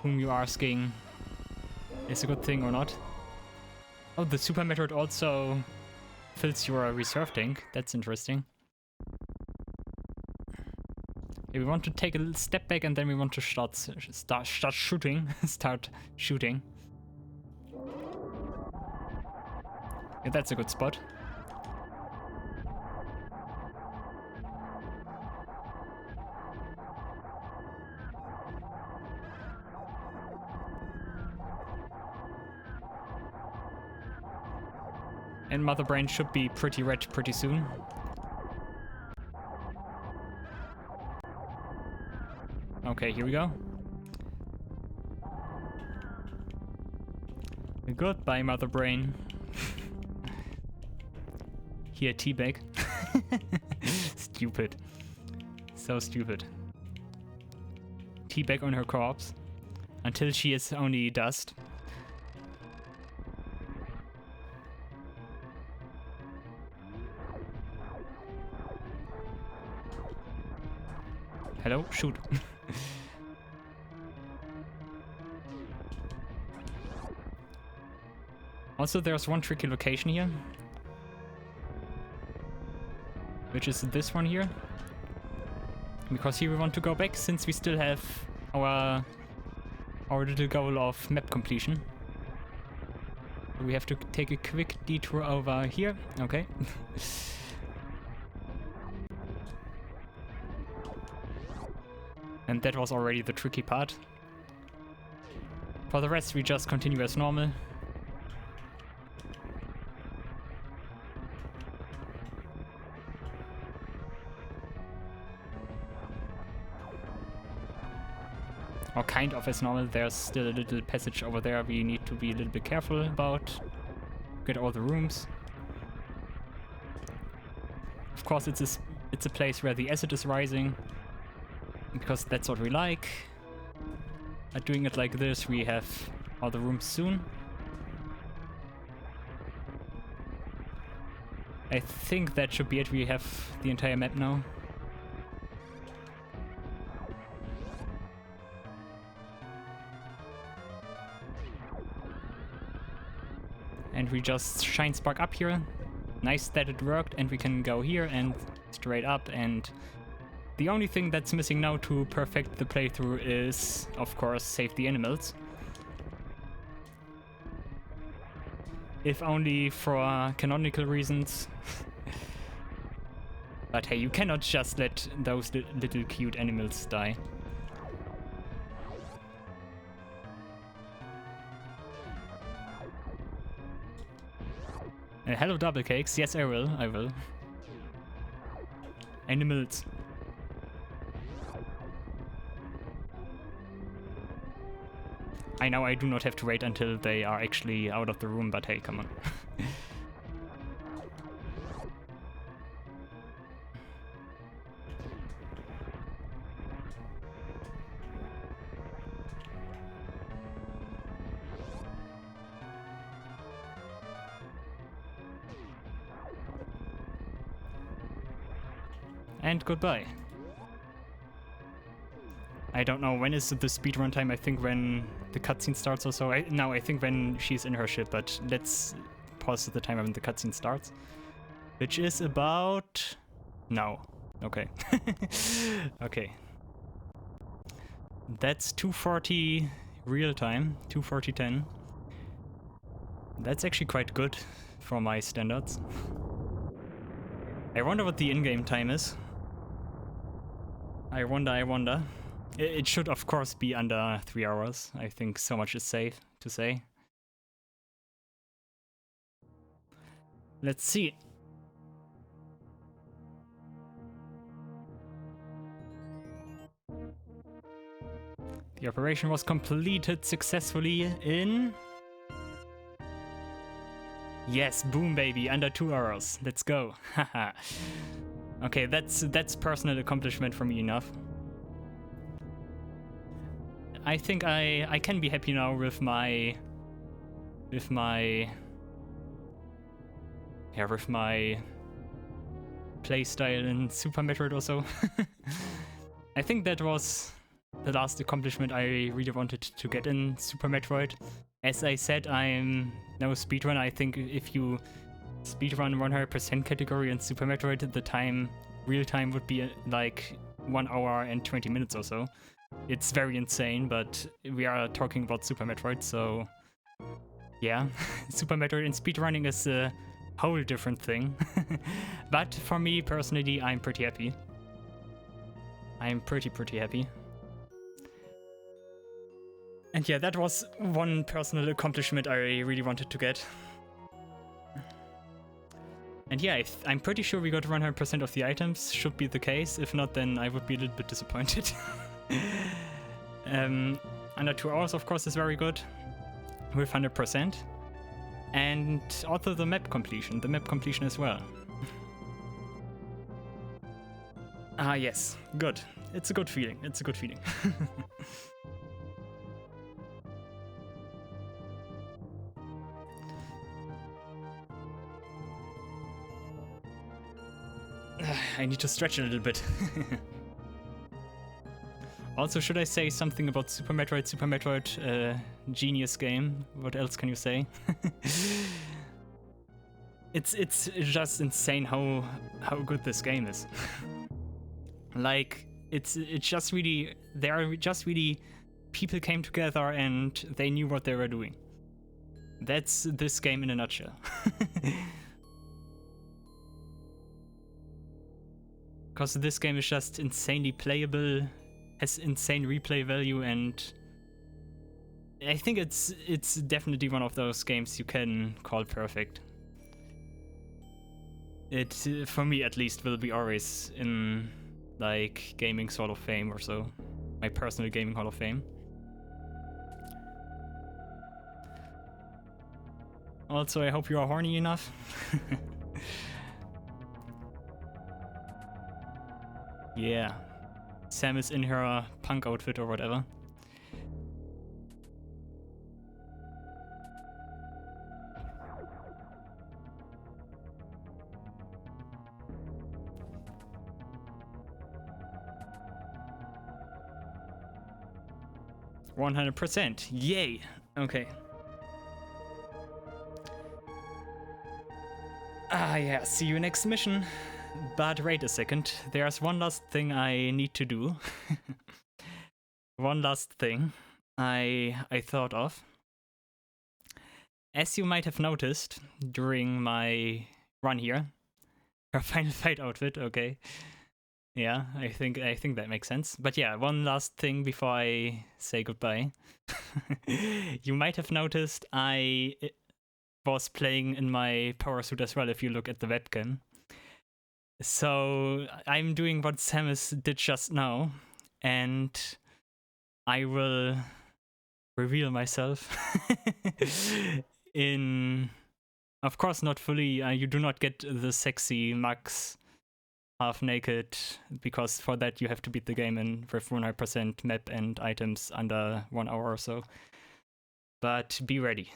whom you're asking, is a good thing or not. Oh, the Super Metroid also fills your reserve tank. That's interesting. Okay, we want to take a little step back and then we want to start shooting. Start shooting. Yeah, that's a good spot. And Mother Brain should be pretty red pretty soon. Okay, here we go. Goodbye, Mother Brain. Here, teabag. Stupid. So stupid. Teabag on her corpse. Until she is only dust. Hello? Shoot. Also, there's one tricky location here. Which is this one here. Because here we want to go back, since we still have our little goal of map completion. We have to take a quick detour over here. Okay. And that was already the tricky part. For the rest, we just continue as normal. Or kind of as normal. There's still a little passage over there we need to be a little bit careful about. Get all the rooms. Of course, it's a place where the acid is rising. Because that's what we like. By doing it like this, we have all the rooms soon. I think that should be it. We have the entire map now. And we just shine spark up here. Nice that it worked, and we can go here and straight up. And the only thing that's missing now to perfect the playthrough is, of course, save the animals. if only for canonical reasons. But hey, you cannot just let those little cute animals die. Hello, double cakes. Yes, I will. I will. Animals. I know I do not have to wait until they are actually out of the room, but hey, come on. And goodbye. I don't know, when is the speedrun time? I think when the cutscene starts or so. I think when she's in her ship, but let's pause the timer when the cutscene starts. Which is about... No. Okay. Okay. That's 2:40 real time, 2:40:10. That's actually quite good for my standards. I wonder what the in-game time is. I wonder. It should of course be under 3 hours. I think so much is safe to say. Let's see. The operation was completed successfully in... Yes, boom baby, under 2 hours. Let's go. Haha. Okay, that's personal accomplishment for me enough. I think I can be happy now with my playstyle in Super Metroid also. I think that was the last accomplishment I really wanted to get in Super Metroid. As I said, I'm no speedrunner. I think if you speedrun 100% category in Super Metroid, the real time would be like 1 hour and 20 minutes or so. It's very insane, but we are talking about Super Metroid, so yeah. Super Metroid and speedrunning is a whole different thing. But for me personally, I'm pretty happy. I'm pretty happy. And yeah, that was one personal accomplishment I really wanted to get. And yeah, I'm pretty sure we got 100% of the items. Should be the case. If not, then I would be a little bit disappointed. Under 2 hours, of course, is very good. With 100%. And also the map completion. The map completion as well. Ah, yes. Good. It's a good feeling. It's a good feeling. I need to stretch a little bit. Also, should I say something about Super Metroid? Super Metroid, genius game. What else can you say? It's just insane how good this game is. Like, it's just really, people came together and they knew what they were doing. That's this game in a nutshell. Because this game is just insanely playable, has insane replay value, and I think it's definitely one of those games you can call perfect. It, for me at least, will be always in like Gaming's Hall of Fame or so. My personal Gaming Hall of Fame. Also, I hope you are horny enough. Yeah. Sam is in her punk outfit or whatever. %. Yay! Okay. Ah, yeah, see you next mission. But wait a second, there's one last thing I need to do. One last thing I thought of. as you might have noticed during my run here, her final fight outfit, okay. Yeah, I think that makes sense. But yeah, one last thing before I say goodbye. You might have noticed I was playing in my power suit as well if you look at the webcam. So I'm doing what Samus did just now, and I will reveal myself in, of course not fully, you do not get the sexy Max half naked, because for that you have to beat the game in with 100% map and items under 1 hour or so. But be ready.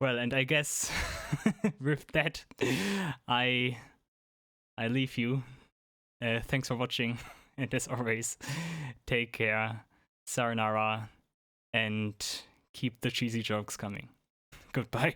Well, and I guess with that I leave you. Thanks for watching, and as always, take care, sayonara, and keep the cheesy jokes coming. Goodbye.